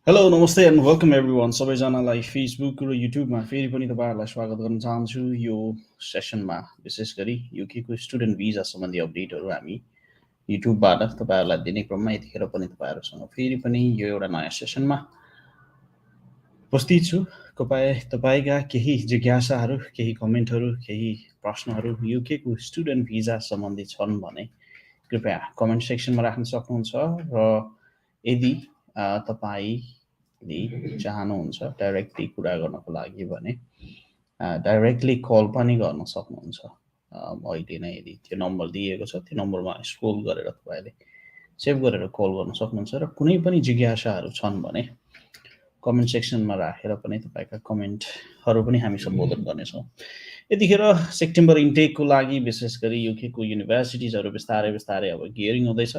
Hello नमस्ते and welcome everyone सबैजनालाई Facebook र युट्युबमा फेरि पनि तपाईँहरूलाई स्वागत गर्न चाहन्छु यो सेसनमा विशेष गरी युकेको स्टुडेन्ट भिजा सम्बन्धी अपडेटहरू हामी युट्युबबाट तपाईँहरूलाई दिने क्रममा यतिखेर पनि तपाईँहरूसँग फेरि पनि यो एउटा नयाँ सेसनमा उपस्थित छु तपाईँका केही जिज्ञासाहरू केही कमेन्टहरू केही प्रश्नहरू युकेको स्टुडेन्ट भिजा सम्बन्धी छन् भने कृपया कमेन्ट सेक्सनमा राख्न सक्नुहुन्छ र यदि तपाईँले चाहनुहुन्छ डाइरेक्टली कुरा गर्नको लागि भने डाइरेक्टली कल पनि गर्न सक्नुहुन्छ। अहिले नै यदि त्यो नम्बर दिएको छ त्यो नम्बरमा स्क्रोल गरेर तपाईँले सेभ गरेर कल गर्न सक्नुहुन्छ र कुनै पनि जिज्ञासाहरू छन् भने कमेन्ट सेक्सनमा राखेर पनि तपाईँका कमेन्टहरू पनि हामी सम्बोधन गर्नेछौँ। यतिखेर सेप्टेम्बर इन्टेकको लागि विशेष गरी युकेको युनिभर्सिटिजहरू बिस्तारै बिस्तारै अब गियरिङ हुँदैछ।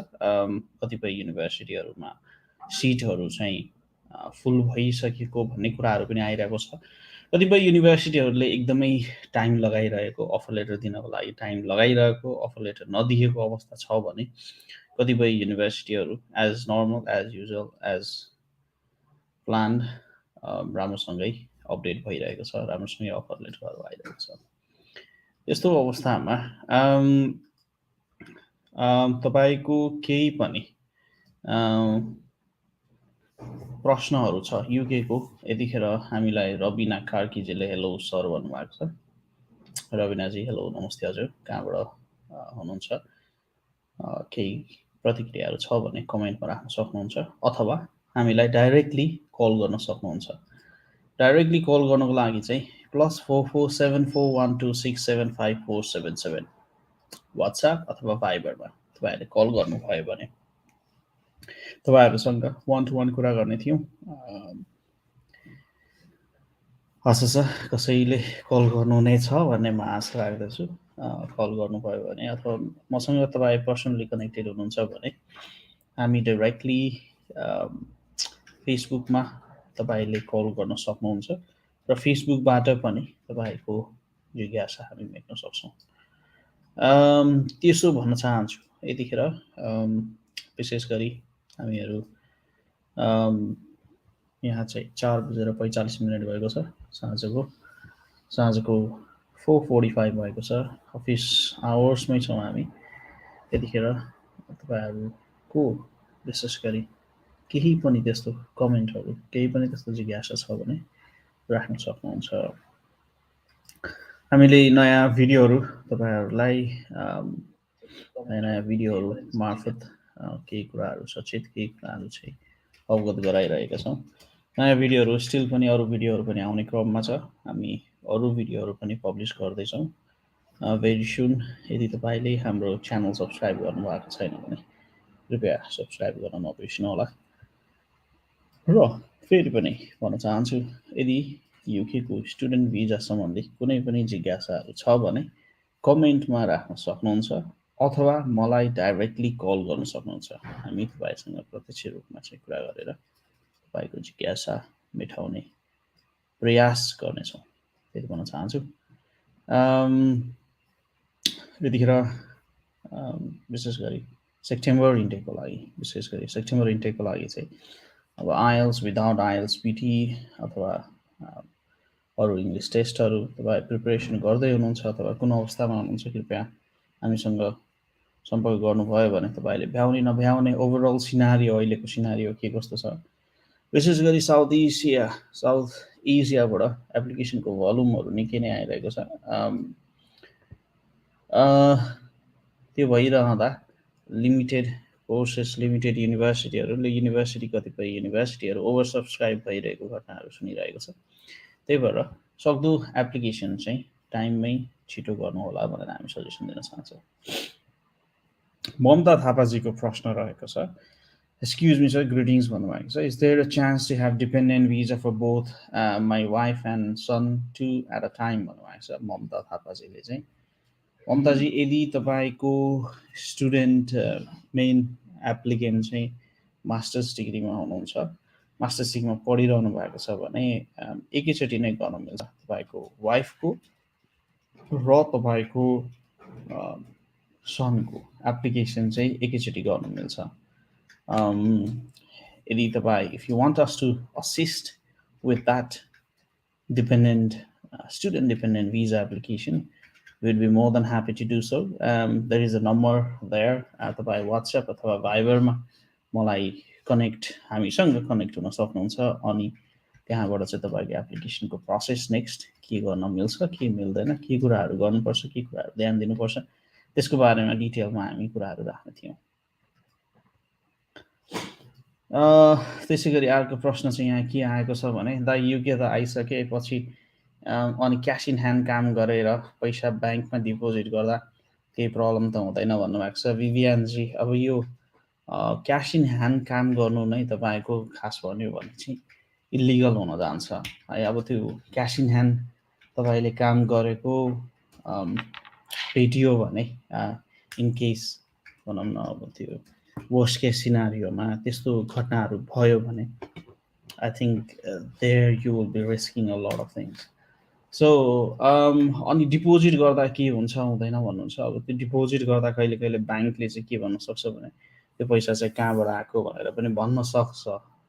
कतिपय युनिभर्सिटीहरूमा सिटहरू चाहिँ फुल भइसकेको भन्ने कुराहरू पनि आइरहेको छ। कतिपय युनिभर्सिटीहरूले एकदमै टाइम लगाइरहेको अफर लेटर दिनको लागि टाइम लगाइरहेको अफर लेटर नदिएको अवस्था छ भने कतिपय युनिभर्सिटीहरू as normal as usual as plan राम्रोसँगै अपडेट भइरहेको छ, राम्रोसँगै अफर लेटरहरू आइरहेको छ। यस्तो अवस्थामा तपाईँको केही पनि प्रश्नहरू छ युकेको यतिखेर हामीलाई रबिना कार्कीजीले हेलो सर भन्नुभएको छ। रबिनाजी हेलो नमस्ते हजुर, कहाँबाट हुनुहुन्छ? केही प्रतिक्रियाहरू छ भने कमेन्टमा राख्न सक्नुहुन्छ अथवा हामीलाई डाइरेक्टली कल गर्न सक्नुहुन्छ। डाइरेक्टली कल गर्नको लागि चाहिँ +447412675477 वाट्सएप अथवा भाइबरमा तपाईँहरूले कल गर्नुभयो भने तपाईँहरूसँग वान टु वान कुरा गर्ने थियौँ। आशा कसैले कल गर्नुहुनेछ भन्ने म आशा राख्दछु। कल गर्नुभयो भने अथवा मसँग तपाईँ पर्सनली कनेक्टेड हुनुहुन्छ भने हामी डाइरेक्टली फेसबुकमा तपाईँले कल गर्न सक्नुहुन्छ र फेसबुकबाट पनि तपाईँको जिज्ञासा हामी मेट्न सक्छौँ। त्यसो भन्न चाहन्छु यतिखेर विशेष गरी हामीहरू यहाँ चाहिँ 4:45 भएको छ, साँझको 4:45 भएको छ। अफिस आवर्समै छौँ हामी। यतिखेर तपाईँहरूको विशेष गरी केही पनि त्यस्तो कमेन्टहरू केही पनि त्यस्तो जिज्ञासा छ भने राख्न सक्नुहुन्छ। हामीले नयाँ भिडियोहरू तपाईँहरूलाई नयाँ भिडियोहरू मार्फत केही कुराहरू सचेत केही कुराहरू चाहिँ अवगत गराइरहेका छौँ। नयाँ भिडियोहरू स्टिल पनि अरू भिडियोहरू पनि आउने क्रममा छ। हामी अरू भिडियोहरू पनि पब्लिस गर्दैछौँ भेरी सुन। यदि तपाईँले हाम्रो च्यानल सब्सक्राइब गर्नुभएको छैन भने कृपया सब्सक्राइब गर्न नबिर्सिनु होला। र फेरि पनि भन्न चाहन्छु यदि युकेको स्टुडेन्ट भिजा सम्बन्धी कुनै पनि जिज्ञासाहरू छ भने कमेन्टमा राख्न सक्नुहुन्छ अथवा मलाई डाइरेक्टली कल गर्न सक्नुहुन्छ। हामी तपाईँसँग प्रत्यक्ष रूपमा चाहिँ कुरा गरेर तपाईँको जिज्ञासा मेटाउने प्रयास गर्नेछौँ। फेरि भन्न चाहन्छु यतिखेर विशेष गरी सेप्टेम्बर इन्टेकको लागि चाहिँ अब आइएल्स विदाउट आइएल्स पिटी अथवा अरू इङ्ग्लिस टेस्टहरू तपाईँ प्रिपरेसन गर्दै हुनुहुन्छ अथवा कुन अवस्थामा हुनुहुन्छ कृपया हामीसँग सम्पर्क गर्नुभयो भने तपाईँले भ्याउने नभ्याउने ओभरअल सिनारियो अहिलेको सिनारियो के कस्तो छ, विशेष गरी साउथ एसियाबाट एप्लिकेसनको भल्युमहरू निकै नै आइरहेको छ। त्यो भइरहँदा लिमिटेड कोर्सेस लिमिटेड कतिपय युनिभर्सिटीहरू ओभर सब्सक्राइब भइरहेको घटनाहरू सुनिरहेको छ। त्यही भएर सक्दो एप्लिकेसन चाहिँ टाइममै छिटो गर्नुहोला भनेर हामी सजेसन दिन चाहन्छौँ। ममता थापाजीको प्रश्न रहेको छ, एक्सक्युज मी सर, ग्रिटिङ्स भन्नुभएको छ, is there a chance to have dependent visa for both my wife and son to at a time भन्नुभएको छ ममता थापाजीले चाहिँ। ममताजी यदि तपाईँको स्टुडेन्ट मेन एप्लिकेन्ट चाहिँ मास्टर्स डिग्रीमा हुनुहुन्छ, मास्टर्स डिग्रीमा पढिरहनु भएको छ भने एकैचोटि नै गर्न मिल्छ। तपाईँको वाइफको र तपाईँको सनको एप्लिकेसन चाहिँ एकैचोटि गर्नु मिल्छ। यदि तपाईँ if you want us to assist with that dependent student dependent visa application, we'd be more than happy to do so. There is a number there तपाईँ WhatsApp अथवा Viber-मा मलाई हामीसँग कनेक्ट हुन सक्नुहुन्छ अनि त्यहाँबाट चाहिँ तपाईँको एप्लिकेसनको प्रोसेस नेक्स्ट के गर्न मिल्छ के मिल्दैन के कुराहरू गर्नुपर्छ के कुराहरू ध्यान दिनुपर्छ त्यसको बारेमा डिटेलमा हामी कुराहरू राख्ने थियौँ। त्यसै गरी अर्को प्रश्न चाहिँ यहाँ के आएको छ भने द युके त आइसकेपछि अनि क्यास इन ह्यान्ड काम गरेर पैसा ब्याङ्कमा डिपोजिट गर्दा केही प्रब्लम त हुँदैन भन्नुभएको छ विवियानजी। अब यो क्यास इन ह्यान्ड काम गर्नु नै तपाईँको खास भन्यो भने चाहिँ इलिगल हुन जान्छ है। अब त्यो क्यास इन ह्यान्ड तपाईँले काम गरेको भेटियो भने इन केस भनौँ न अब त्यो वर्स्ट केस सिनारियोमा त्यस्तो घटनाहरू भयो भने I think there you will be risking a lot of things. So अनि डिपोजिट गर्दा के हुन्छ हुँदैन भन्नुहुन्छ। अब त्यो डिपोजिट गर्दा कहिले कहिले ब्याङ्कले चाहिँ के भन्न सक्छ भने त्यो पैसा चाहिँ कहाँबाट आएको भनेर पनि भन्न सक्छ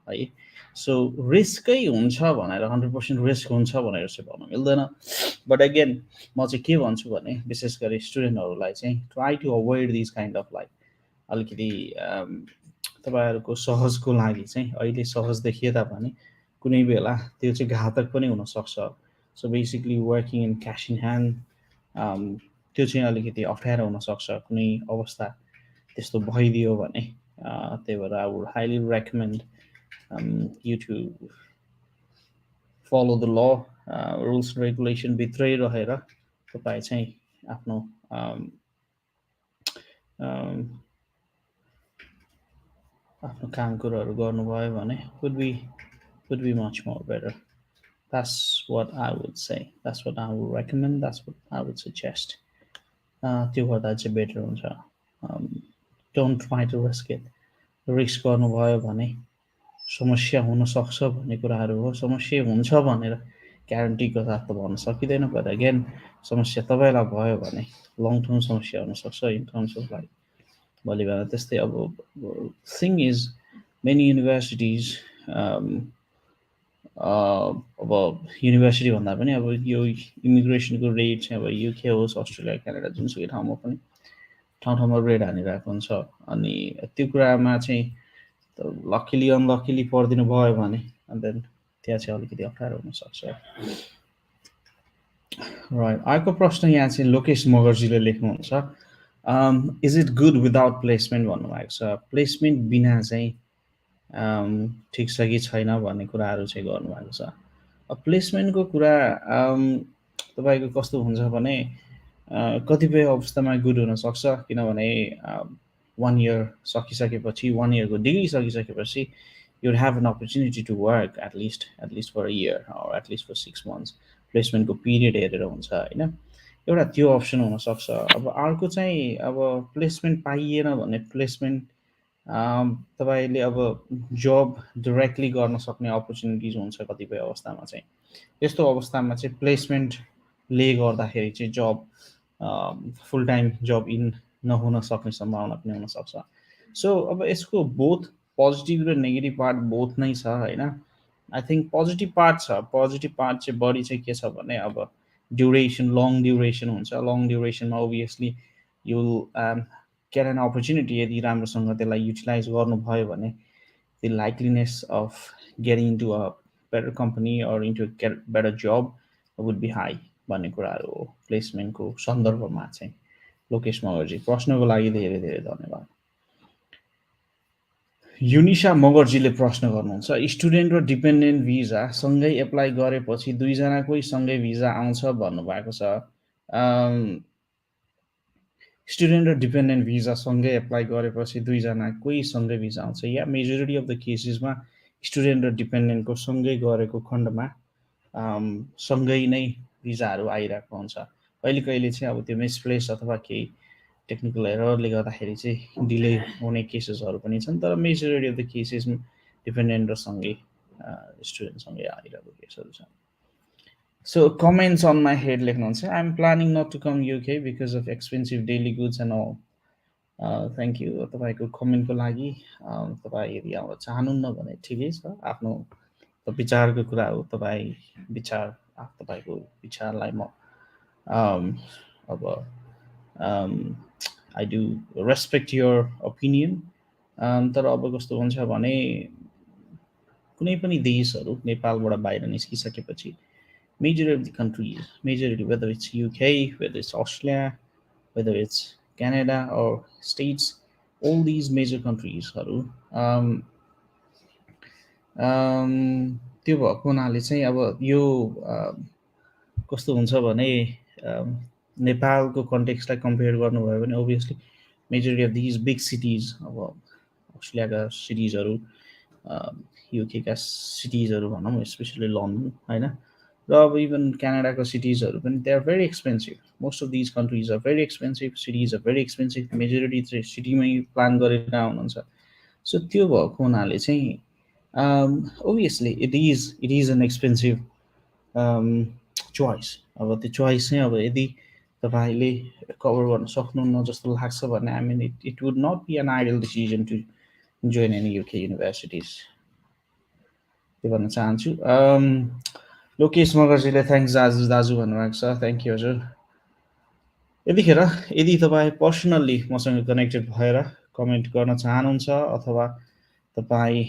है। सो रिस्कै हुन्छ भनेर 100% रिस्क हुन्छ भनेर चाहिँ भन्न मिल्दैन। बट अगेन म चाहिँ के भन्छु भने विशेष गरी स्टुडेन्टहरूलाई चाहिँ try to avoid this kind of like अलिकति तपाईँहरूको सहजको लागि चाहिँ अहिले सहज देखिए तापनि कुनै बेला त्यो चाहिँ घातक पनि हुनसक्छ। So basically working in cash in hand त्यो चाहिँ अलिकति अप्ठ्यारो हुनसक्छ कुनै अवस्था त्यस्तो भइदियो भने। त्यही भएर I would highly recommend you to follow the law rules regulation भित्रै रहेर तपाईँ चाहिँ आफ्नो आफ्नो काम कुराहरू गर्नुभयो भने would be much more better. That's what I would say. That's what I would recommend. That's what I would suggest. त्यो गर्दा चाहिँ बेटर हुन्छ। Don't try to risk it. Risk गर्नुभयो भने समस्या हुनसक्छ भन्ने कुराहरू हो। समस्या हुन्छ भनेर ग्यारेन्टीको साथ त भन्न सकिँदैन। बट अगेन समस्या तपाईँलाई भयो भने लङ टर्म समस्या हुनसक्छ इन टर्म्स अफ लाइक भोलि बेला त्यस्तै अब थिङ इज मेनी युनिभर्सिटिज अब युनिभर्सिटी भन्दा पनि अब यो इमिग्रेसनको रेट चाहिँ अब युके होस् अस्ट्रेलिया क्यानाडा जुनसुकै ठाउँमा पनि ठाउँमा रेट हानिरहेको हुन्छ। अनि त्यो कुरामा चाहिँ लकिली अनलकिली परिदिनु भयो भने अनि देन त्यहाँ चाहिँ अलिकति अप्ठ्यारो हुनसक्छ। राइट, अर्को प्रश्न यहाँ चाहिँ लोकेश मगर्जीले लेख्नुहुन्छ is it good without placement भन्नुभएको छ। प्लेसमेन्ट बिना चाहिँ ठिक छ कि छैन भन्ने कुराहरू चाहिँ गर्नुभएको छ। प्लेसमेन्टको कुरा तपाईँको कस्तो हुन्छ भने कतिपय अवस्थामा गुड हुनसक्छ किनभने 1 year सकिसकेपछि 1 yearको डिग्री सकिसकेपछि you would have an opportunity to work at least for a year or at least for 6 months प्लेसमेन्टको period हेरेर हुन्छ होइन। एउटा त्यो अप्सन हुनसक्छ। अब अर्को चाहिँ अब प्लेसमेन्ट पाइएन भने प्लेसमेन्ट तपाईँले अब जब डाइरेक्टली गर्न सक्ने अपर्च्युनिटिज हुन्छ कतिपय अवस्थामा चाहिँ। त्यस्तो अवस्थामा चाहिँ प्लेसमेन्टले गर्दाखेरि चाहिँ जब फुल टाइम जब इन नहुन सक्ने सम्भावना पनि हुनसक्छ। सो अब यसको बोथ पोजिटिभ र नेगेटिभ पार्ट बोथ नै छ होइन। आई थिङ्क पोजिटिभ पार्ट छ। पोजिटिभ पार्ट चाहिँ बढी चाहिँ के छ भने अब ड्युरेसन लङ ड्युरेसन हुन्छ। लङ ड्युरेसनमा obviously you get an opportunity यदि राम्रोसँग त्यसलाई युटिलाइज गर्नुभयो भने the likeliness of getting into a better company or into a better job would be high भन्ने कुराहरू हो प्लेसमेन्टको सन्दर्भमा चाहिँ। लोकेश मगर्जी प्रश्नको लागि धेरै धेरै धन्यवाद। युनिसा मगर्जीले प्रश्न गर्नुहुन्छ स्टुडेन्ट र डिपेन्डेन्ट भिजा सँगै एप्लाई गरेपछि दुईजनाकै सँगै भिजा आउँछ भन्नुभएको छ। स्टुडेन्ट र डिपेन्डेन्ट भिजा सँगै एप्लाई गरेपछि दुईजनाकै सँगै भिजा आउँछ या मेजोरिटी अफ द केसेसमा स्टुडेन्ट र डिपेन्डेन्टको सँगै गरेको खण्डमा सँगै नै भिजाहरू आइरहेको हुन्छ। कहिले कहिले चाहिँ अब त्यो मिसप्लेस अथवा केही टेक्निकल एररले गर्दाखेरि चाहिँ डिले हुने केसेसहरू पनि छन्। तर majority of the cases dependent र सँगै स्टुडेन्टसँगै आइरहेको केसहरू छन्। So comments on my head लेख्नुहुन्छ I'm planning not to come UK because of expensive daily goods and all. Thank you तपाईँको कमेन्टको लागि। तपाईँ यदि आउन चाहनुहुन्न भने ठिकै छ, आफ्नो विचारको कुरा हो। तपाईँ विचार तपाईँको विचारलाई म um, अब I do respect your opinion. तर अब कस्तो हुन्छ भने कुनै पनि देशहरू नेपालबाट बाहिर निस्किसकेपछि majority of the countries, majority whether it's UK, whether it's Australia, whether it's Canada or States, all these major countries um, त्यो भएको हुनाले चाहिँ अब यो कस्तो हुन्छ भने नेपालको कन्टेक्स्टलाई कम्पेयर गर्नुभयो भने obviously majority of these big cities अब अस्ट्रेलियाका सिटिजहरू युकेका सिटिजहरू भनौँ स्पेसली लन्डन होइन र अब इभन क्यानाडाको सिटिजहरू पनि they are very expensive most of these countries are very expensive cities are very expensive majority चाहिँ सिटीमै प्लान गरेर हुनुहुन्छ सो त्यो भएको हुनाले चाहिँ obviously it is an expensive choice अब त्यो चोइस चाहिँ अब यदि तपाईँले कभर गर्न सक्नुहुन्न जस्तो लाग्छ भने I mean it would not be an ideal decision to join any UK universities त्यो भन्न चाहन्छु लोकेश मगर्जीले थ्याङ्क्स दाजु भन्नुभएको छ थ्याङ्क यू हजुर यतिखेर यदि तपाईँ पर्सनल्ली मसँग कनेक्टेड भएर कमेन्ट गर्न चाहनुहुन्छ अथवा तपाईँ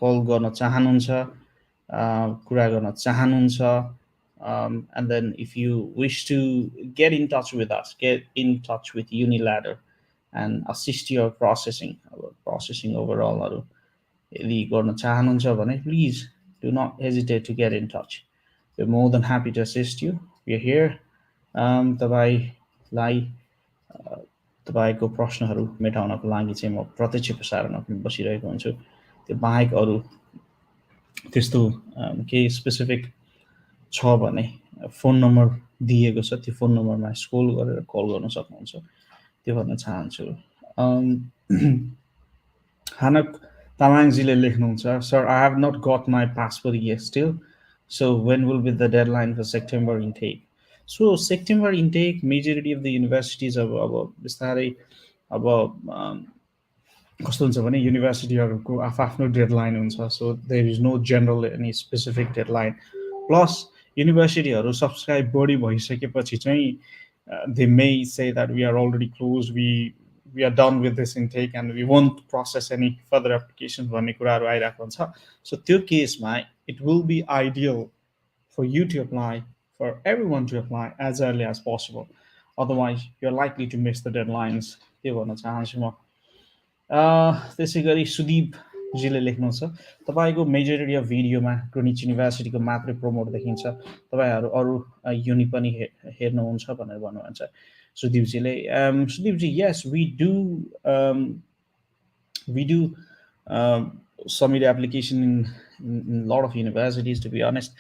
कल गर्न चाहनुहुन्छ कुरा गर्न चाहनुहुन्छ and then if you wish to get in touch with us, get in touch with Uniladder and assist your processing overall यदि गर्न चाहनुहुन्छ भने please do not hesitate to get in touch. We're more than happy to assist you. We're here. तपाईँलाई तपाईँको प्रश्नहरू मेटाउनको लागि चाहिँ म प्रत्यक्ष प्रसारणमा पनि बसिरहेको हुन्छु त्यो बाहेक अरू त्यस्तो केही स्पेसिफिक छ भने फोन नम्बर दिएको छ त्यो फोन नम्बरमा स्क्रोल गरेर कल गर्न सक्नुहुन्छ त्यो भन्न चाहन्छु हानक तामाङजीले लेख्नुहुन्छ sir I have not got my passport yet still so when will be the deadline for September intake so September intake majority of the universities अब बिस्तारै अब कस्तो हुन्छ भने युनिभर्सिटीहरूको आफ्नो डेडलाइन हुन्छ so there is no general any specific deadline plus युनिभर्सिटीहरू subscribe बढी भइसकेपछि चाहिँ they may say that we are already close we are done with this intake and we won't process any further applications भन्ने कुराहरू आइरहेको हुन्छ so त्यो केसमा it will be ideal for you to apply for everyone to apply as early as possible otherwise you're likely to miss the deadlines त्यो भन्न चाहन्छु म त्यसै गरी सुदीपजीले लेख्नुहुन्छ तपाईँको मेजोरिटी अफ भिडियोमा ग्रिनिच युनिभर्सिटीको मात्रै प्रमोट देखिन्छ तपाईँहरू अरू युनि पनि हेर्नुहुन्छ भनेर भन्नुहुन्छ सुदीपजीले सुदीपजी यस we do submit application in lot of universities to be honest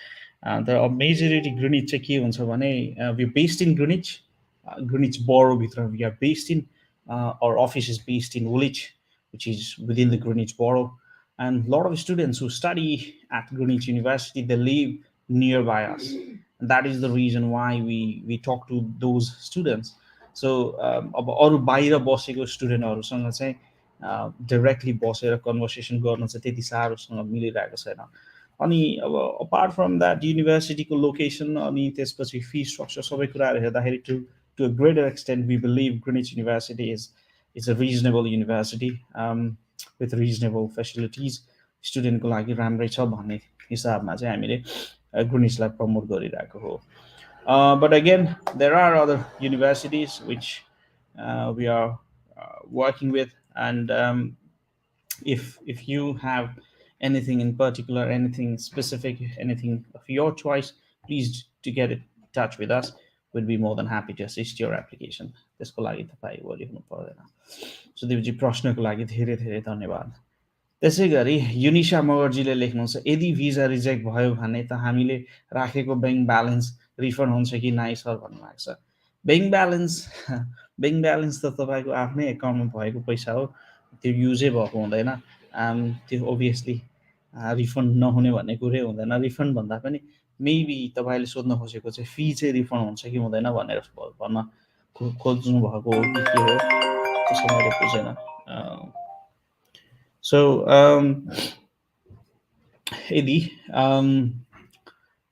तर अब मेजोरिटी ग्रिनिच चाहिँ के हुन्छ भने we based in Greenwich Borough भित्र we are based in our office is based in Woolwich which is within the Greenwich Borough and a lot of students who study at Greenwich University they live nearby us and that is the reason why we talk to those students so अब अरू बाहिर बसेको स्टुडेन्टहरूसँग चाहिँ directly बसेर conversation गर्न चाहिँ त्यति साह्रोसँग मिलिरहेको छैन अनि अब अपार्ट फ्रम द्याट युनिभर्सिटीको लोकेसन अनि त्यसपछि फी स्ट्रक्चर सबै कुराहरू हेर्दाखेरि to a greater extent we believe Greenwich University is a reasonable university with reasonable facilities स्टुडेन्टको लागि राम्रै छ भन्ने हिसाबमा चाहिँ हामीले ग्रिनिचलाई प्रमोट गरिरहेको हो but again there are other universities which we are working with and if you have anything in particular anything specific anything of your choice please to get in touch with us we'll be more than happy to assist your application त्यसको लागि तपाईँ बोलिनु पर्दैन सुदीपजी प्रश्नको लागि धेरै धेरै धन्यवाद त्यसै गरी युनिशा मगरजीले लेख्नुहुन्छ यदि भिजा रिजेक्ट भयो भने त हामीले राखेको ब्याङ्क ब्यालेन्स रिफन्ड हुन्छ कि नाइ सर भन्नुभएको छ ब्याङ्क ब्यालेन्स त तपाईँको आफ्नै एकाउन्टमा भएको पैसा हो त्यो युजै भएको हुँदैन त्यो ओभियसली रिफन्ड नहुने भन्ने कुरै हुँदैन रिफन्ड भन्दा पनि मेबी तपाईँले सोध्न खोजेको चाहिँ फी चाहिँ रिफन्ड हुन्छ कि हुँदैन भनेर भन्न खोज्नु भएको हो कि के हो त्यसो मैले बुझेन। सो यदि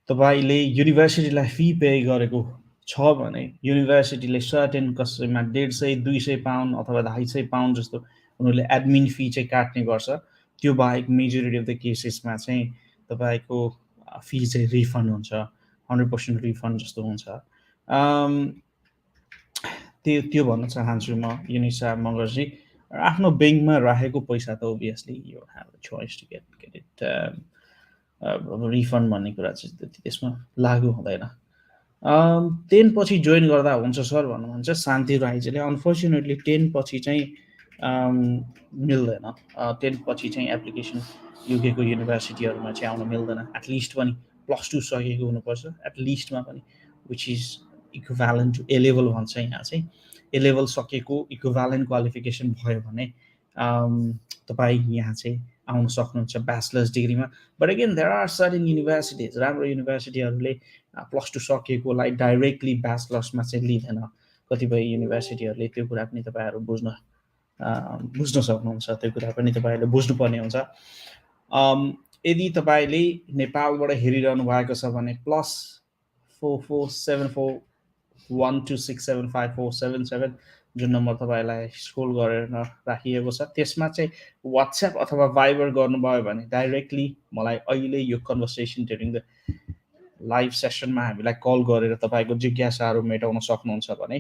तपाईँले युनिभर्सिटीलाई फी पे गरेको छ भने युनिभर्सिटीले सर्टेन कसैमा 150 200 पाउन्ड अथवा 250 जस्तो उनीहरूले एडमिन फी चाहिँ काट्ने गर्छ। त्यो बाहेक मेजोरिटी अफ द केसेसमा चाहिँ तपाईँको फी चाहिँ रिफन्ड हुन्छ, 100% रिफन्ड जस्तो हुन्छ। त्यो भन्न चाहन्छु म युनिसा मगरजी। आफ्नो ब्याङ्कमा राखेको पैसा त obviously you have a choice to get it refund भन्ने कुरा चाहिँ त्यति त्यसमा लागु हुँदैन। 10 पछि जोइन गर्दा हुन्छ सर भन्नुहुन्छ शान्ति राईजीले। अनफर्चुनेटली 10 पछि चाहिँ मिल्दैन। 10 पछि चाहिँ एप्लिकेसन युकेको युनिभर्सिटीहरूमा चाहिँ आउन मिल्दैन। एटलिस्ट पनि +2 सकेको हुनुपर्छ एटलिस्टमा पनि, which is equivalent to A level भन्छ यहाँ चाहिँ। ए लेभल सकेको इक्विभ्यालेन्ट क्वालिफिकेसन भयो भने तपाईँ यहाँ चाहिँ आउन सक्नुहुन्छ ब्याचलर्स डिग्रीमा। But again there are certain universities, राम्रो युनिभर्सिटीहरूले +2 सकेकोलाई डाइरेक्टली ब्याचलर्समा चाहिँ लिँदैन। कतिपय युनिभर्सिटीहरूले त्यो कुरा पनि तपाईँहरू बुझ्न सक्नुहुन्छ, त्यो कुरा पनि तपाईँहरूले बुझ्नुपर्ने हुन्छ। यदि तपाईँले नेपालबाट हेरिरहनु भएको छ भने +447412675477 जुन नम्बर तपाईँलाई स्क्रोल गरेर राखिएको छ त्यसमा चाहिँ वाट्सएप अथवा भाइबर गर्नुभयो भने डाइरेक्टली मलाई अहिले यो कन्भर्सेसन ड्युरिङ द लाइभ सेसनमा हामीलाई कल गरेर तपाईँको जिज्ञासाहरू मेटाउन सक्नुहुन्छ भने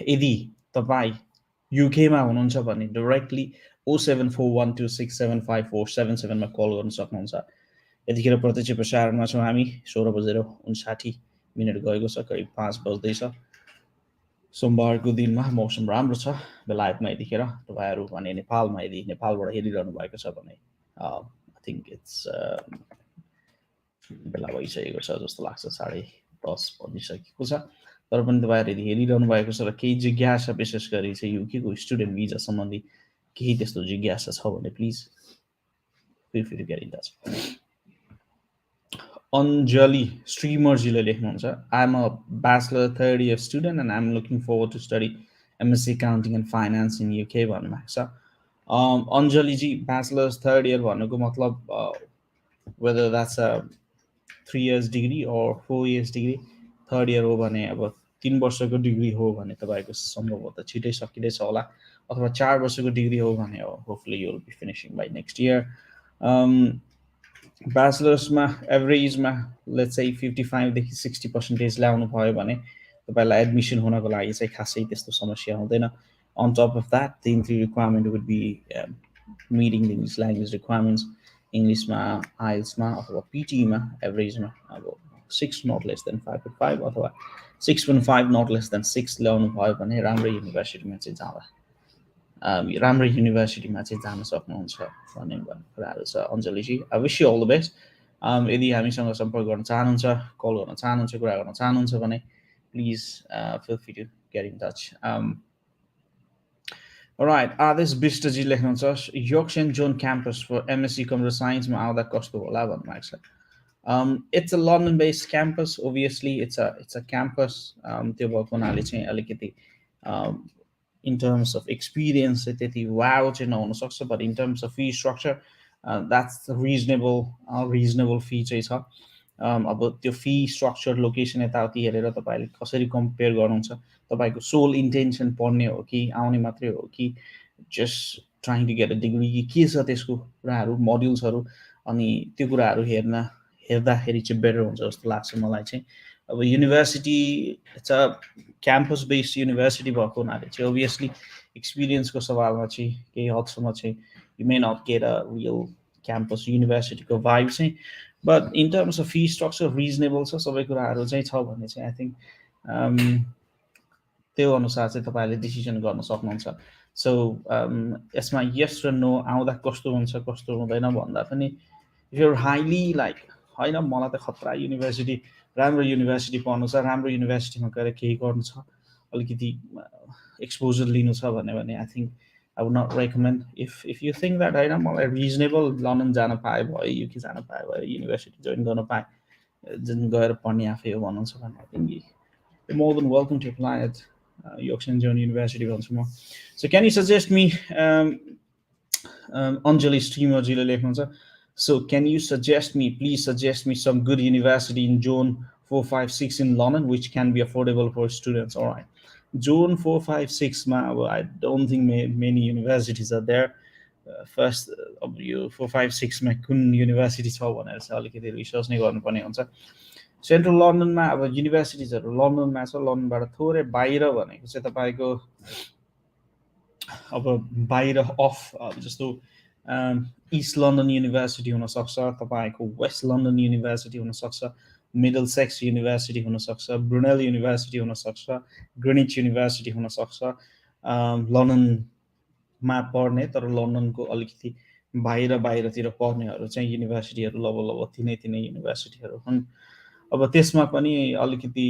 यदि तपाईँ युकेमा हुनुहुन्छ भने डाइरेक्टली 0741267547 मा कल गर्न सक्नुहुन्छ। यतिखेर प्रत्यक्ष प्रसारणमा छौँ हामी। 16:59 गएको छ, करिब 5 बज्दैछ। सोमबारको दिनमा मौसम राम्रो छ बेलायतमा। यतिखेर तपाईँहरू भने नेपालमा यदि नेपालबाट हेरिरहनु भएको छ भने आई थिङ्क इट्स बेला भइसकेको छ जस्तो लाग्छ, 10:30 बजिसकेको छ। तर पनि तपाईँहरू यदि हेरिरहनु भएको छ र केही जिज्ञासा विशेष गरी चाहिँ युकेको स्टुडेन्ट भिजा सम्बन्धी केही त्यस्तो जिज्ञासा छ भने please feel free to get in touch. Anjali श्रीमरजीले लेख्नुहुन्छ I am a bachelor 3rd year student and I am looking forward to study MSc Accounting and finance in UK भन्नुभएको छ। अञ्जलीजी ब्याचलर्स 3rd year भन्नुको मतलब whether that's a 3 years degree or 4 years degree, 3rd year हो भने अब 3 वर्षको degree हो भने तपाईँको सम्भवतः छिटै सकिँदैछ होला, अथवा 4 वर्षको डिग्री हो भने hopefully you will be finishing by next year. ब्याचलर्समा एभरेजमा लेट्स चाहिँ 55देखि 60% ल्याउनु भयो भने तपाईँलाई एडमिसन हुनको लागि चाहिँ खासै त्यस्तो समस्या हुँदैन। On top of that the entry requirement would be meeting the English language requirements. इङ्ग्लिसमा आइएल्समा अथवा पिटीमा एभरेजमा अब 6 नट लेस देन 5.5 अथवा 6.5 नट लेस देन 6 ल्याउनु भयो भने राम्रो युनिभर्सिटीमा चाहिँ जान सक्नुहुन्छ भन्ने कुराहरू छ। Anjali ji I wish you all the best. यदि हामीसँग सम्पर्क गर्न चाहनुहुन्छ, कल गर्न चाहनुहुन्छ, कुरा गर्न चाहनुहुन्छ भने please feel free to get in touch. Right, Adesh Bista ji लेख्नुहुन्छ York Saint John campus for MSc computer साइन्समा आउँदा कस्तो होला भन्नुभएको छ। It's a London based campus, obviously it's a campus. त्यो भएको हुनाले चाहिँ अलिकति इन टर्म्स अफ एक्सपिरियन्स चाहिँ त्यति वाउ चाहिँ नहुन सक्छ, but in terms of fee structure that's reasonable fee चाहिँ छ। अब त्यो फी स्ट्रक्चर लोकेसन यताउति हेरेर तपाईँले कसरी कम्पेयर गर्नुहुन्छ, तपाईँको सोल इन्टेन्सन पढ्ने हो कि आउने मात्रै हो कि just trying to get a degree कि के छ त्यसको कुराहरू, मोड्युल्सहरू, अनि त्यो कुराहरू हेर्दाखेरि चाहिँ बेटर हुन्छ जस्तो लाग्छ मलाई चाहिँ। अब university it's a campus based university भएको हुनाले चाहिँ ओभियसली एक्सपिरियन्सको सवालमा चाहिँ केही हदसम्म चाहिँ you may not get a real campus युनिभर्सिटीको भाइब चाहिँ, but in terms of fee structure reasonable छ, सबै कुराहरू चाहिँ छ भने चाहिँ आई थिङ्क त्यो अनुसार चाहिँ तपाईँले डिसिजन गर्न सक्नुहुन्छ। सो यसमा यस र नो आउँदा कस्तो हुन्छ कस्तो हुँदैन भन्दा पनि इफ युर हाइली लाइक होइन मलाई त खतरा युनिभर्सिटी, राम्रो युनिभर्सिटी पढ्नु छ, राम्रो युनिभर्सिटीमा गएर केही गर्नु छ, अलिकति एक्सपोजर लिनु छ भने I think I would not recommend. If you think that होइन मलाई रिजनेबल लन्डन जान पाए भयो, युके जान पाए भयो, युनिभर्सिटी जोइन गर्न पाएँ, जुन गएर पढ्ने आफै हो भन्नुहुन्छ भने I think you're more than welcome to apply at York St. John University once more. So can you suggest me, Anjali Streamerजीले लेख्नुहुन्छ, so can you suggest me, please suggest me some good university in zone 456 in London which can be affordable for students. All right, zone 456 मा अब I don't think many universities are there. First अब यो 456 मा कुन university छ भनेर चाहिँ अलिकति रिसर्च नै गर्नुपर्ने हुन्छ. सेन्ट्रल लन्डनमा अब युनिभर्सिटिजहरू लन्डनमा छ, लन्डनबाट थोरै बाहिर भनेको चाहिँ तपाईँको अब बाहिर अफ जस्तो इस्ट लन्डन युनिभर्सिटी हुनसक्छ, तपाईँको वेस्ट लन्डन युनिभर्सिटी हुनसक्छ, मिडल सेक्स युनिभर्सिटी हुनसक्छ, ब्रुनेल युनिभर्सिटी हुनसक्छ, ग्रिनिच युनिभर्सिटी हुनसक्छ. लन्डनमा पढ्ने तर लन्डनको अलिकति बाहिरतिर पढ्नेहरू चाहिँ युनिभर्सिटीहरू लगभग तिनै युनिभर्सिटीहरू हुन्. अब त्यसमा पनि अलिकति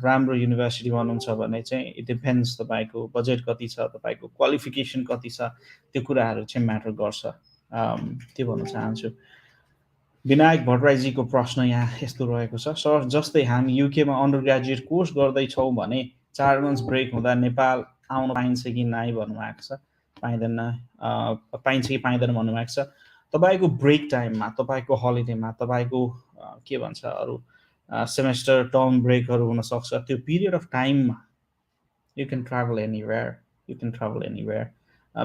राम्रो युनिभर्सिटी भन्नुहुन्छ भने चाहिँ इट डिपेन्ड्स, तपाईँको बजेट कति छ, तपाईँको क्वालिफिकेसन कति छ, त्यो कुराहरू चाहिँ म्याटर गर्छ. त्यो भन्न चाहन्छु. विनायक भट्टराईजीको प्रश्न यहाँ यस्तो रहेको छ, सर जस्तै हामी युकेमा अन्डर ग्रेजुएट कोर्स गर्दैछौँ भने 4 मन्थ्स ब्रेक हुँदा नेपाल आउन पाइन्छ कि नाइ भन्नुभएको छ. पाइँदैन, पाइन्छ कि पाइँदैन भन्नुभएको छ. तपाईँको ब्रेक टाइममा, तपाईँको हलिडेमा, तपाईँको के भन्छ अरू सेमेस्टर टर्म ब्रेकहरू हुनसक्छ, त्यो पिरियड अफ टाइममा you can travel anywhere.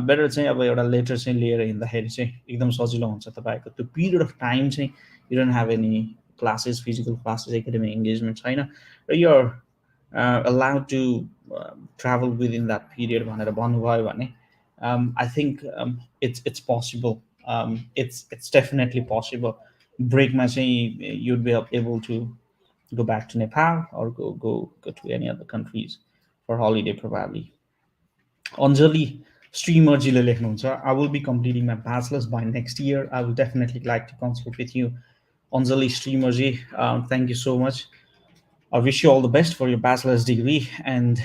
Better चाहिँ अब एउटा लेटर चाहिँ लिएर हिँड्दाखेरि चाहिँ एकदम सजिलो हुन्छ. तपाईँको त्यो पिरियड अफ टाइम चाहिँ you don't have any classes, physical classes, academic engagement छैन र you are allowed to travel within that period भनेर भन्नुभयो भने I think it's possible. It's definitely possible. ब्रेकमा चाहिँ you'd be able to go back to Nepal or go to any other countries for holiday probably. Anjali Streamerजीले लेख्नुहुन्छ, I will be completing my bachelor's by next year. I will definitely like to consult with you. Anjali Streamerजी, thank you so much. I wish you all the best for your bachelor's degree and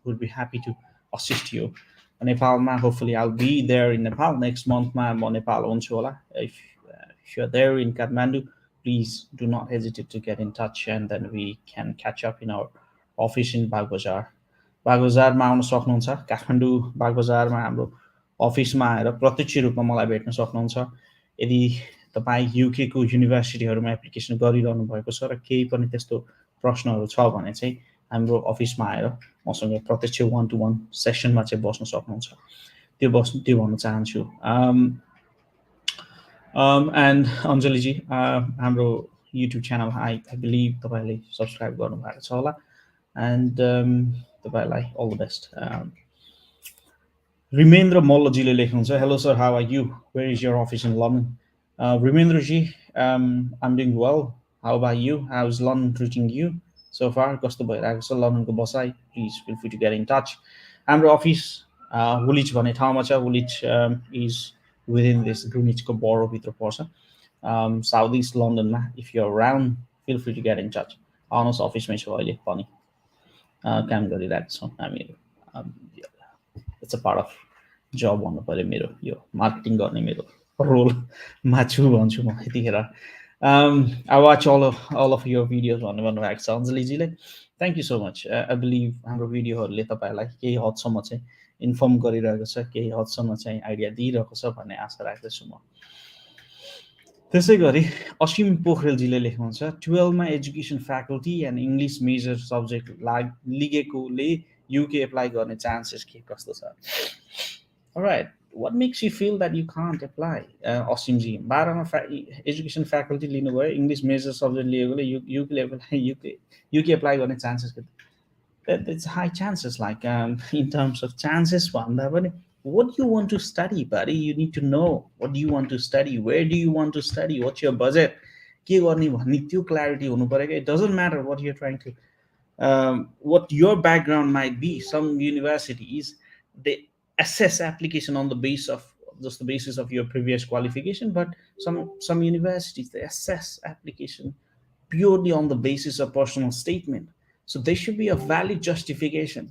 would be happy to assist you. Nepalमा, hopefully I'll be there in Nepal next month. म नेपाल हुन्छु होला. If you're there in Kathmandu, please do not hesitate to get in touch and then we can catch up in our office in Bagbazar. बागबजारमा आउन सक्नुहुन्छ. काठमाडौँ बागबजारमा हाम्रो अफिसमा आएर प्रत्यक्ष रूपमा मलाई भेट्न सक्नुहुन्छ. यदि तपाईँ युकेको युनिभर्सिटीहरूमा एप्लिकेसन गरिरहनु भएको छ र केही पनि त्यस्तो प्रश्नहरू छ भने चाहिँ हाम्रो अफिसमा आएर मसँग प्रत्यक्ष 1-to-1 सेसनमा चाहिँ बस्न सक्नुहुन्छ. त्यो भन्न चाहन्छु. And Anjali-ji, हाम्रो YouTube च्यानल I believe तपाईँले सब्सक्राइब गर्नुभएको छ होला. And तपाईँलाई all the best. Rimendra Mollaजीले लेख्नुहुन्छ, hello sir, how are you? Where is your office in London? Rimendra-ji, I'm doing well. How about you? How's London treating you so far? कस्तो भइरहेको छ लन्डनको बसाइ? Please feel free to get in touch. हाम्रो office Vulich भन्ने ठाउँमा छ. Vulich is within this Greenwichको बरोभित्र पर्छ. South East Londonमा. If you're around, feel free to get in touch. आउनुहोस्, अफिसमै छु अहिले पनि काम गरिरहेको छौँ हामीहरू. It's a part of job भन्नु पर्यो मेरो. यो मार्केटिङ गर्ने मेरो रोलमा छु भन्छु म यतिखेर. I watch all of your videos भन्नुभएको छ अञ्जलीजीले. Thank you so much. I believe हाम्रो भिडियोहरूले तपाईँलाई केही हदसम्म चाहिँ इन्फर्म गरिरहेको छ, केही हदसम्म चाहिँ आइडिया दिइरहेको छ भन्ने आशा राख्दछु म. त्यसै गरी असीम पोखरेलजीले लेख्नुहुन्छ, 12 मा education faculty and English major subject लिगेकोले युके एप्लाई गर्ने चान्सेस के कस्तो छ? Alright, what makes you feel that you can't apply? Asim ji, 12 मा एजुकेसन फ्याकल्टी लिनुभयो, इङ्ग्लिस मेजर सब्जेक्ट लिएकोले युके एप्लाई गर्ने चान्सेस के? It's high chances, like in terms of chances भन्दा पनि what do you want to study, buddy? You need to know what do you want to study, where do you want to study, what's your budget, के गर्ने भन्ने त्यो clarity हुनु पर्यो. It doesn't matter what you're trying to what your background might be. Some universities, they assess application on the basis of your previous qualification, but some universities, they assess application purely on the basis of personal statement. So there should be a valid justification.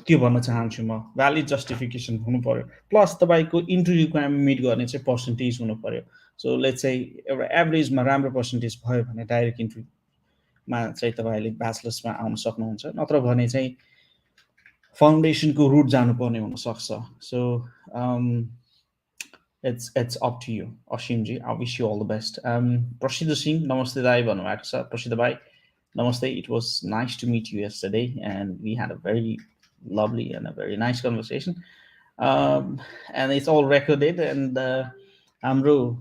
त्यो भन्न चाहन्छु म, valid justification हुनु पर्यो. Plus तपाईँको entry requirement meet गर्ने चाहिँ percentage हुनु पर्यो. सो लेट्स से एउटा एभरेजमा राम्रो पर्सेन्टेज भयो भने डाइरेक्ट इन्ट्री मा चाहिँ तपाईँले ब्याचलर्समा आउन सक्नुहुन्छ, नत्र भने चाहिँ फाउन्डेसनको रुट जानुपर्ने हुनसक्छ. So it's up to you, Ashimji. I wish you all the best. Prashida Singh, Namaste Dai Banwak, sir. Prashida Bhai, Namaste. It was nice to meet you yesterday, and we had a very lovely and a very nice conversation. Um, and it's all recorded. And हाम्रो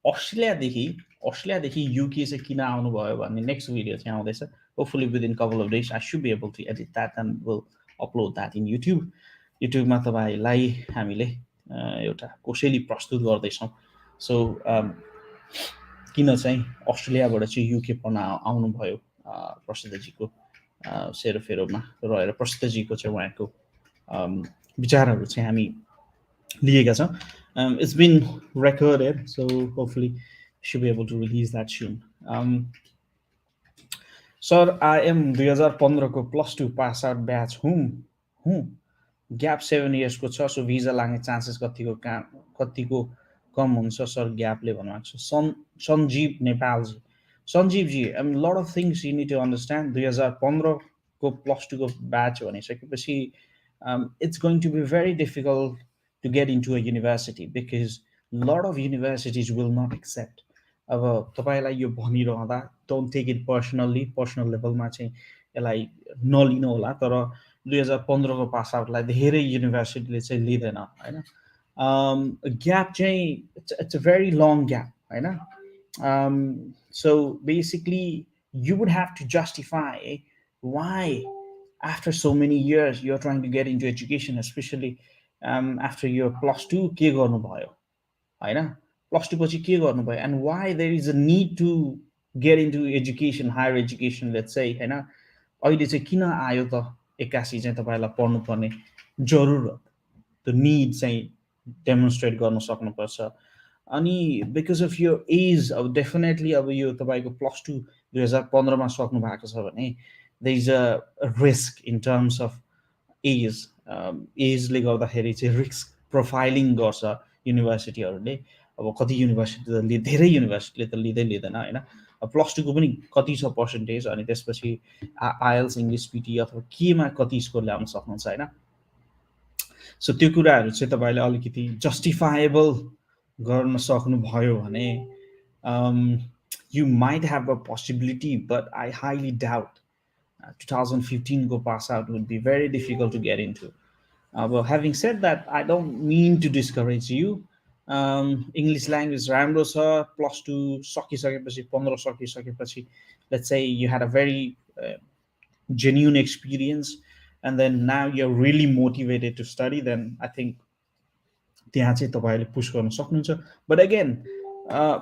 अस्ट्रेलियादेखि अस्ट्रेलियादेखि UK चाहिँ किन आउनुभयो भन्ने next video चाहिँ आउँदैछ. Hopefully within couple of days I should be able to edit that and will upload that in YouTube. युट्युबमा तपाईँलाई हामीले एउटा कोसेली प्रस्तुत गर्दैछौँ. सो किन चाहिँ अस्ट्रेलियाबाट चाहिँ युके पढ्न आउनुभयो प्रसिद्धजीको सेरोफेरोमा रहेर प्रसिद्धजीको चाहिँ उहाँको विचारहरू चाहिँ हामी लिएका छौँ. It's been recorded, so hopefully should be able to release that soon. Sir, I am 2015 को +2 पास आउट ब्याच हुँ ग्याप 7 इयर्सको छ. सो भिजा लाग्ने चान्सेस कतिको कम हुन्छ सर ग्यापले भन्नुभएको छ. Sanjeev Nepal ji. Sanjeev ji, lot of things you need to understand. 2015 को +2 को ब्याच भनिसकेपछि it's going to be very difficult to get into a university because a lot of universities will not accept. अब तपाईँलाई यो भनिरहँदा don't take it personally, personal लेभलमा चाहिँ यसलाई नलिनु होला. तर 2015 को पास आउटलाई धेरै युनिभर्सिटीले चाहिँ लिँदैन होइन. ग्याप चाहिँ it's a very long gap होइन. So basically you would have to justify why after so many years you're trying to get into education, especially after your +2 के गर्नुभयो होइन. +2 पछि के गर्नुभयो and why there is a need to get into education, higher education, let's say होइन. अहिले चाहिँ किन आयो त 81 चाहिँ तपाईँलाई पढ्नुपर्ने जरुरत, त्यो निड चाहिँ डेमोन्स्ट्रेट गर्न सक्नुपर्छ. अनि बिकज अफ यो एज, अब डेफिनेटली अब यो तपाईँको +2 2015 मा सक्नु भएको छ भने there is a risk in terms of age. एजले गर्दाखेरि चाहिँ रिस्क प्रोफाइलिङ गर्छ युनिभर्सिटीहरूले. अब कति युनिभर्सिटी धेरै युनिभर्सिटीले त लिँदैन होइन. +2 को पनि कति छ पर्सेन्टेज, अनि त्यसपछि आइएल्स, इङ्ग्लिस पिटी अथवा केमा कति स्कोर ल्याउन सक्नुहुन्छ होइन. सो त्यो कुराहरू चाहिँ तपाईँले अलिकति जस्टिफाएबल गर्न सक्नुभयो भने you might have a possibility, but I highly doubt 2015 को pass out would be very difficult to get into. But having said that, I don't mean to discourage you. English language राम्रो छ. +2 सकिसकेपछि 15 सकिसकेपछि let's say you had a very genuine experience and then now you're really motivated to study, then I think त्यहाँ चाहिँ तपाईँले push गर्न सक्नुहुन्छ. But again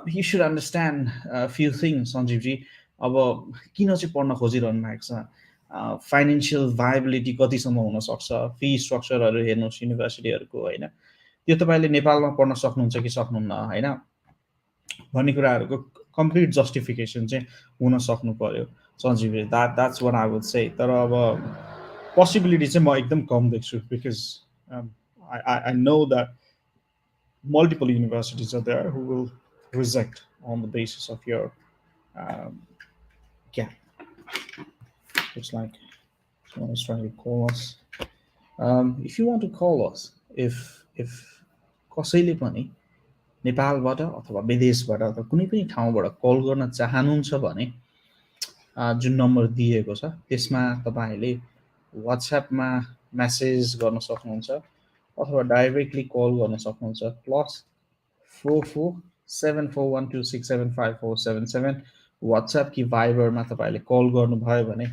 you should understand a few things, सञ्जीवजी. अब किन चाहिँ पढ्न खोजिरहनु भएको छ, फाइनेन्सियल भाइबिलिटी कतिसम्म हुनसक्छ, फी स्ट्रक्चरहरू हेर्नुहोस् युनिभर्सिटीहरूको होइन. त्यो तपाईँले नेपालमा पढ्न सक्नुहुन्छ कि सक्नुहुन्न होइन भन्ने कुराहरूको कम्प्लिट जस्टिफिकेसन चाहिँ हुन सक्नु पर्यो Sanjeev ji. That's what I would say. तर अब पोसिबिलिटी चाहिँ म एकदम कम देख्छु because I know that multiple universities are there who will reject on the basis of your gap. Looks like someone is trying to call us. If you want to call us, if कसैले पनि नेपालबाट अथवा विदेशबाट अथवा कुनै पनि ठाउँबाट call गर्न चाहनुहुन्छ भने जुन नम्बर दिएको छ त्यसमा तपाईँहरूले वाट्सएपमा मेसेज गर्न सक्नुहुन्छ अथवा डाइरेक्टली कल गर्न सक्नुहुन्छ. +447412675477 वाट्सएप कि भाइबरमा तपाईँहरूले कल गर्नुभयो भने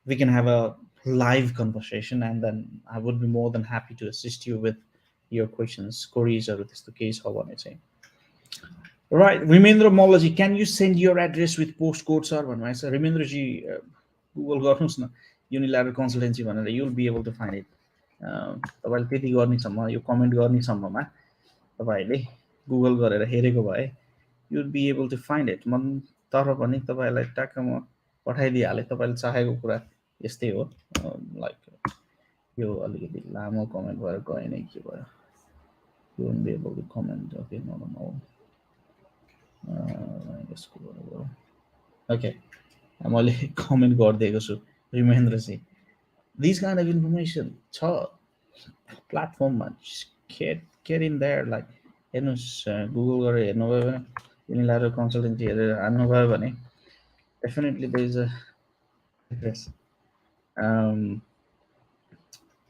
we can have a live conversation and then I would be more than happy to assist you with your questions, queries or त्यस्तो केही छ भने चाहिँ. Right, Rimendra Mollaji, can you send your address with postcode, sir? भन्नुभएको छ. रिमेन्द्रजी Google गर्नुहोस् न unilateral consultancy भनेर, you will be able to find it. तपाईँले त्यति गर्नेसम्म, यो कमेन्ट गर्नेसम्ममा तपाईँहरूले गुगल गरेर हेरेको भए you will be able to find it. मन तर पनि तपाईँलाई ट्याक्क म पठाइदिइहालेँ. तपाईँले चाहेको कुरा यस्तै हो. लाइक यो अलिकति लामो कमेन्ट भएर गएन के भयो. You won't be able to comment. Okay, no. I guess go. Okay. मैले कमेन्ट गरिदिएको छु Rimendra ji, this kind of information छ प्लेटफर्ममा, get in there, like हेर्नुहोस्, गुगल गरेर हेर्नुभयो भने, युनिल्याटरल कन्सल्टेन्सी हेरेर हान्नुभयो भने definitely there is a address,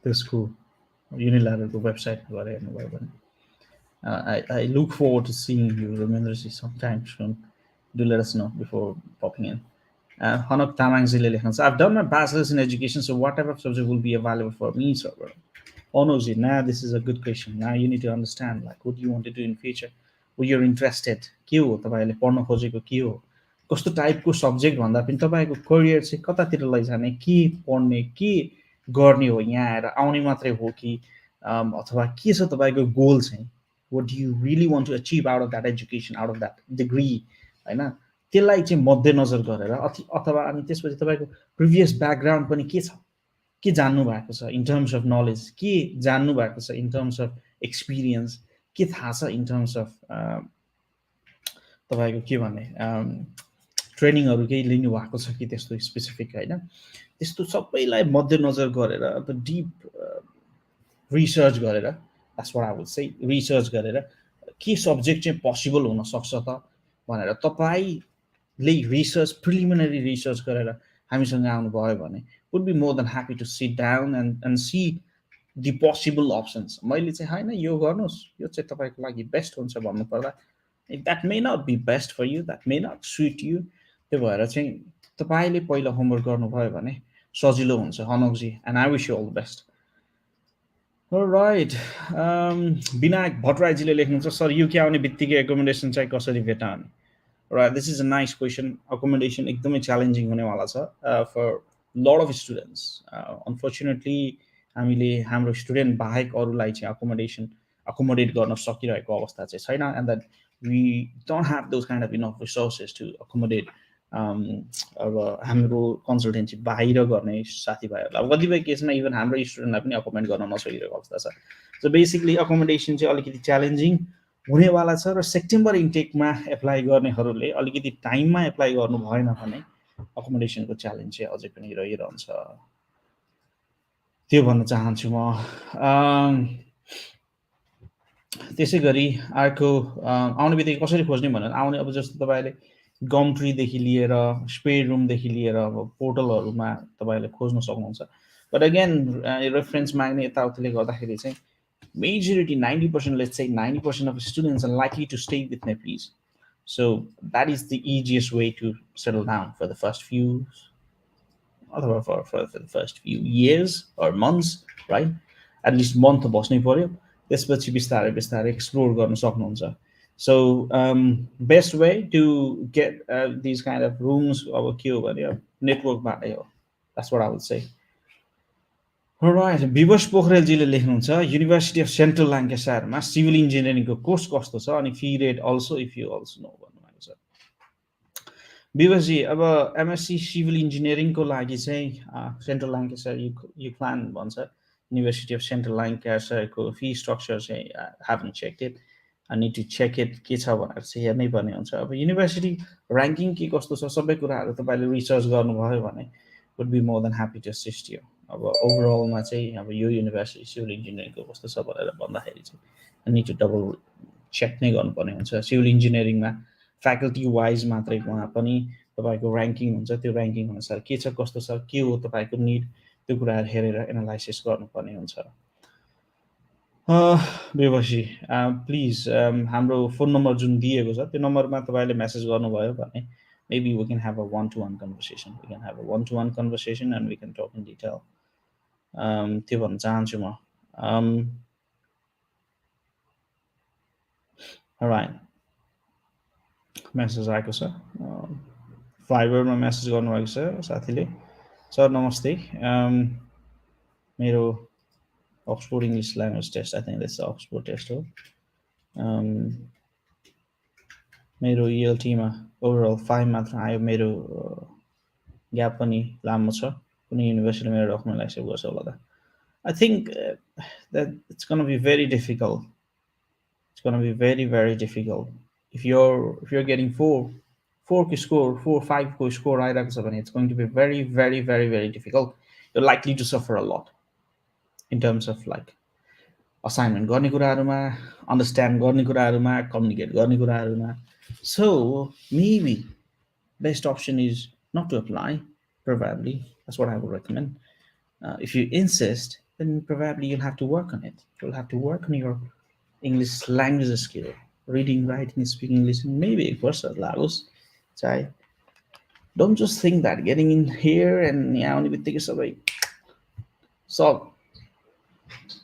त्यसको युनिल्याटरको वेबसाइट गएर हेर्नुभयो भने I look forward to seeing you, Ramindraji, sometime soon. Do let us know before popping in. Hanok Tamangzile lekhनुहुन्छ, I've done my bachelor's in education, so whatever subject will be available for me, sir. Onoji, now this is a good question. Now you need to understand, like, what do you want to do in future? What you're interested? के हो तपाईहरुले पढ्न खोजेको के हो? कस्तो टाइपको subject भन्दा पनि तपाईको करियर चाहिँ कतातिर लैजाने, के पढ्ने, के गर्ने हो, यहाँ आएर आउने मात्रै हो कि अथवा के छ तपाईको गोल चाहिँ? What do you really want to achieve out of that education, out of that degree, हैन? त्यसलाई चाहिँ मध्यनजर गरेर अथवा अनि त्यसपछि तपाईको प्रिभियस ब्याकग्राउन्ड पनि के छ, के जान्नु भएको छ इन टर्म्स अफ नलेज, के जान्नु भएको छ इन टर्म्स अफ एक्सपिरियन्स, के थाहा छ इन टर्म्स अफ तपाईको के भन्ने ट्रेनिङहरु केही लिनु भएको छ कि त्यस्तो स्पेसिफिक, हैन? त्यस्तो सबैलाई मध्यनजर गरेर अब डीप रिसर्च गरेर, that's what I would say, research गरेर के सब्जेक्ट चाहिँ पोसिबल हुन सक्छ त भनेर तपाईले रिसर्च, प्रिलिमिनरी रिसर्च गरेर हामीसँग आउनुभयो भने would be more than happy to sit down and see the possible options. मैले चाहिँ हैन यो गर्नुस्, यो चाहिँ तपाईको लागि बेस्ट हुन्छ भन्नु पर्दा that may not be best for you, that may not suit you. त्यो भएर चाहिँ तपाईले पहिला होमवर्क गर्नुभयो भने सजिलो हुन्छ हनकजी, and I wish you all the best. All right. Vinayak भट्टराईजीले लेख्नुहुन्छ, सर युके आउने बित्तिकै एकोमोडेसन चाहिँ कसरी भेटाउने? Right, this is a nice question. Accommodation एकदमै च्यालेन्जिङ हुनेवाला छ for lot of students. Unfortunately, हामीले हाम्रो स्टुडेन्ट बाहेक अरूलाई चाहिँ accommodate गर्न सकिरहेको अवस्था चाहिँ छैन, and that we don't have those kind of enough resources to accommodate अब हाम्रो कन्सल्टेन्सी बाहिर गर्ने साथीभाइहरूलाई, अब कतिपय केसमा इभन हाम्रो स्टुडेन्टलाई पनि अकोमोडेट गर्न नसकिरहेको अवस्था छ. सो बेसिकली अकोमोडेसन चाहिँ अलिकति च्यालेन्जिङ हुनेवाला छ, र सेप्टेम्बर इन्टेकमा एप्लाई गर्नेहरूले अलिकति टाइममा एप्लाई गर्नु भएन भने अकोमोडेसनको च्यालेन्ज चाहिँ अझै पनि रहिरहन्छ, त्यो भन्न चाहन्छु म. त्यसै गरी अर्को आउने बित्तिकै कसरी खोज्ने भनेर आउने, अब जस्तो तपाईले गम ट्रीदेखि लिएर स्पेड रुमदेखि लिएर अब पोर्टलहरूमा तपाईले खोज्न सक्नुहुन्छ. बट अगेन रेफरेन्स माग्ने यताउतिले गर्दाखेरि चाहिँ majority 90%, let's say 90% of students are likely to stay with Nepalese. So that is the easiest way to settle down for the first few, or for the first few years or months, right? At least month बस्नै पर्यो, त्यसपछि बिस्तारै बिस्तारै explore गर्न सक्नुहुन्छ. So best way to get these kind of rooms अब के हो भने नेटवर्कबाटै हो, that's what I would say. Alright, Bibash पोखरेलजीले लेख्नुहुन्छ, युनिभर्सिटी अफ सेन्ट्रल ल्याङ्कासायरमा सिभिल इन्जिनियरिङको कोर्स कस्तो छ अनि fee rate also if you also know भन्नुभएको छ. विवशजी, अब एमएससी सिभिल इन्जिनियरिङको लागि चाहिँ सेन्ट्रल ल्याङ्कासायर युक्लान भन्छ, युनिभर्सिटी अफ सेन्ट्रल ल्याङ्कासायरको फी स्ट्रक्चर चाहिँ haven't checked it. I need to check it, के छ भनेर चाहिँ हेर्नै पर्ने हुन्छ. अब युनिभर्सिटी र्याङ्किङ के कस्तो छ सबै कुराहरू तपाईले रिसर्च गर्नुभयो भने would be more than happy to assist you. अब ओभरअलमा चाहिँ अब यो युनिभर्सिटी सिभिल इन्जिनियरिङको कस्तो छ भनेर भन्दाखेरि चाहिँ I need to double check नै गर्नुपर्ने हुन्छ. सिभिल इन्जिनियरिङमा फ्याकल्टी वाइज मात्रै उहाँ पनि तपाईको र्याङ्किङ हुन्छ, त्यो र्याङ्किङ अनुसार के छ कस्तो छ, के हो तपाईको निड, त्यो कुराहरू हेरेर एनालाइसिस गर्नुपर्ने हुन्छ. विवशी, प्लिज हाम्रो फोन नम्बर जुन दिएको छ त्यो नम्बरमा तपाईले मेसेज गर्नुभयो भने maybe we can have a one-to-one conversation. We can have a one-to-one conversation and we can talk in detail. त्यो भन्न चाहन्छु म. Alright. मेसेज आएको छ, फाइबरमा मेसेज गर्नुभएको छ साथीले. सर नमस्ते, मेरो Oxford English language test, I think that's the Oxford test हो, मेरो ELT मा ओभरअल 5 मात्र आयो, मेरो ग्याप पनि लामो छ, कुनै युनिभर्सिटीले मेरो डकुमेन्ट एक्सेप्ट गर्छ होला त. I think that it's going to be very difficult. It's going to be very, very difficult. If you're getting 4 4 score, 4, 5 score आइरहेको छ भने it's going to be very, very, very, very difficult. You're likely to suffer a lot in terms of like assignment गर्ने कुराहरूमा, understand गर्ने कुराहरूमा, communicate गर्ने कुराहरूमा. So maybe best option is not to apply. Probably that's what I would recommend. If you insist, then probably you'll have to work on it. You'll have to work on your English language skill, reading, writing, speaking English. Maybe first Lagos. So don't just think that getting in here and यहाँ आउने बित्तिकै सबै सब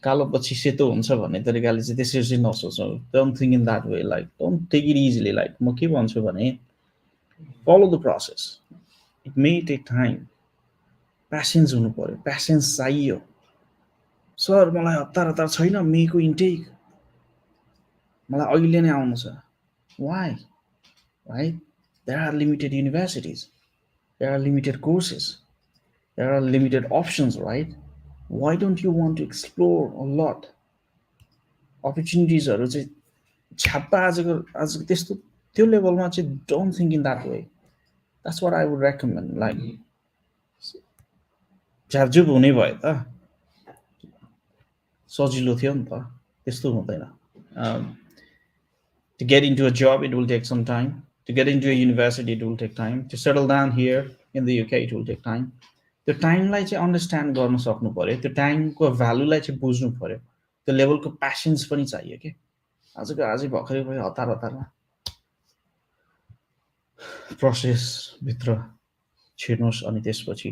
कालो पछि सेतो हुन्छ भन्ने तरिकाले चाहिँ त्यसरी चाहिँ नसोचौँ. Don't think in that way. Like don't take it easily. Like म के भन्छु भने follow the process. It may take time. Patience हुनु पर्यो. Patience चाहियो. सर मलाई हतार छैन मेको इन्टेक मलाई अहिले नै आउनु छ. Why? Right? There are limited universities. There are limited courses. There are limited options, right? Why don't you want to explore a lot? Opportunities are छ्याप्पा आजको त्यस्तो त्यो लेभलमा चाहिँ don't think in that way. That's what I would recommend. Like झ्यापझुप हुने भयो त सजिलो थियो नि त त्यस्तो हुँदैन. To get into a job, it will take some time. To get into a university, it will take time. To settle down here in the UK, it will take time. त्यो टाइमलाई चाहिँ अन्डरस्ट्यान्ड गर्न सक्नु पर्यो. त्यो टाइमको भ्यालुलाई चाहिँ बुझ्नु पर्यो. त्यो लेभलको प्यासन्स पनि चाहियो के. आजै भर्खरै भयो हतारमा प्रोसेसभित्र छिर्नुहोस् अनि त्यसपछि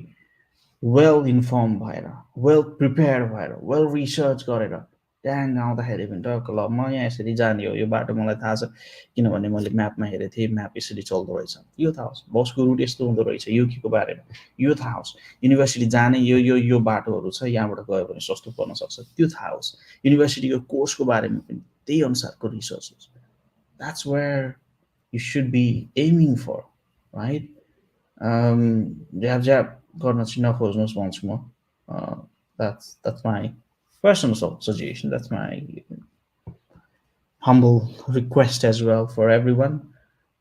वेल इन्फर्म भएर वेल प्रिपेयर भएर वेल रिसर्च गरेर ट्याङ आउँदाखेरि पनि टक्क ल म यहाँ यसरी जाने हो यो बाटो मलाई थाहा छ किनभने मैले म्यापमा हेरेको थिएँ म्याप यसरी चल्दो रहेछ यो थाहा होस् बसको रुट यस्तो हुँदो रहेछ यो केको बारेमा यो थाहा होस् युनिभर्सिटी जाने यो बाटोहरू छ यहाँबाट गयो भने सस्तो पर्न सक्छ त्यो थाहा होस् युनिभर्सिटीको कोर्सको बारेमा पनि त्यही अनुसारको रिसर्च होस्. That's where you should be aiming for, right? Jab गर्न चाहिँ नखोज्नुहोस् भन्छु म. That's my personal suggestion. That's my humble request as well for everyone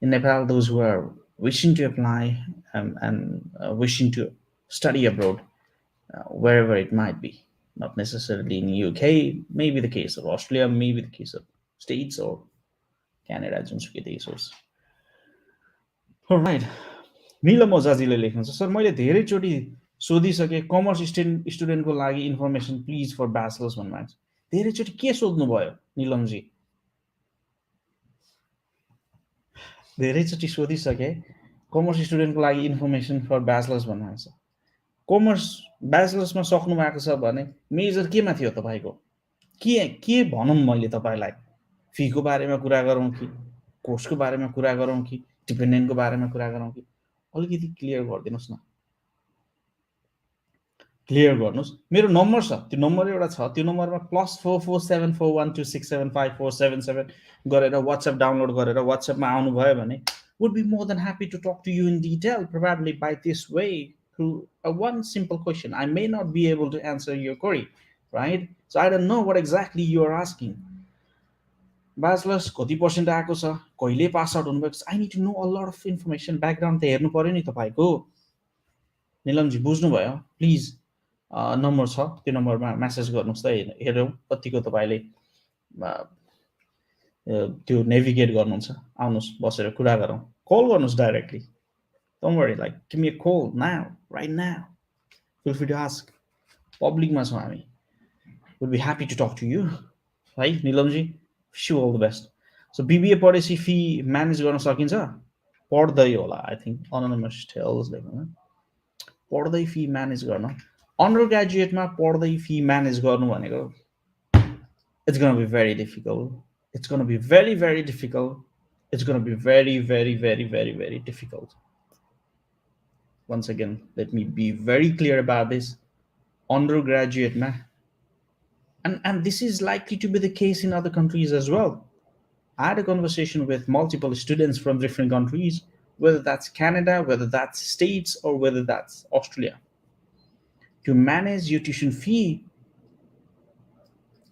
in Nepal, those who are wishing to apply and wishing to study abroad, wherever it might be. Not necessarily in the UK, maybe the case of Australia, maybe the case of States or Canada, जुनसुकै देश होस्. Alright. Nilam ओझाजीले लेख्नुहुन्छ sir मैले धेरैचोटि सोधिसकेँ commerce स्टुडेन्टको लागि information please for bachelors भन्नुभएको छ. धेरैचोटि के सोध्नुभयो निलमजी? धेरैचोटि सोधिसकेँ कमर्स स्टुडेन्टको लागि इन्फर्मेसन फर ब्याचलर्स भन्नुभएको छ. कमर्स ब्याचलर्समा सक्नु भएको छ भने मेजर केमा थियो तपाईँको? के भनौँ मैले तपाईँलाई? फीको बारेमा कुरा गरौँ कि कोर्सको बारेमा कुरा गरौँ कि डिपेन्डेन्टको बारेमा कुरा गरौँ कि अलिकति क्लियर गरिदिनुहोस् न. क्लियर गर्नुहोस्. मेरो नम्बर छ त्यो नम्बर एउटा छ त्यो नम्बरमा +447412675477 गरेर वाट्सएप डाउनलोड गरेर वाट्सएपमा आउनुभयो भने would be more than happy to talk to you in detail, probably by this way through one simple question. I may not be able to answer your query, right? So I don't know what exactly you are asking. Bachelor's कति percent आएको छ कहिले pass out हुनुभएको छ. I need to know a lot of information. Background त हेर्नु पर्यो नि तपाईँको. निलमजी बुझ्नुभयो? प्लिज नम्बर छ त्यो नम्बरमा मेसेज गर्नुहोस् त हेरौँ कतिको तपाईँले त्यो नेभिगेट गर्नुहुन्छ. आउनुहोस् बसेर कुरा गरौँ. कल गर्नुहोस् directly. Don't worry, like give me a call now, right now. Feel free to ask. पब्लिकमा छौँ हामी. Would be happy to talk to you. है निलमजी? Wish you all the best. So BBA पढेपछि फी म्यानेज गर्न सकिन्छ? पढ्दै होला I think anonymous tells लेख्नु. पढ्दै फी म्यानेज गर्न अन्डर ग्रेजुएटमा पढ्दै फी म्यानेज गर्नु भनेको it's going to be very difficult. It's going to be very, very difficult. It's going to be very, very, very, very, very difficult. Once again, let me be very clear about this. Undergraduate, and this is likely to be the case in other countries as well. I had a conversation with multiple students from different countries, whether that's Canada, whether that's States, or whether that's Australia. To manage your tuition fee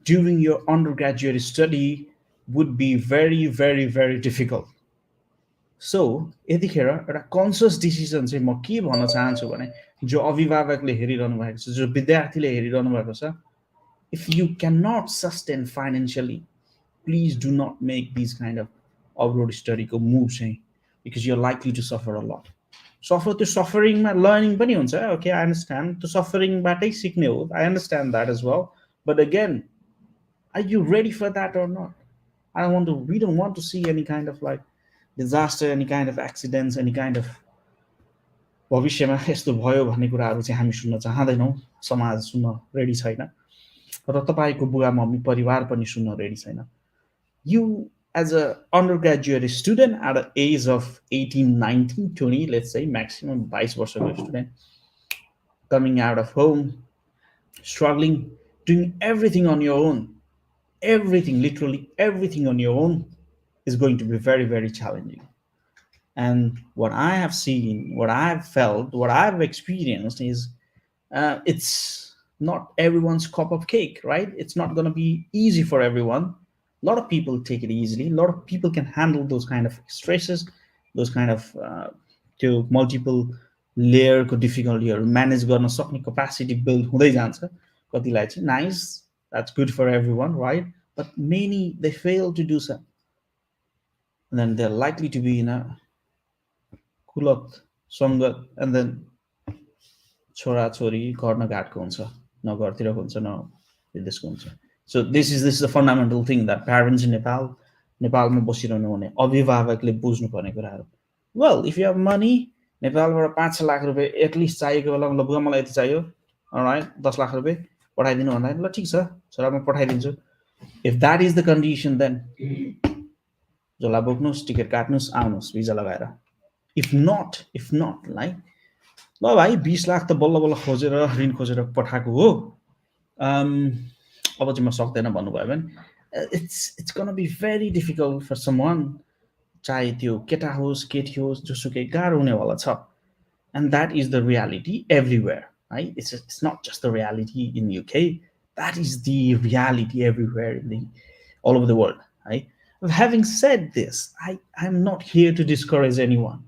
during your undergraduate study would be very, very, very difficult. So यतिखेर एउटा conscious decision चाहिँ म के भन्न चाहन्छु भने जो अभिभावकले हेरिरहनु भएको छ, जो विद्यार्थीले हेरिरहनु भएको छ, if you cannot sustain financially, please do not make these kind of abroad study को move चाहिँ, because you're likely to suffer a lot. Suffer त्यो सफरिङमा लर्निङ पनि हुन्छ, ओके आई अन्डरस्ट्यान्ड, त्यो सफरिङबाटै सिक्ने हो, I understand that as well, but again are you ready for that or not? We don't want to see any kind of like disaster, any kind of accidents, any kind of भविष्यमा यस्तो भयो भन्ने कुराहरू चाहिँ हामी सुन्न चाहँदैनौँ, समाज सुन्न रेडी छैन र तपाईँको बुवा मम्मी परिवार पनि सुन्न रेडी छैन. You as a undergraduate student at an age of 18, 19, 20, let's say maximum 22 वर्षको student, coming out of home, struggling, doing everything on your own, everything, literally everything on your own is going to be very, very challenging. And what I have seen, what I've felt, what I've experienced is it's not everyone's cup of cake, right? It's not going to be easy for everyone. A lot of people take it easily. A lot of people can handle those kind of stresses, those kind of to multiple layer difficulty manage गर्न सक्ने capacity build हुँदै जान्छ. कतिलाई चाहिँ nice, that's good for everyone, right? But many, they fail to do so. And then they're likely to be in a कुलत सङ्गत and then छोराछोरी घर नघाटको हुन्छ, न घरतिरको हुन्छ न विदेशको हुन्छ. So this is the fundamental thing that parents in नेपालमा बसिरहनु हुने अभिभावकले बुझ्नुपर्ने कुराहरू. Well if you have money, नेपालबाट 5 लाख रुपियाँ एटलिस्ट चाहिएको बेला ल बुवा मलाई यति चाहियो, राइट 10 लाख रुपियाँ पठाइदिनु भन्दाखेरि ल ठिक छ छोरा म पठाइदिन्छु. If that is the condition then झोला बोक्नुहोस्, टिकट काट्नुहोस्, आउनुहोस् भिजा लगाएर. If not, like, ल भाइ 20 लाख त बल्ल बल्ल खोजेर ऋण खोजेर पठाएको हो, अब चाहिँ म सक्दैन भन्नुभयो भने it's gonna be very difficult for someone, चाहे त्यो केटा होस् केटी होस् जोसुकै गाह्रो हुनेवाला छ. And that is the reality everywhere, right? It's not just the reality in UK, that is the reality everywhere all over the world, right? Having said this, I'm not here to discourage anyone.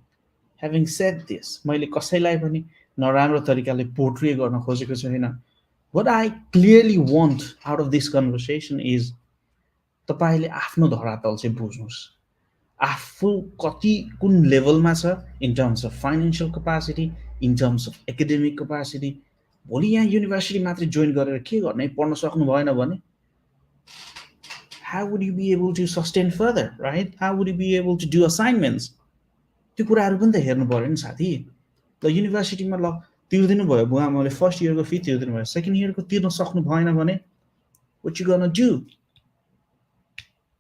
Having said this, मैले कसैलाई पनि नराम्रो तरिकाले portray गर्न खोजेको छैन. What I clearly want out of this conversation is तपाईले आफ्नो धरातल चाहिँ बुझ्नुहोस्, आफू कति कुन लेभलमा छ in terms of financial capacity, in terms of academic capacity. भोलि यहाँ युनिभर्सिटी मात्रै जोइन गरेर के गर्ने, पढ्न सक्नु भएन भने how would you be able to sustain further, right? How would you be able to do assignments? त्यो कुराहरू पनि त हेर्नु पर्यो नि साथी. ल युनिभर्सिटीमा ल तिर्दिनु भयो बुवा आमाले, फर्स्ट इयरको फी तिर्दिनु भयो, सेकेन्ड इयरको तिर्न सक्नु भएन भने what you gonna do?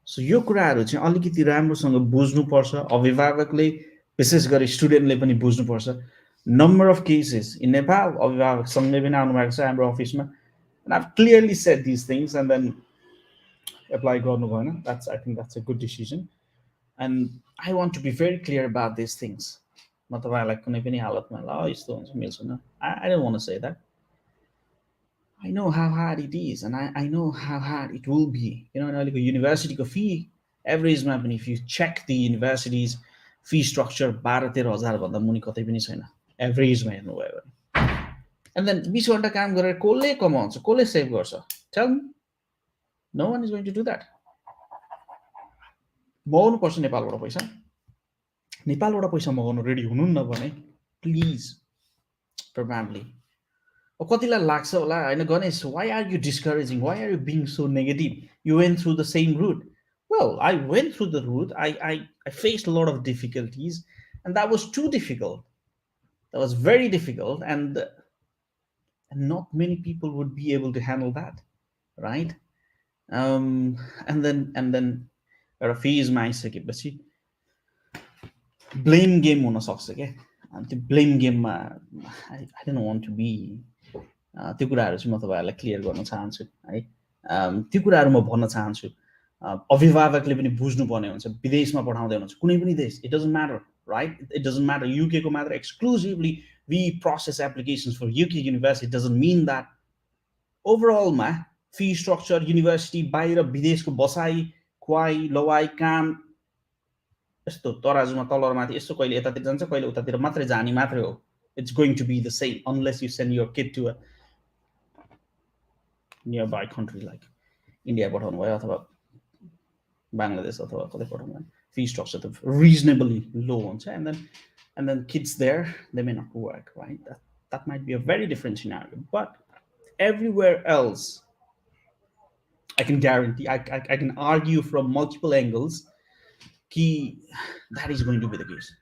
So यो कुराहरू चाहिँ अलिकति राम्रोसँग बुझ्नुपर्छ. अभिभावकले विशेष गरी स्टुडेन्टले पनि बुझ्नुपर्छ. Number of cases in Nepal अभिभावक सँगै पनि आउनु भएको छ हाम्रो अफिसमा, and I've clearly said these things and then apply गर्नु भएन. I think that's a good decision. And I want to be very clear about these things. म तपाईहरुलाई कुनै पनि हालतमा ल यस्तो हुन्छ मिल्छ, I don't want to say that. I know how hard it is and I know how hard it will be. You know, अहिलेको युनिभर्सिटीको फी एभरेजमा पनि if you check the university's fee structure 12-13 हजार भन्दा मुनि कतै पनि छैन एभरेजमा हेर्नुभयो भने. And then 20 घण्टा काम गरेर कसले कमाउँछ, कसले सेभ गर्छ? Tell me. No one is going to do that. मगाउनु पर्छ नेपालबाट पैसा. नेपालबाट पैसा मगाउनु रेडी हुनुहुन्न भने प्लिज probably. कतिलाई लाग्छ होला हैन Ganesh, why are you discouraging, why are you being so negative, you went through the same route? Well, I went through the route. I faced a lot of difficulties and that was too difficult. That was very difficult and not many people would be able to handle that, right? And then एउटा फेजमा आइसकेपछि blame game हुन सक्छ क्या. अनि त्यो blame गेममा I don't want to be. त्यो कुराहरू चाहिँ म तपाईहरुलाई क्लियर गर्न चाहन्छु है. त्यो कुराहरू म भन्न चाहन्छु. अभिभावकले पनि बुझ्नु पर्ने हुन्छ. विदेशमा पढाउँदै हुनुहुन्छ कुनै पनि देश, it doesn't matter, right? It doesn't matter UK को मात्र exclusively we process applications for UK university doesn't mean that ओभरअलमा फी स्ट्रक्चर युनिभर्सिटी बाहिर विदेशको बसाई खुवाई लवाई काम यस्तो तराजुमा तल र माथि यस्तो कहिले यतातिर जान्छ कहिले उतातिर मात्रै जाने मात्रै हो. It's going to be the same unless you send your kid to a nearby country like India पठाउनु भयो अथवा Bangladesh अथवा कतै पठाउनु भयो. Fee structure त reasonably low हुन्छ, and then kids there, they may not work, right? That might be a very different scenario. But everywhere else, I can guarantee, I can argue from multiple angles कि that is going to be the case.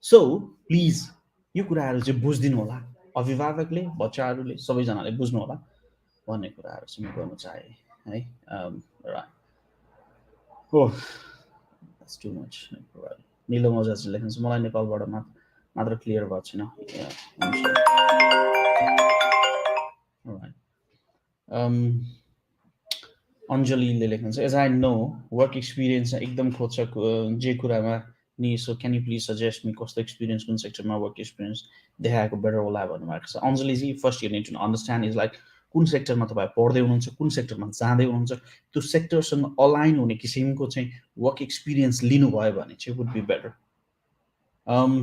So please यो कुराहरू चाहिँ बुझ्दिनु होला, अभिभावकले, बच्चाहरूले, सबैजनाले बुझ्नु होला भन्ने कुराहरू चाहिँ म गर्न चाहे है. Right. Oh, that's too much. निलो मजाजी लेख्नुहुन्छ मलाई नेपालबाट मात्र क्लियर भएको छैन. Alright. अञ्जलीले लेख्नुहुन्छ as I know work experience एकदम खोज्छ जे कुरामा नि. So can you please suggest me कस्तो एक्सपिरियन्स कुन सेक्टरमा वर्क एक्सपिरियन्स देखाएको बेटर होला भन्नुभएको छ. Anjali ji first you need to understand is like कुन सेक्टरमा तपाईँ पढ्दै हुनुहुन्छ, कुन सेक्टरमा जाँदै हुनुहुन्छ, त्यो सेक्टरसँग अलाइन हुने किसिमको चाहिँ वर्क एक्सपिरियन्स लिनुभयो भने चाहिँ वुड बी बेटर.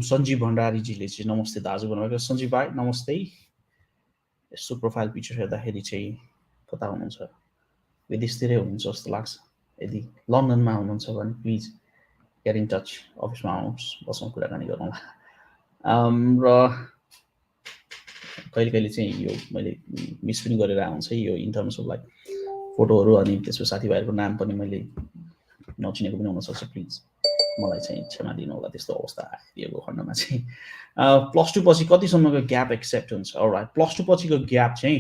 सञ्जीव भण्डारीजीले चाहिँ नमस्ते दाजु भन्नुभएको. सञ्जीव भाइ नमस्ते. यसो प्रोफाइल पिक्चर हेर्दाखेरि चाहिँ कता हुनुहुन्छ, विदेशतिरै हुनुहुन्छ जस्तो लाग्छ. यदि लन्डनमा हुनुहुन्छ भने प्लिज गेट इन टच, अफिसमा आउनुहोस्, बसौँ, कुराकानी गरौँला. र कहिले कहिले चाहिँ यो मैले मिस पनि गरेर आउँछ यो इन टर्म्स अफ लाइक फोटोहरू, अनि त्यसको साथीभाइहरूको नाम पनि मैले नचिनेको पनि हुनसक्छ. प्लिज मलाई चाहिँ क्षमा दिनु होला त्यस्तो अवस्था आइदिएको खण्डमा चाहिँ. प्लस टू पछि कतिसम्मको ग्याप एक्सेप्ट हुन्छ? अलराइट, प्लस टू पछिको ग्याप चाहिँ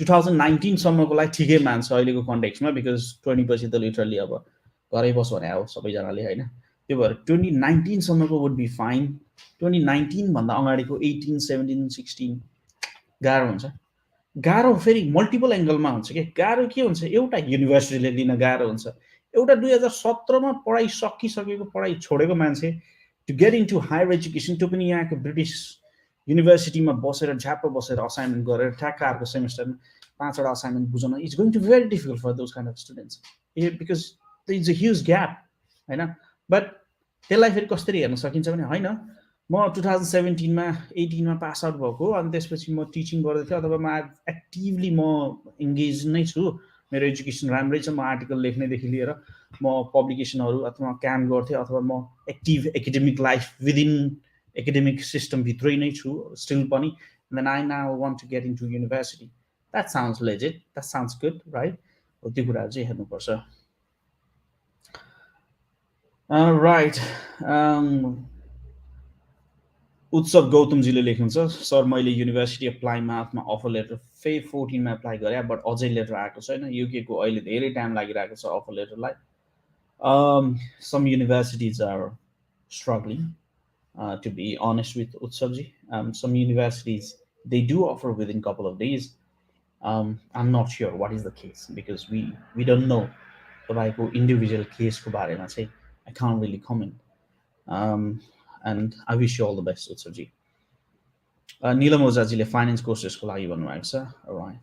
2019 सम्मको लागि ठिकै मान्छ अहिलेको कन्टेक्स्टमा, बिकज 20 पछि त लिटरली अब घरै बस भने हो सबैजनाले होइन. त्यो भएर 2019 सम्मको वुड बी फाइन. 2019 भन्दा अगाडिको 18, 17, 16 गाह्रो हुन्छ. गाह्रो फेरि मल्टिपल एङ्गलमा हुन्छ कि. गाह्रो के हुन्छ, एउटा युनिभर्सिटीले लिन गाह्रो हुन्छ. एउटा 2017 मा पढाइ सकिसकेको, पढाइ छोडेको मान्छे to get into higher education, त्यो पनि यहाँको ब्रिटिस युनिभर्सिटीमा बसेर झ्याप्प बसेर असाइनमेन्ट गरेर ठ्याक्क अर्को सेमेस्टरमा 5वटा असाइनमेन्ट बुझाउन it's going to be very difficult for those kind of students, because the is a huge gap होइन. बट त्यसलाई फेरि कसरी हेर्न सकिन्छ भने होइन म 2017 मा 18 मा पास आउट भएको, अनि त्यसपछि म टिचिङ गर्दै थिएँ अथवा म एक्टिभली म इङ्गेज नै छु, मेरो एजुकेसन राम्रै छ, म आर्टिकल लेख्नेदेखि लिएर म पब्लिकेसनहरू अथवा काम गर्थेँ, अथवा म active academic life within academic system भित्रै नै छु स्टिल पनि. Then I now want to get into university. That sounds legit, that sounds good, right? त्यो कुराहरू चाहिँ हेर्नुपर्छ. राइट. उत्सव गौतमजीले लेख्नुहुन्छ सर मैले युनिभर्सिटी अप्लाई माथमा अफर लेटर फेब 14 मा एप्लाई गरेँ, बट अझै लेटर आएको छैन. युकेको अहिले धेरै टाइम लागिरहेको छ अफर लेटरलाई. Some universities are struggling. To be honest with Utsavji, some universities they do offer within a couple of days. I'm not sure what is the case because we don't know the individual case ko barema chai I can't really comment. And I wish you all the best, Utsavji. Neelam Ozaji le finance courses ko lagi banubhayeko cha. All right.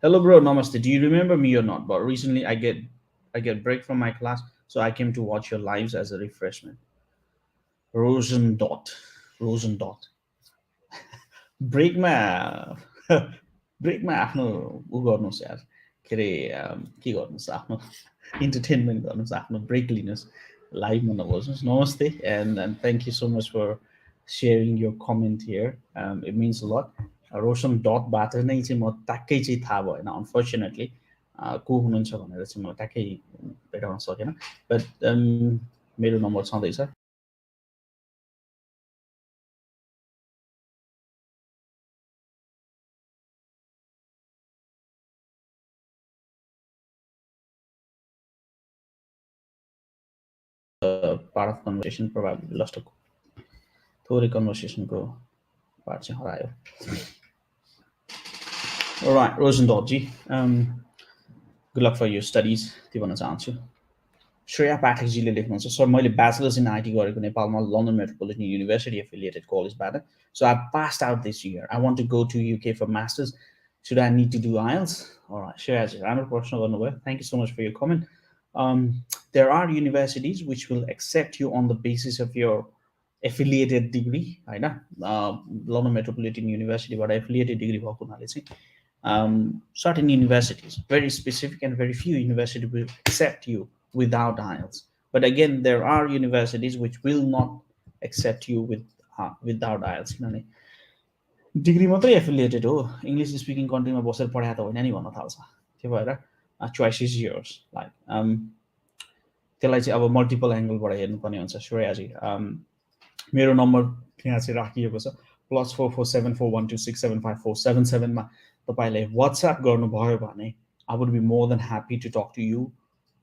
Hello bro, namaste. Do you remember me or not? But recently I get break from my class, so I came to watch your lives as a refreshment. Rosendot. ब्रेकमा आफ्नो उ गर्नुहोस् यार, के अरे के गर्नुहोस्, आफ्नो entertainment गर्नुहोस्, आफ्नो ब्रेक लिनुहोस्, लाइभमा नबस्नुहोस्. नमस्ते and thank you so much for sharing your comment here. It means a lot. Roshan डटबाट नै चाहिँ म ट्याक्कै चाहिँ थाहा भएन अनफर्चुनेटली को हुनुहुन्छ भनेर चाहिँ म ट्याक्कै भेटाउन सकेन. बट मेरो नम्बर छँदैछ. Part of conversation probably lost a थोरै कन्भर्सेसनको पार्ट चाहिँ हरायो. Alright, Rosendotji, good luck for your studies. त्यो भन्न चाहन्छु. श्रेया पाठकजीले लेख्नुहुन्छ सर मैले ब्याचलर्स इन आइटी गरेको नेपालमा लन्डन मेट्रोपोलिटन युनिभर्सिटी एफिलिएटेड कलेजबाट. So I passed out this year. I want to go to UK for masters. Should I need to do IELTS? Alright, Shreyaji राम्रो प्रश्न गर्नुभयो. Thank you so much for your comment. there are universities which will accept you on the basis of your affiliated degree, होइन, London metropolitan युनिभर्सिटीबाट affiliated degree भएको हुनाले चाहिँ certain universities, very specific and very few universities will accept you without IELTS. But again, there are universities which will not accept you without IELTS. किनभने degree मात्रै affiliated हो, English speaking कन्ट्रीमा बसेर पढाए त होइन नि भन्न थाल्छ। त्यो भएर चोइस इज योर्स। लाइक त्यसलाई चाहिँ अब मल्टिपल एङ्गलबाट हेर्नुपर्ने हुन्छ। श्रेयाजी, मेरो नम्बर यहाँ चाहिँ राखिएको छ +447412675477 मा तपाईँले वाट्सएप गर्नुभयो भने I would be more than happy to talk to you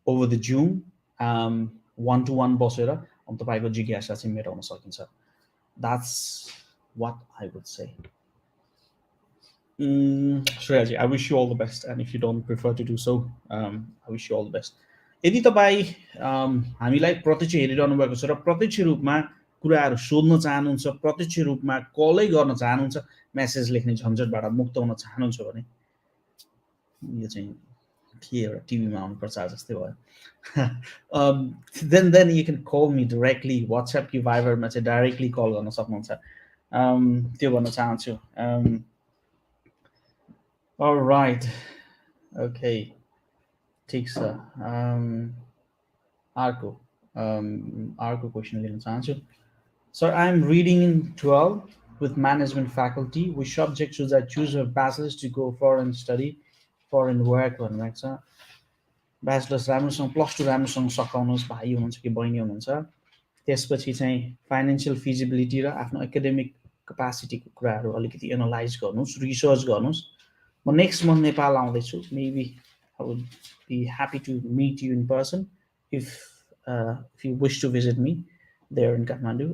over the Zoom, 1-to-1 बसेर तपाईँको जिज्ञासा चाहिँ मेटाउन सकिन्छ। That's what I would say. Shreyaji, I wish you all the best, and if you don't prefer to do so, I wish you all the best. यदि तपाईँ हामीलाई प्रत्यक्ष हेरिरहनु भएको छ र प्रत्यक्ष रूपमा कुराहरू सोध्न चाहनुहुन्छ, प्रत्यक्ष रूपमा कलै गर्न चाहनुहुन्छ, मेसेज लेख्ने झन्झटबाट मुक्त हुन चाहनुहुन्छ भने यो चाहिँ के एउटा टिभीमा आउनुपर्छ जस्तै भयो। then you can call me directly, WhatsApp कि Viberमा चाहिँ डाइरेक्टली कल गर्न सक्नुहुन्छ। त्यो भन्न चाहन्छु। All right, okay, ठिक छ। अर्को क्वेसन लिन चाहन्छु। Sir, I am reading in 12 with management faculty. Which subject should I choose a bachelor's to go foreign study, foreign work भन्नुभएको छ। ब्याचलर्स राम्रोसँग +2 राम्रोसँग सकाउनुहोस्, भाइ हुनुहुन्छ कि बहिनी हुनुहुन्छ। त्यसपछि चाहिँ फाइनेन्शियल फिजिबिलिटी र आफ्नो एकाडेमिक क्यापासिटीको कुराहरू अलिकति एनालाइज गर्नुहोस्, रिसर्च गर्नुहोस्। म नेक्स्ट मन्थ नेपाल आउँदैछु। Maybe I would be happy to meet you in person if you wish to visit me there in Kathmandu.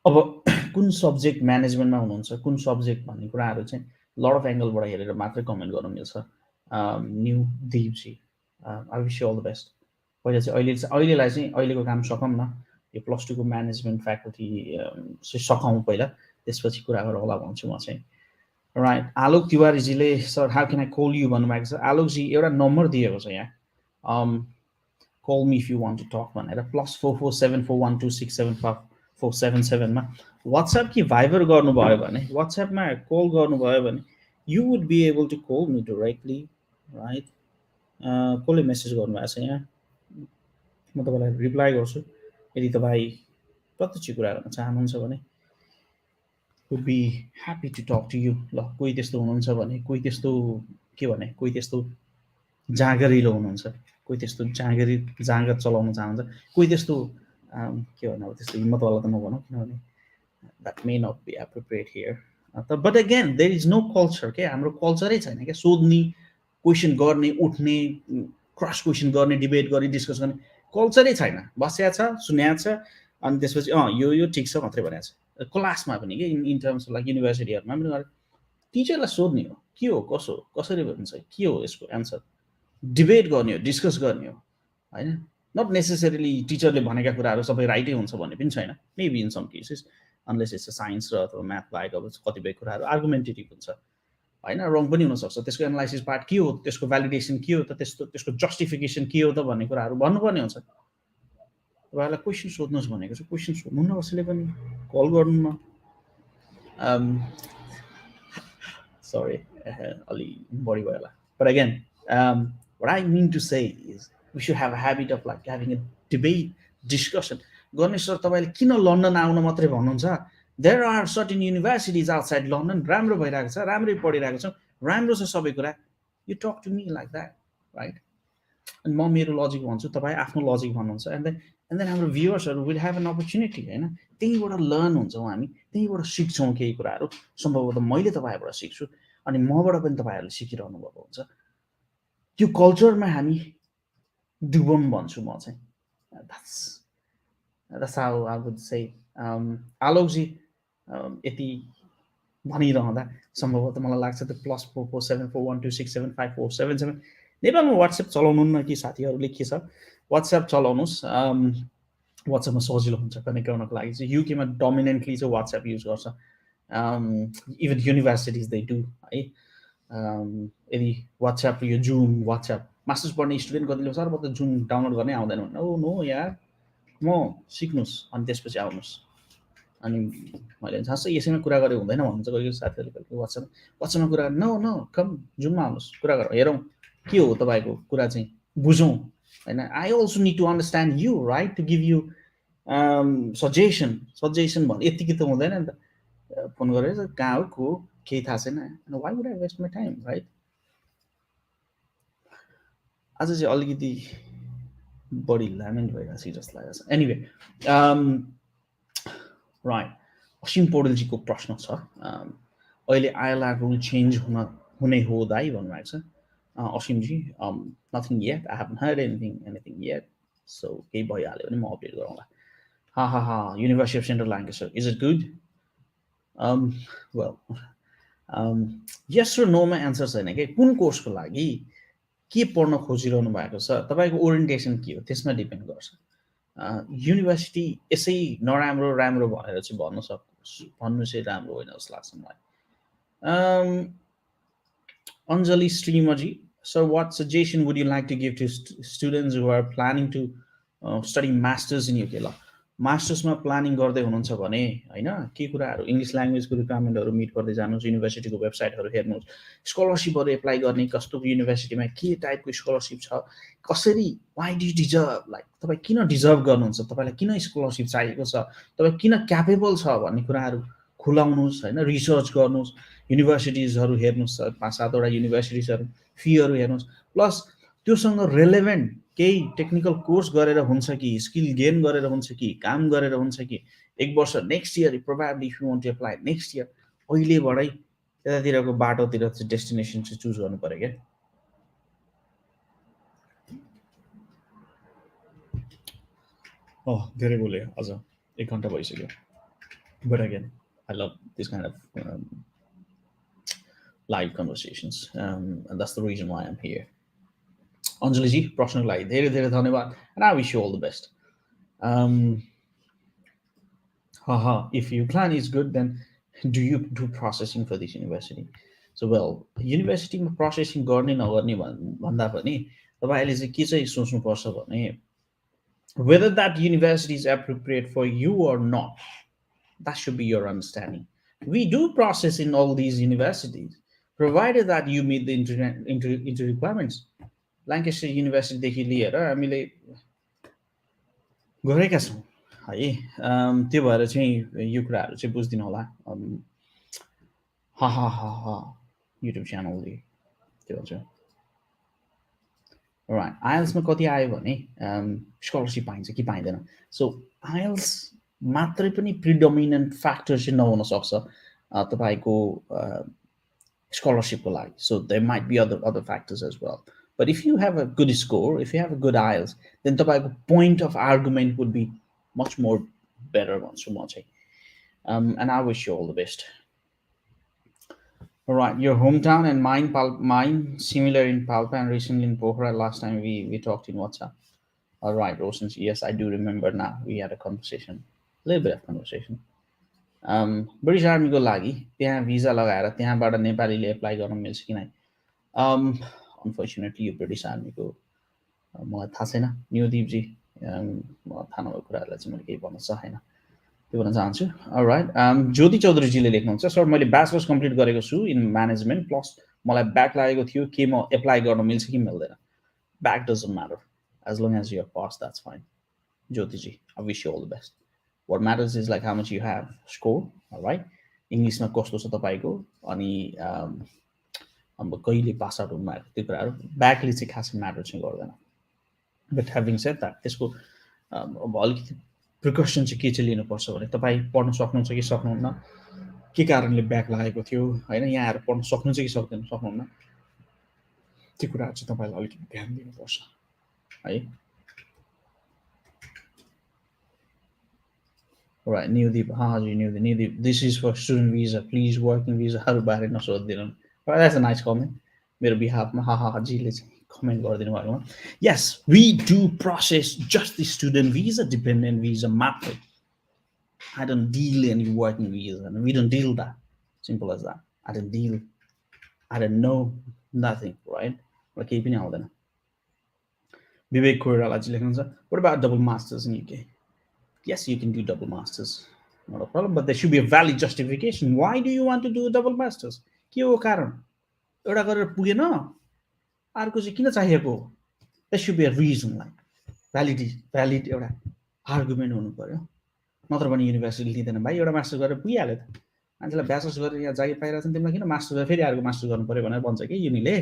अब कुन सब्जेक्ट म्यानेजमेन्टमा हुनुहुन्छ, कुन सब्जेक्ट भन्ने कुराहरू चाहिँ लट अफ एङ्गलबाट हेरेर मात्रै कमेन्ट गर्न मिल्छ। New Dip ji, I wish you all the best. पहिला चाहिँ अहिलेलाई चाहिँ अहिलेको काम सकौँ न, यो +2 को म्यानेजमेन्ट फ्याकल्टी चाहिँ सकाउँ पहिला, त्यसपछि कुरा गरौँला भन्छु म चाहिँ। राइट, आलोक तिवारीजीले sir how can I call you भन्नुभएको छ। आलोकजी एउटा नम्बर दिएको छ यहाँ, call me if you want to talk भनेर, +447412675477 मा। वाट्सएप कि भाइबर गर्नुभयो भने, वाट्सएपमा कल गर्नुभयो भने you would be able to call me directly, right. कसले मेसेज गर्नुभएको छ यहाँ, म तपाईँलाई रिप्लाई गर्छु। यदि तपाईँ प्रत्यक्ष कुरा गर्न चाहनुहुन्छ भने would be happy to talk to you। ल, कोही त्यस्तो हुनुहुन्छ भने, कोही त्यस्तो के भने, कोही त्यस्तो जाँगरिलो हुनुहुन्छ, कोही त्यस्तो जाँगर चलाउन चाहन्छ, कोही त्यस्तो के भन्नु, अब त्यस्तो हिम्मतवाला त नभनौँ, किनभने that may not be appropriate here. But again there is no culture के, हाम्रो कल्चरै छैन क्या सोध्ने, क्वेसन गर्ने, उठ्ने, क्रस क्वेसन गर्ने, डिबेट गर्ने, डिस्कस गर्ने कल्चरै छैन। बस्या छ, सुन्या छ, अनि त्यसपछि यो ठिक छ मात्रै भनेको छ। क्लासमा पनि के इन टर्म्स लाइक युनिभर्सिटीहरूमा पनि टिचरलाई सोध्ने हो, के हो, कसो, कसरी हुन्छ, के हो यसको एन्सर, डिबेट गर्ने हो, डिस्कस गर्ने हो, होइन। नट नेसेसरीली टिचरले भनेका कुराहरू सबै राइटै हुन्छ भन्ने पनि छैन। Maybe in some cases, unless it's science र अथवा म्याथ बाहेक अब कतिपय कुराहरू आर्गुमेन्टेटिभ हुन्छ, होइन, रङ पनि हुनसक्छ। त्यसको एनालाइसिस पार्ट के हो, त्यसको भ्यालिडेसन के हो त, त्यसको जस्टिफिकेसन के हो त भन्ने कुराहरू भन्नुपर्ने हुन्छ। तपाईँहरूलाई क्वेसन सोध्नुहोस् भनेको छ, क्वेसन सोध्नु न, कसैले पनि कल गर्नु न। सरी, अलि बढी भयो होला। But again what I mean to say is we should have a habit of like having a debate, discussion। गर्ने सर तपाईँले किन लन्डन आउन मात्रै भन्नुहुन्छ, there are certain universities outside London, राम्रो भइरहेको छ, राम्रै पढिरहेको छ, राम्रो छ सबै कुरा, you talk to me like that, right? अनि म मेरो लजिक भन्छु, तपाईँ आफ्नो लजिक भन्नुहुन्छ, एन्ड देन हाम्रो भ्युअर्सहरू विल हेभ एन अपर्च्युनिटी, होइन, त्यहीँबाट लर्न हुन्छौँ हामी, त्यहीँबाट सिक्छौँ केही कुराहरू। सम्भवतः मैले तपाईँबाट सिक्छु, अनि मबाट पनि तपाईँहरूले सिकिरहनु भएको हुन्छ। त्यो कल्चरमा हामी डुबौँ भन्छु म चाहिँ। That's how I would say. Alok ji यति भनिरहँदा सम्भवतः मलाई लाग्छ त्यो +447412675477 नेपालमा वाट्सएप चलाउनुहुन्न कि साथीहरूले, के छ वाट्सएप चलाउनुहोस्। वाट्सएपमा सजिलो हुन्छ कनेक्ट गर्नको लागि चाहिँ। युकेमा डोमिनेन्टली चाहिँ वाट्सएप युज गर्छ, इभन युनिभर्सिटिज दे डु है। यदि वाट्सएप, यो जुम, वाट्सएप मास्टर्स पढ्ने स्टुडेन्ट कतिले सर्वप्रथम जुन डाउनलोड गर्नै आउँदैन भने ओ नो यार म सिक्नुहोस् अनि त्यसपछि आउनुहोस् अनि मैले खासै यसैमा कुरा गरेको हुँदैन भन्नुहुन्छ कोही कोही साथीहरूले कहिले वाट्सएपमा कुरा नो नो कम जुममा आउनुहोस् कुरा गरौँ हेरौँ के हो तपाईँको कुरा चाहिँ बुझौँ होइन I also need to understand you right to give you suggestion भने यतिकै त हुँदैन नि त फोन गरेर कहाँ हो को केही थाहा छैन why would I waste my time right आज चाहिँ अलिकति बढी ल्यामेन्ट भइरहेको छ जस्तो लागेको छ एनिवे राइट असीम पौडेलजीको प्रश्न छ अहिले आइएलआर रुल चेन्ज हुने हो दाइ भन्नुभएको छ Asim ji nothing yet I haven't heard anything yet so केही भइहाल्यो भने म अपडेट गरौँला हा university of central Lancashire is it good well yes र नोमा एन्सर छैन कि कुन कोर्सको लागि के पढ्न खोजिरहनु भएको छ तपाईँको ओरिएन्टेसन के हो त्यसमा डिपेन्ड गर्छ युनिभर्सिटी यसै नराम्रो राम्रो भनेर चाहिँ भन्नु चाहिँ राम्रो होइन जस्तो लाग्छ मलाई अञ्जली श्रीमजी sir what suggestion would you like to give to students who are planning to study masters in UK ल मास्टर्समा प्लानिङ गर्दै हुनुहुन्छ भने होइन के कुराहरू इङ्ग्लिस ल्याङ्ग्वेजको रिक्वायरमेन्टहरू मिट गर्दै जानुहोस् युनिभर्सिटीको वेबसाइटहरू हेर्नुहोस् स्कलरसिपहरू एप्लाई गर्ने कस्तो युनिभर्सिटीमा के टाइपको स्कलरसिप छ कसरी वाइ डु डिजर्भ लाइक तपाईँ किन डिजर्भ गर्नुहुन्छ तपाईँलाई किन स्कलरसिप चाहिएको छ तपाईँ किन क्यापेबल छ भन्ने कुराहरू खुलाउनुहोस् होइन रिसर्च गर्नुहोस् युनिभर्सिटिजहरू हेर्नुहोस् 5-7वटा युनिभर्सिटिजहरू फीहरू हेर्नुहोस् प्लस त्योसँग रेलेभेन्ट केही टेक्निकल कोर्स गरेर हुन्छ कि स्किल गेन गरेर हुन्छ कि काम गरेर हुन्छ कि 1 वर्ष next year probably if you want to apply next year अहिलेबाटै त्यतातिरको बाटोतिर चाहिँ डेस्टिनेसन चाहिँ चुज गर्नु पऱ्यो क्या धेरै बोले अझ 1 घन्टा भइसक्यो but again I love this kind of live conversations. And that's the reason why I'm here. Anjali ji, प्रश्नको लागि धेरै धेरै धन्यवाद and I wish you all the best. If your plan is good, then do you do processing for this university? So well, युनिभर्सिटीमा processing गर्ने नगर्ने भन्दा पनि तपाईँले चाहिँ के चाहिँ सोच्नुपर्छ भने whether that university is appropriate for you or not, that should be your understanding. We do process in all these universities provided that you meet the into requirements. Lancaster युनिभर्सिटीदेखि लिएर हामीले गरेका छौँ है त्यो भएर चाहिँ यो कुराहरू चाहिँ बुझिदिनु होला युट्युब च्यानलले त्यो भन्छ राइट आइएल्समा कति आयो भने स्कलरसिप पाइन्छ कि पाइँदैन सो आइएल्स मात्रै पनि प्रिडोमिनेन्ट फ्याक्टर चाहिँ नहुन सक्छ तपाईँको scholarship लागि. So there might be other factors as well. But if you have a good score, if you have a good IELTS, then the point of argument would be much more better once you want. And I wish you all the best. All right, your hometown and mine similar in Palpa and recently in Pokhara. Last time we talked in WhatsApp. All right, Rosens, yes, I do remember now. We had a conversation, a little bit of conversation. British आर्मीको लागि त्यहाँ visa लगाएर त्यहाँबाट नेपालीले apply गर्न मिल्छ कि नै अनफर्चुनेटली यो ब्रिटिश आर्मीको मलाई थाहा छैन न्युदीपजी मलाई थाहा नभएको कुराहरूलाई चाहिँ मैले केही भन्न सकेन त्यो भन्न चाहन्छु राइट ज्योति चौधरीजीले लेख्नुहुन्छ सर मैले ब्याचलर्स कम्प्लिट गरेको छु इन म्यानेजमेन्ट प्लस मलाई ब्याक लागेको थियो के म एप्लाई गर्न मिल्छ कि मिल्दैन back doesn't matter as long as you are pass that's fine Jyoti ji I wish you all the best what matters is like how much you have score all right english ma kasto cha tapaiko ani अब कहिले pass out हुनु भएको त्यो कुराहरू ब्याकले चाहिँ खासै matter चाहिँ गर्दैन बट ह्याभिङ सेड द्याट त्यसको अब अलिकति प्रिकसन चाहिँ के चाहिँ लिनुपर्छ भने तपाईँ पढ्न सक्नुहुन्छ कि सक्नुहुन्न के कारणले ब्याक लागेको थियो होइन यहाँ आएर पढ्न सक्नुहुन्छ कि सक्नुहुन्न त्यो कुराहरू चाहिँ तपाईँलाई अलिकति ध्यान दिनुपर्छ है Right, Newdeep, Newdeep, this is for student visa, please working visa, haru na sodinu. Right, that's a nice comment. मेरो behalfमा हाहाजीले चाहिँ कमेन्ट गरिदिनु भएको Yes, we do process just the student visa, dependent visa मात्रै. I don't deal any working visa, and we don't deal that. Simple as that. I don't deal. I don't know nothing, right? केही पनि आउँदैन. विवेक कोइरालाजी लेख्नुहुन्छ what about double masters in UK? Yes, you can do double masters, not a problem, but there should be a valid justification. Why do you want to do double masters? के हो कारण? एउटा गरेर पुगेन, अर्को चाहिँ किन चाहिएको? There should be a reason, like valid एउटा आर्गुमेन्ट हुनु पर्यो, नत्र भने युनिभर्सिटी लिँदैन। भाइ एउटा मास्टर गरेर पुगिहाल्यो त, मान्छेलाई ब्याचलर्स गरेर यहाँ जागिर पाइरहेको छ, तिमीलाई किन मास्टर गरेर फेरि अर्को मास्टर गर्नु पर्यो भनेर भन्छ कि युनिले।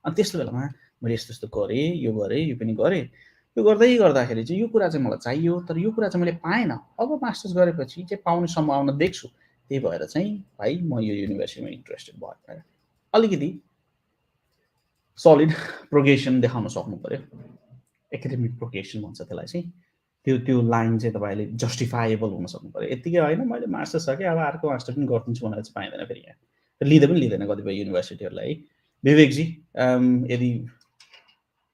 अनि त्यस्तो बेलामा मैले यस्तो यस्तो गरेँ, यो गरेँ, यो पनि गरेँ, यो गर्दै गर्दाखेरि चाहिँ यो कुरा चाहिँ मलाई चाहियो, तर यो कुरा चाहिँ मैले पाएन, अब मास्टर्स गरेपछि चाहिँ पाउने सम्भावना देख्छु, त्यही भएर चाहिँ भाइ म यो युनिभर्सिटीमा इन्ट्रेस्टेड भयो। अलिकति सलिड प्रोग्रेसन देखाउन सक्नु पर्यो, एकाडेमिक प्रोग्रेसन भन्छ त्यसलाई चाहिँ, त्यो लाइन चाहिँ तपाईँले जस्टिफाएबल हुन सक्नु पर्यो। यतिकै होइन मैले मास्टर सकेँ अब अर्को मास्टर पनि गरिदिन्छु भनेर चाहिँ पाइँदैन फेरि, यहाँ लिँदैन कतिपय युनिभर्सिटीहरूलाई है। विवेकजी यदि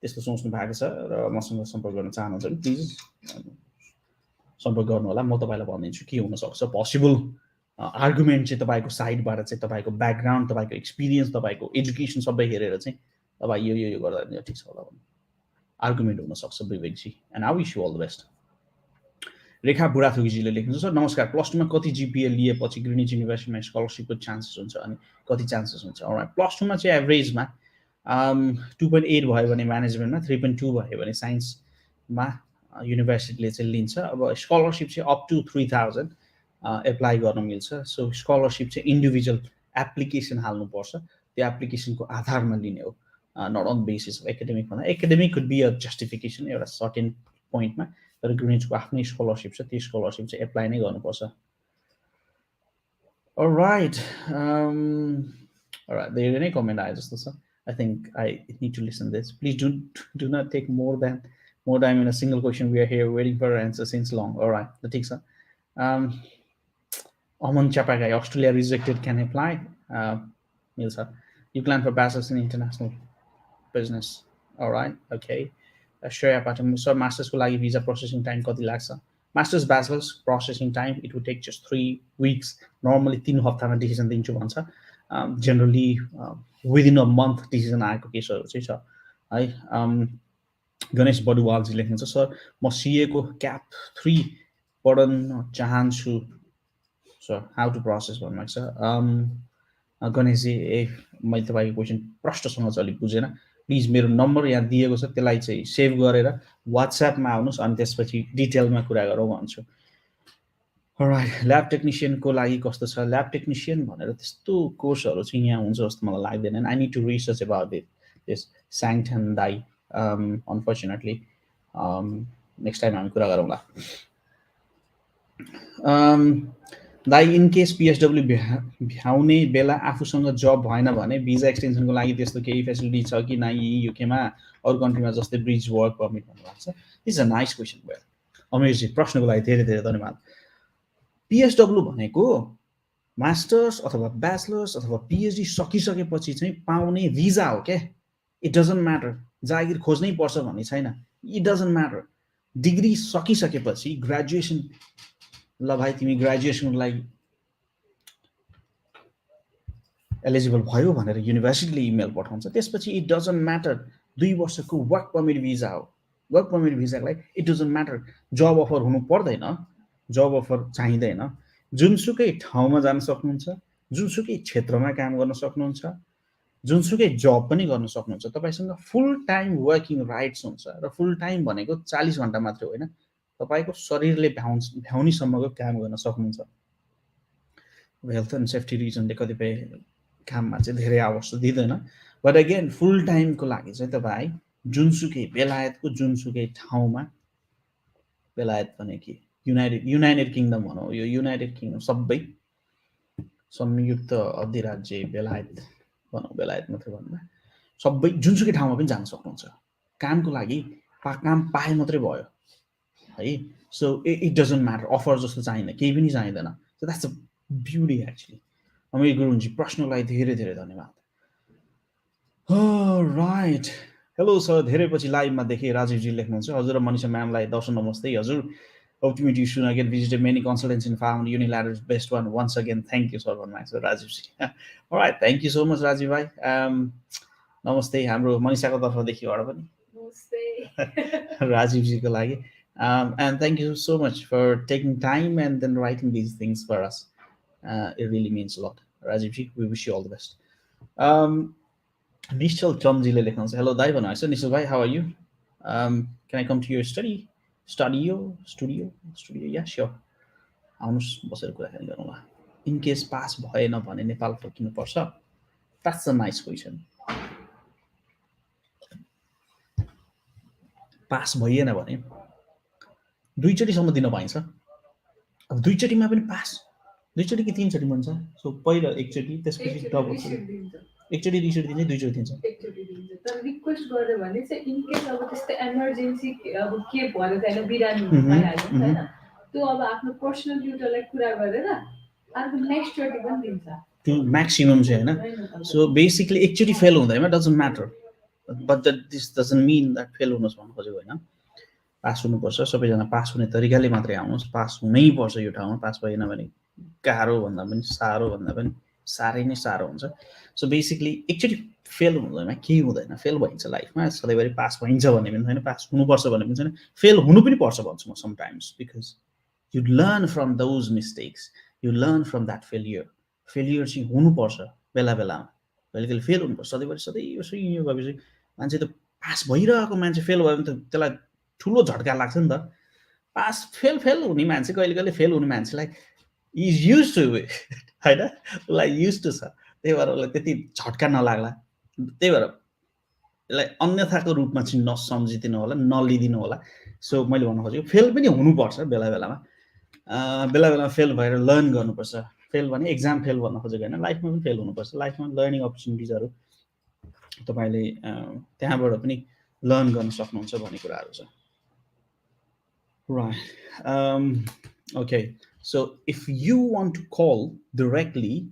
त्यस्तो सोच्नु भएको छ र मसँग सम्पर्क गर्न चाहनुहुन्छ भने प्लिज सम्पर्क गर्नु होला। म तपाईँलाई भनिदिन्छु के हुनसक्छ पोसिबल आर्गुमेन्ट चाहिँ तपाईँको साइडबाट चाहिँ, तपाईँको ब्याकग्राउन्ड, तपाईँको एक्सपिरियन्स, तपाईँको एजुकेसन सबै हेरेर चाहिँ तपाईँ यो गर्दा ठिक छ होला भन्ने आर्गुमेन्ट हुनसक्छ Vivek ji. And I wish you all the best. Rekha बुढाथोकीजीले लेख्नुहुन्छ सर नमस्कार, प्लस टूमा कति जिपिए लिएपछि ग्रिनिच युनिभर्सिटीमा स्कलरसिपको चान्सेस हुन्छ अनि कति चान्सेस हुन्छ? प्लस टूमा चाहिँ एभरेजमा 2.8 भयो भने म्यानेजमेन्टमा, 3.2 भयो भने साइन्समा युनिभर्सिटीले चाहिँ लिन्छ। अब स्कलरसिप चाहिँ अप टु 3000 एप्लाई गर्न मिल्छ। सो स्कलरसिप चाहिँ इन्डिभिजुअल एप्लिकेसन हाल्नुपर्छ, त्यो एप्लिकेसनको आधारमा लिने हो, not on basis of academic. भन्दा academic could be a justification एउटा सर्टेन पोइन्टमा, तर ग्रिनिचको आफ्नै स्कलरसिप छ, त्यो स्कलरसिप चाहिँ एप्लाई नै गर्नुपर्छ। अलराइट, धेरै नै कमेन्ट आयो जस्तो छ। I think I need to listen to this. Please do not take more time in a single question. We are here waiting for an answer since long. All right, the takes Aman Chapagai, Australia rejected, can apply. Milsa, you plan for bachelor's in international business. All right, okay. Shreya Patam, so master's को लागि visa processing time कति लाग्छ? Master's bachelor's processing time it would take just 3 weeks. Normally 3 हप्तामा decision दिन्छु भन्छ। Generally within a month decision आएको केसहरू चाहिँ छ है। गणेश बडुवालजी लेख्नुहुन्छ सर म सीए को क्याप 3 पढ्न चाहन्छु सर, हाउ टु प्रोसेस भन्नुभएको छ। गणेशजी मैले तपाईँको क्वेसन प्रष्टसँग चाहिँ अलिक बुझेन, प्लिज मेरो नम्बर यहाँ दिएको छ त्यसलाई चाहिँ सेभ गरेर वाट्सएपमा आउनुहोस् अनि त्यसपछि डिटेलमा कुरा गरौँ भन्छु। अलराइट, ल्याब टेक्निसियनको लागि कस्तो छ? ल्याब टेक्निसियन भनेर त्यस्तो कोर्सहरू चाहिँ यहाँ हुन्छ जस्तो मलाई लाग्दैन। I need to research about this Syangthan दाई, अनफर्चुनेटली नेक्स्ट टाइम हामी कुरा गरौँला। दाई इन केस पिएचडब्ल्यू भ्याउने बेला आफूसँग जब भएन भने भिजा एक्सटेन्सनको लागि त्यस्तो केही फेसिलिटी छ कि नै युकेमा, अरू कन्ट्रीमा जस्तै ब्रिज वर्क पर्मिट भन्नुभएको छ? This a nice question. Well Amer ji, प्रश्नको लागि धेरै धेरै धन्यवाद। पिएचडब्ल्यू भनेको मास्टर्स अथवा ब्याचलर्स अथवा पिएचडी सकिसकेपछि चाहिँ पाउने भिजा हो क्या। इट डजन्ट म्याटर जागिर खोज्नै पर्छ भन्ने छैन, इट डजन्ट म्याटर। डिग्री सकिसकेपछि ग्रेजुएसन, ल भाइ तिमी ग्रेजुएसनको लागि एलिजिबल भयो भनेर युनिभर्सिटीले इमेल पठाउँछ, त्यसपछि इट डजन्ट म्याटर 2 वर्षको वर्क पर्मिट भिजा हो। वर्क पर्मिट भिजाको लागि it doesn't matter job offer हुनु पर्दैन, जब अफर चाहिँदैन। जुनसुकै ठाउँमा जान सक्नुहुन्छ, जुनसुकै क्षेत्रमा काम गर्न सक्नुहुन्छ, जुनसुकै जब पनि गर्न सक्नुहुन्छ। तपाईँसँग फुल टाइम वर्किङ राइट्स हुन्छ र फुल टाइम भनेको 40 घण्टा मात्रै होइन, तपाईँको शरीरले भ्याउनेसम्मको काम गर्न सक्नुहुन्छ। हेल्थ एन्ड सेफ्टी रिजनले कतिपय काममा चाहिँ धेरै आवर्स दिँदैन, बट अगेन फुल टाइमको लागि चाहिँ तपाईँ जुनसुकै बेलायतको जुनसुकै ठाउँमा, बेलायत भने कि युनाइटेड किङडम भनौँ, यो युनाइटेड किङडम सबै संयुक्त अधिराज्य बेलायत भनौँ, बेलायत मात्रै भन्दा सबै जुनसुकै ठाउँमा पनि जान सक्नुहुन्छ कामको लागि। काम पाए मात्रै भयो है। So it doesn't matter offer जस्तो चाहिँदैन, केही पनि चाहिँदैन। So that's a beauty actually. Amir Gurung ji प्रश्नको लागि धेरै धेरै धन्यवाद। राइट, हेलो सर, धेरै पछि लाइभमा देखेँ। राजीवजी लेख्नुहुन्छ हजुर मनिषा म्यामलाई दर्शन नमस्ते हजुर, hope to meet you soon again, visited many consultants and found Unilateral's best one. Once again, thank you sir भन्नुभएको छ Rajivji. Alright, thank you so much Rajiv भाइ। नमस्ते हाम्रो मनिषाको तर्फदेखिबाट पनि राजीवजीको लागि and thank you so much for taking time and then writing these things for us. It really means a lot. Rajivji, we wish you all the best. um, Nishal Chomjile लेख्नुहुन्छ hello दाई भन्नुभएको छ निश्चल भाइ how are you can I come to your studio yeah sure आउनुहोस् बसेर कुराकानी गरौँला in case pass भएन भने नेपाल फर्किनुपर्छ that's a nice question pass भइएन भने दुईचोटिसम्म दिन पाइन्छ अब दुईचोटिमा पनि पास दुईचोटि कि तिनचोटि भन्छ सो पहिला एकचोटि त्यसपछि डबल एकचोटि दुईचोटि दिन्छ दुईचोटि दिन्छ तर रिक्वेस्ट गर्यो भने चाहिँ इन केस अब त्यस्तो इमर्जेन्सी अब के भएर चाहिँ बिरामी भइहाल्यो नि त त्यो अब आफ्नो पर्सनल ट्युटरलाई कुरा गरेर अर्को नेक्स्ट चोटि पनि दिन्छ त्यो म्याक्सिमम चाहिँ होइन सो बेसिकली एकचोटि फेल हुँदैमा doesn't matter but this doesn't mean that fail हुनुहोस् भन्नु खोजेको होइन पास हुनुपर्छ सबैजना पास हुने तरिकाले मात्रै आउनुहोस् पास हुनैपर्छ यो ठाउँमा पास भएन भने गाह्रो भन्दा पनि साह्रो भन्दा पनि साह्रै नै साह्रो हुन्छ सो बेसिकली एकचोटि फेल हुँदैमा केही हुँदैन फेल भइन्छ लाइफमा सधैँभरि पास भइन्छ भन्ने पनि छैन पास हुनुपर्छ भन्ने पनि छैन फेल हुनु पनि पर्छ भन्छु म sometimes because you learn from those mistakes you learn from that failure चाहिँ हुनुपर्छ बेला बेलामा कहिले कहिले फेल हुनुपर्छ सधैँभरि सधैँ यो भएपछि मान्छे त पास भइरहेको मान्छे फेल भयो भने त त्यसलाई ठुलो झट्का लाग्छ नि त पास फेल हुने मान्छे कहिले कहिले फेल हुने मान्छेलाई इज युज टु होइन उसलाई युज टु छ त्यही भएर उसलाई त्यति झट्का नलाग्ला त्यही भएर यसलाई अन्यथाको रूपमा चाहिँ नसम्झिदिनु होला नलिदिनु होला सो मैले भन्नु खोजेको फेल पनि हुनुपर्छ बेला बेलामा फेल भएर लर्न गर्नुपर्छ फेल भने एक्जाम फेल भन्न खोजेको होइन लाइफमा पनि फेल हुनुपर्छ लाइफमा लर्निङ अपर्च्युनिटिजहरू तपाईँले त्यहाँबाट पनि लर्न गर्न सक्नुहुन्छ भन्ने कुराहरू छ right okay so if you want to call directly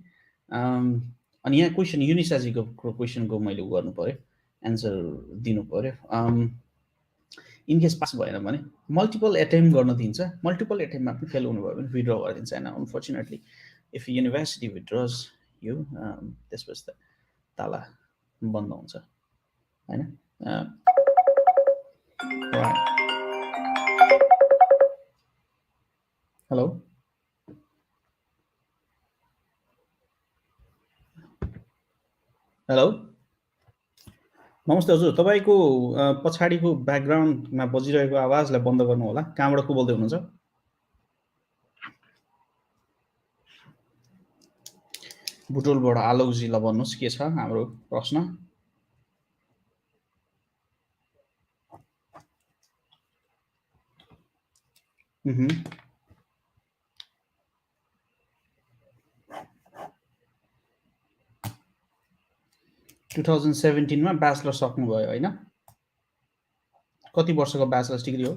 अनि यहाँ क्वेसन युनिसाजीको क्वेसनको मैले गर्नु पर्यो एन्सर दिनु पर्यो इन केस पास भएन भने मल्टिपल एटेम्प गर्न दिन्छ मल्टिपल एटेम्पमा पनि फेल हुनुभयो भने विड्र गरिदिन्छ होइन अनफर्चुनेटली इफ युनिभर्सिटी विड्रज यु त्यसपछि त ताला बन्द हुन्छ होइन हेलो हेलो नमस्ते हजुर तपाईँको पछाडिको ब्याकग्राउन्डमा बजिरहेको आवाजलाई बन्द गर्नु होला कहाँबाट को बोल्दै हुनुहुन्छ बुटोलबाट आलोकजीलाई भन्नुहोस् के छ हाम्रो प्रश्न 2017 मा ब्याचलर सक्नुभयो होइन कति वर्षको ब्याचलर्स डिग्री हो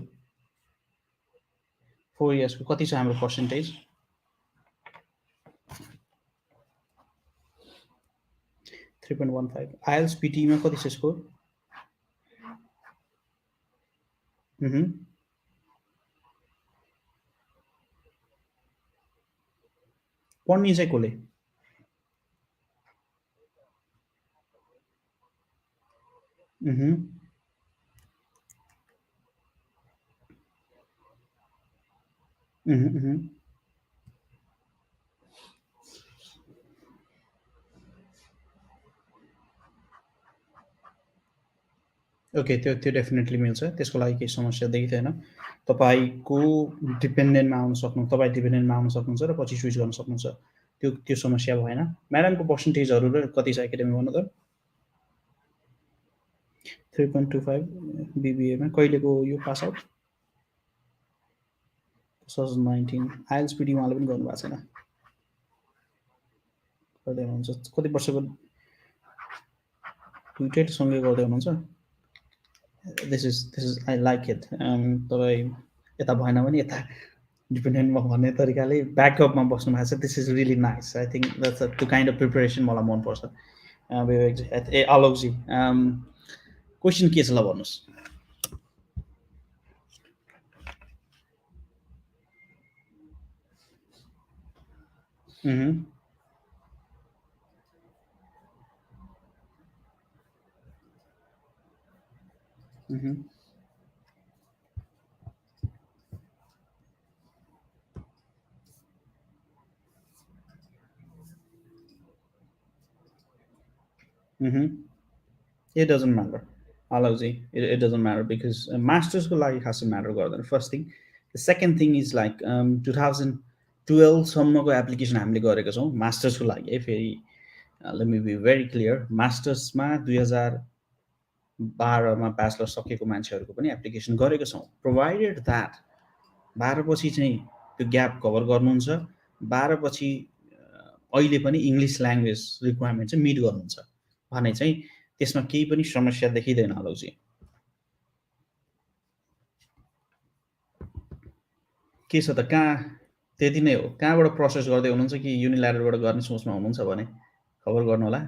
4 इयर्सको कति छ हाम्रो पर्सेन्टेज 3.15 आइएल्स पिटीमा कति छ स्कोर पढ्ने चाहिँ कसले ओके त्यो डेफिनेटली मिल्छ त्यसको लागि केही समस्या देखिँदैन तपाईँको डिपेन्डेन्टमा आउन सक्नु तपाईँ डिपेन्डेन्टमा आउन सक्नुहुन्छ र पछि स्विच गर्न सक्नुहुन्छ त्यो समस्या भएन म्याडमको पर्सेन्टेजहरू र कति छ एकाडेमी भन्नु त 3.25 बिबिएमा कहिलेको यो पास आउट 2019 आइएल्स पिडी उहाँले पनि गर्नुभएको छैन गर्दै हुनुहुन्छ कति वर्षको दुईटैसँगै गर्दै हुनुहुन्छ this is I like it तपाईँ यता भएन भने यता डिपेन्डेन्टमा भन्ने तरिकाले ब्याकअपमा बस्नु भएको छ this is really nice I think that's त्यो काइन्ड अफ प्रिपरेसन मलाई मनपर्छ ए आलोकजी क्वेसन के छ ल भन्नुहोस् It doesn't matter. Alauji, it doesn't matter because masters ko lagi has to matter garden. First thing, the second thing is like 2012 सम्मको application हामीले गरेका छौँ मास्टर्सको लागि है फेरि let me be very clear मास्टर्समा 2012मा ब्याचलर सकेको मान्छेहरूको पनि एप्लिकेसन गरेका छौँ प्रोभाइडेड द्याट 12 पछि चाहिँ त्यो ग्याप कभर गर्नुहुन्छ 12 पछि अहिले पनि इङ्ग्लिस ल्याङ्ग्वेज रिक्वायरमेन्ट चाहिँ मिट गर्नुहुन्छ भने चाहिँ त्यसमा केही पनि समस्या देखिँदैन अलौजी के छ त कहाँ त्यति नै हो कहाँबाट प्रोसेस गर्दै हुनुहुन्छ कि युनिल्याटरबाट गर्ने सोचमा हुनुहुन्छ भने खबर गर्नु होला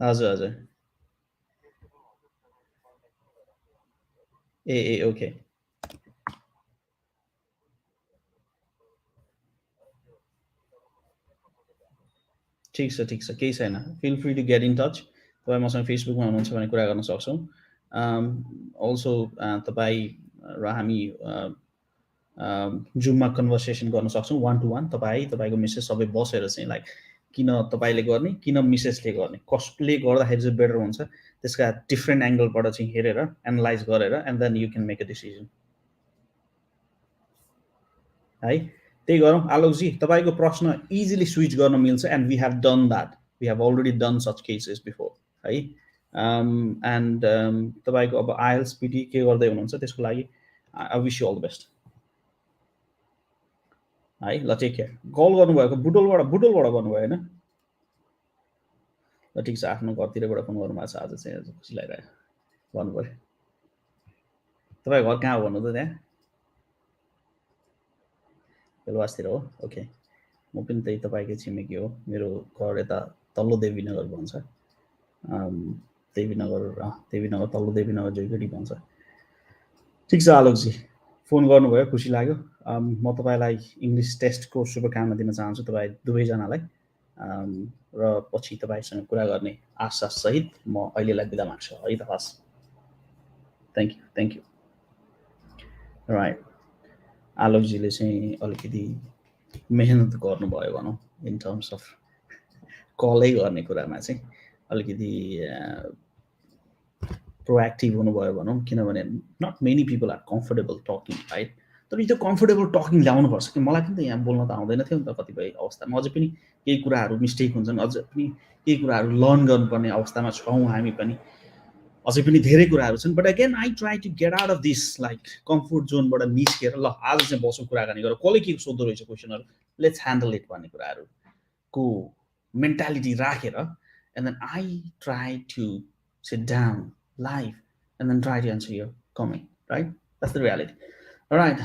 हजुर हजुर ए ओके ठिक छ केही छैन feel free to get in touch तपाईँ मसँग फेसबुकमा हुनुहुन्छ भने कुरा गर्न सक्छौँ अल्सो तपाईँ र हामी जुममा कन्भर्सेसन गर्न सक्छौँ 1-to-1 तपाईँको मिसेस सबै बसेर चाहिँ लाइक किन तपाईँले गर्ने किन मिसेसले गर्ने कसले गर्दाखेरि चाहिँ बेटर हुन्छ त्यसका डिफ्रेन्ट एङ्गलबाट चाहिँ हेरेर एनालाइज गरेर and then you can make a decision है त्यही गरौँ आलोकजी तपाईँको प्रश्न इजिली स्विच गर्न मिल्छ and we have done that we have already done such cases before है एन्ड तपाईँको अब आइएल्स पिटी के गर्दै हुनुहुन्छ त्यसको लागि I wish you all the best है ल टेक केयर कल गर्नुभएको बुटोलबाट गर्नुभयो होइन ल ठिक छ आफ्नो घरतिरबाट फोन गर्नुभएको छ आज चाहिँ खुसी लागिरहेको भन्नु पऱ्यो तपाईँको घर कहाँ हो भन्नु त त्यहाँ बेलवासतिर हो ओके म पनि त्यही तपाईँकै छिमेकी हो मेरो घर यता तल्लो देवीनगर भन्छ देवीनगर तल्लो देवीनगर जोइगढी भन्छ ठिक छ आलोकजी फोन गर्नुभयो खुसी लाग्यो म तपाईँलाई इङ्ग्लिस टेस्टको शुभकामना दिन चाहन्छु तपाईँ दुवैजनालाई र पछि तपाईँसँग कुरा गर्ने आशा सहित म अहिलेलाई बिदा माग्छु है त हस् थ्याङ्क यू राइट आलोकजीले चाहिँ अलिकति मेहनत गर्नुभयो भनौँ इन टर्म्स अफ कलै गर्ने कुरामा चाहिँ अलिकति प्रोएक्टिभ हुनुभयो भनौँ किनभने not many people are comfortable talking right तर यो कम्फर्टेबल टकिङ ल्याउनुपर्छ कि मलाई पनि त यहाँ बोल्न त आउँदैन थियो नि त कतिपय अवस्थामा अझै पनि केही कुराहरू मिस्टेक हुन्छन् अझै पनि केही कुराहरू लर्न गर्नुपर्ने अवस्थामा छौँ हामी पनि अझै पनि धेरै कुराहरू छन् but again I try to get out of this like comfort जोनबाट निस्केर ल आज चाहिँ बसौँ कुराकानी गरेर कसले के सोध्दो रहेछ क्वेसनहरू लेट्स ह्यान्डल इट भन्ने कुराहरूको मेन्टालिटी राखेर and then I try to sit down live and then try to answer your comment, right? That's the reality. All right.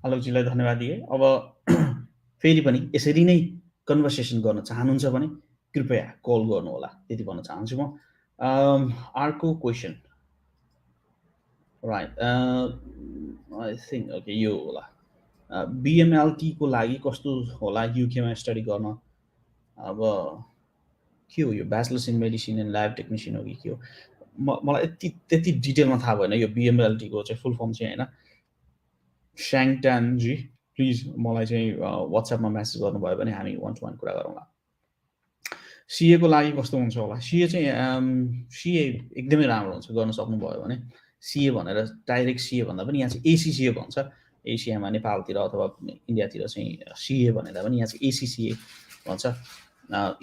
आलोकजीलाई धन्यवाद दिए अब फेरि पनि यसरी नै कन्भर्सेसन गर्न चाहनुहुन्छ भने कृपया कल गर्नु होला त्यति भन्न चाहन्छु म अर्को question right I think okay यो होला बिएमएलटी को लागि कस्तो होला युकेमा स्टडी गर्न अब के हो यो bachelors in medicine and lab technician हो कि के हो मलाई त्यति डिटेलमा थाहा भएन यो बिएमएलटीको चाहिँ फुल फर्म चाहिँ होइन स्याङटानजी प्लिज मलाई चाहिँ वाट्सएपमा म्यासेज गर्नुभयो भने हामी 1-to-1 कुरा गरौँला सिएको लागि कस्तो हुन्छ होला सिए चाहिँ सिए एकदमै राम्रो हुन्छ गर्न सक्नुभयो भने सिए भनेर डाइरेक्ट सिए भन्दा पनि यहाँ चाहिँ एसिसिए भन्छ एसियामा नेपालतिर अथवा इन्डियातिर चाहिँ सिए भनेर पनि यहाँ चाहिँ एसिसिए भन्छ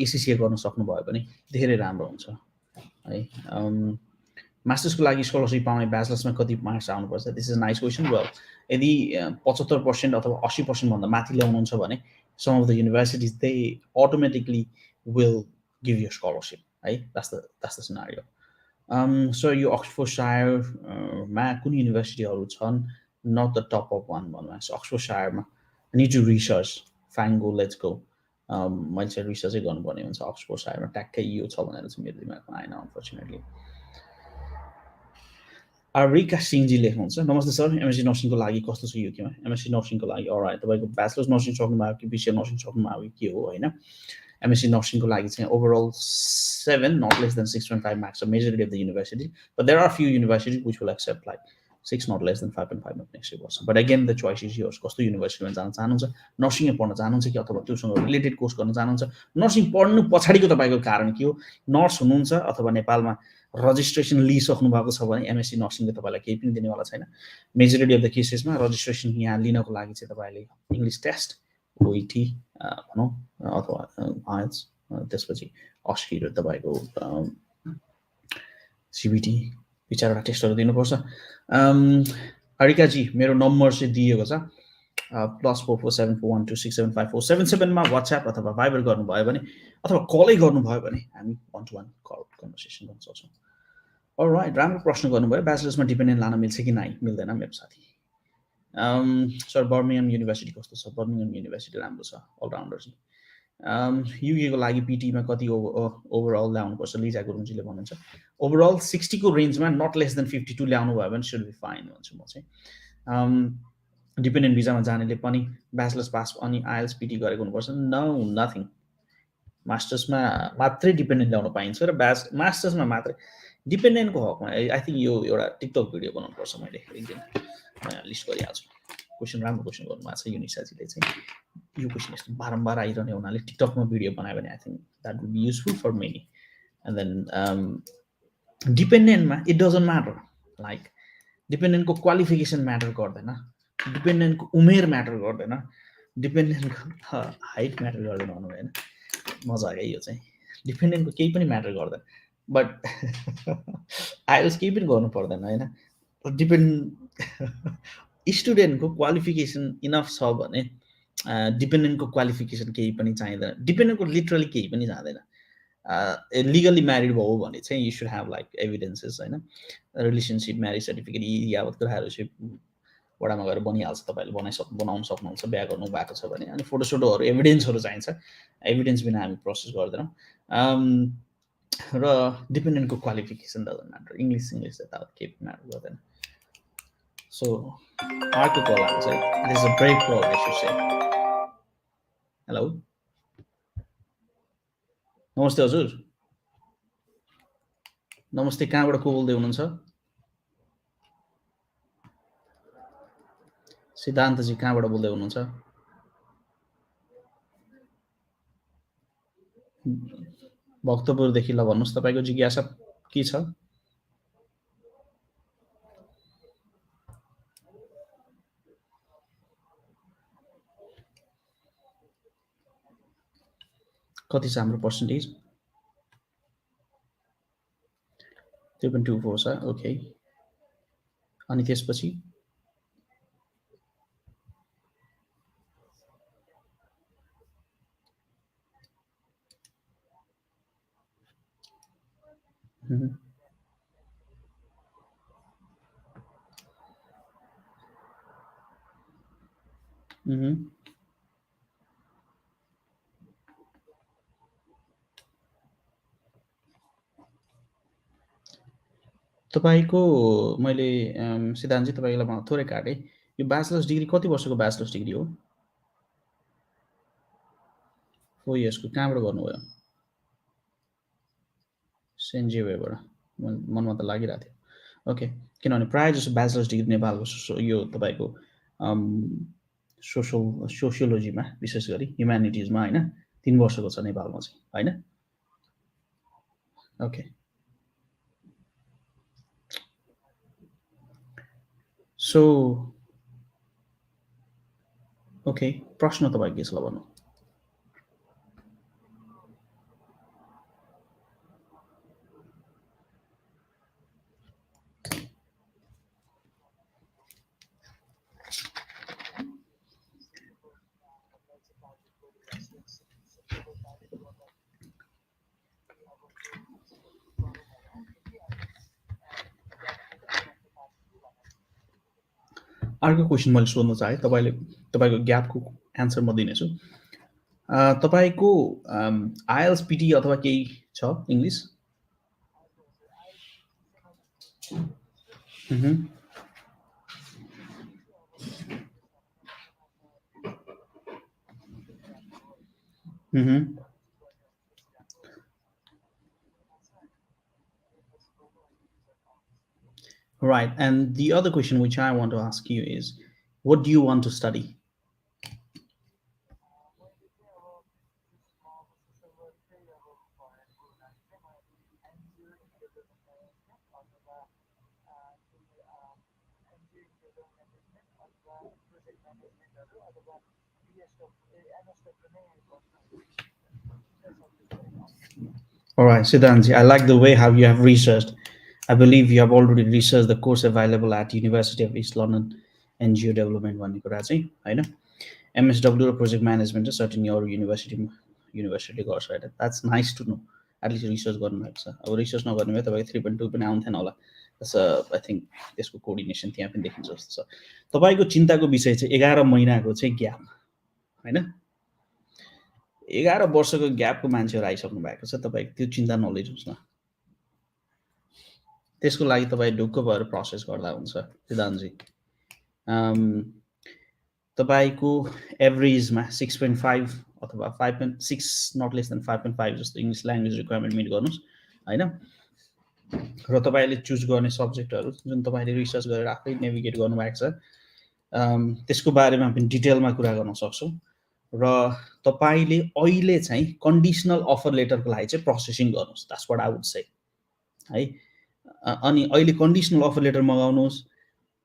एसिसिए गर्न सक्नुभयो भने धेरै राम्रो हुन्छ है मास्टर्सको लागि स्कलरसिप पाउने ब्याचलर्समा कति मार्क्स आउनुपर्छ this is nice question well यदि 75% अथवा 80% भन्दा माथि ल्याउनुहुन्छ भने some of the universities they automatically will give you scholarship है द्याट्स द सिनारियो सो यो अक्सफोर्डसायरमा कुन युनिभर्सिटीहरू छन् not the top of one भन्नु अक्सफोर्डसायरमा need to research fine go let's go मैले चाहिँ रिसर्चै गर्नुपर्ने हुन्छ अक्सफोर्डसायरमा ट्याक्कै यो छ भनेर चाहिँ मेरो दिमागमा आएन अनफर्चुनेटली रिका सिंहजी लेख्नुहुन्छ नमस्ते सर एमएससी नर्सिङको लागि कस्तो छ युकेमा एमएससी नर्सिङको लागि अराइट तपाईँको ब्याचलर्स नर्सिङ सक्नुभयो कि बिसिए नर्सिङ सक्नुभयो कि के हो होइन MSc nursing को लागि चाहिँ overall 7, not less than 6.5 marks, a majority of the university. But there are few universities which will accept like 6, not less than 5.5 next year. But again, the choice is yours. कस्तो युनिभर्सिटीमा जान चाहनुहुन्छ, nursing पढ्न चाहनुहुन्छ कि अथवा त्योसँग related course गर्न चाहनुहुन्छ, नर्सिङ पढ्नु पछाडिको तपाईँको कारण के हो, नर्स हुनुहुन्छ अथवा नेपालमा रजिस्ट्रेसन लिइसक्नु भएको छ भने एमएससी नर्सिङले तपाईँलाई केही पनि दिनेवाला छैन। मेजोरिटी अफ द केसेसमा रजिस्ट्रेसन यहाँ लिनको लागि चाहिँ तपाईँले इङ्ग्लिस टेस्ट, ओइटी भनौँ अथवा आइएल्स, त्यसपछि अस्की र तपाईँको सिबिटी 4वटा टेस्टहरू दिनुपर्छ। हरिकाजी मेरो नम्बर चाहिँ दिएको छ +447412675477 मा वाट्सएप अथवा भाइबर गर्नुभयो भने अथवा कलै गर्नुभयो भने हामी 1-to-1 कल कन्भर्सेसन गर्न सक्छौँ। अलराइट, राम्रो प्रश्न गर्नुभयो। ब्याचलर्समा डिपेन्डेन्ट लान मिल्छ कि नाइ मिल्दैन मेरो साथी। सर बर्मिङहम युनिभर्सिटी कस्तो छ? बर्मिङहम युनिभर्सिटी राम्रो छ, अलराउन्डर चाहिँ। युके को लागि पिटीमा कति ओभरअल ल्याउनुपर्छ लिजा गुरुङजीले भन्नुहुन्छ। ओभरअल 60 को रेन्जमा नट लेस देन 52 ल्याउनु भयो भने सुड बी फाइन भन्छु म चाहिँ। डिपेन्डेन्ट भिजामा जानेले पनि ब्याचलर्स पास अनि आइएल्स पिटी गरेको हुनुपर्छ? No, nothing. मास्टर्समा मात्रै डिपेन्डेन्ट ल्याउन पाइन्छ र मास्टर्समा मात्रै डिपेन्डेन्टको हकमा आई थिङ्क यो एउटा टिकटक भिडियो बनाउनुपर्छ। मैले एकदिन लिस्ट गरिहाल्छु। क्वेसन राम्रो क्वेसन गर्नुभएको छ युनिसाजीले चाहिँ। यो क्वेसन यस्तो बारम्बार आइरहने हुनाले टिकटकमा भिडियो बनायो भने I think that would be useful for many. And then डिपेन्डेन्टमा इट डजन्ट म्याटर, लाइक डिपेन्डेन्टको क्वालिफिकेसन म्याटर गर्दैन, डिपेन्डेन्टको उमेर म्याटर गर्दैन, डिपेन्डेन्टको हाइट म्याटर गर्दैन भनौँ होइन। मजा आयो यो चाहिँ। डिपेन्डेन्टको केही पनि म्याटर गर्दैन, बट आइएल्स केही पनि गर्नु पर्दैन होइन। स्टुडेन्टको क्वालिफिकेसन इनफ छ भने डिपेन्डेन्टको क्वालिफिकेसन केही पनि चाहिँदैन। डिपेन्डेन्टको लिटरली केही पनि जाँदैन। लिगली म्यारिड भयो भने चाहिँ you should have like evidences होइन, रिलेसनसिप, म्यारिज सर्टिफिकेट, यी यावत कुराहरू चाहिँ वडामा गएर बनिहाल्छ। तपाईँले बनाउन सक्नुहुन्छ बिहा गर्नु भएको छ भने। अनि फोटोसोटोहरू एभिडेन्सहरू चाहिन्छ, एभिडेन्स बिना हामी प्रोसेस गर्दैनौँ। र डिपेन्डेन्टको क्वालिफिकेसन डजन्ट म्याटर, इङ्ग्लिस यताउता केही म्याटर गर्दैन। सो अर्को कल आएको छ, this is a break call I should say. Hello, नमस्ते हजुर। नमस्ते, कहाँबाट को बोल्दै हुनुहुन्छ? सिद्धान्तजी कहाँबाट बोल्दै हुनुहुन्छ? भक्तपुरदेखि। ल भन्नुहोस् तपाईँको जिज्ञासा के छ? कति छ हाम्रो पर्सेन्टेज? 3.24 छ। ओके, अनि त्यसपछि तपाईँको मैले सिद्धान्तजी तपाईँलाई थोरै काटेँ। यो ब्याचलर्स डिग्री कति वर्षको ब्याचलर्स डिग्री हो? 4 इयर्सको। कहाँबाट गर्नुभयो? सेन्ट जेभियरबाट। मनमा त लागिरहेको थियो। ओके, किनभने प्रायः जसो ब्याचलर्स डिग्री नेपालको यो तपाईँको सोसियोलोजीमा विशेष गरी ह्युम्यानिटिजमा होइन 3 वर्षको छ नेपालमा चाहिँ होइन। ओके, सो ओके, प्रश्न तपाईँ के छ ल भन्नु। अर्को क्वेसन मैले सोध्न चाहेँ तपाईँले, तपाईँको ग्यापको एन्सर म दिनेछु। तपाईँको आइएल्स पिटी अथवा केही छ English? Right. And the other question which I want to ask you is, what do you want to study? All right, Siddhanji, I like the way how you have researched. I believe you have already researched the course available at University of East London NGO Development भन्ने कुरा चाहिँ होइन MSW र project management चाहिँ certain अरू युनिभर्सिटीले गर्छ होइन that's nice to know at least research गर्नुभएको छ अब रिसर्च नगर्ने भए तपाईँको 3.2 पनि आउँथेन होला आई थिङ्क त्यसको कोअर्डिनेसन त्यहाँ पनि देखिन्छ जस्तो छ तपाईँको चिन्ताको विषय चाहिँ 11 महिनाको चाहिँ ग्याप होइन 11 वर्षको ग्यापको मान्छेहरू आइसक्नु भएको छ तपाईँको त्यो चिन्ता नलिनुहोस् न त्यसको लागि तपाईँ ढुक्क भएर प्रोसेस गर्दा हुन्छ सिद्धान्तजी तपाईँको एभरेजमा 6.5 अथवा 5.6 नट लेस देन 5.5 जस्तो इङ्ग्लिस ल्याङ्ग्वेज रिक्वायरमेन्ट मिट गर्नुहोस् होइन र तपाईँले चुज गर्ने सब्जेक्टहरू जुन तपाईँले रिसर्च गरेर आफै नेभिगेट गर्नुभएको छ त्यसको बारेमा पनि डिटेलमा कुरा गर्न सक्छौँ र तपाईँले अहिले चाहिँ कन्डिसनल अफर लेटरको लागि चाहिँ प्रोसेसिङ गर्नुहोस् द्याट्स व्हाट आई वुड से है अनि अहिले कन्डिसनल अफर लेटर मगाउनुहोस्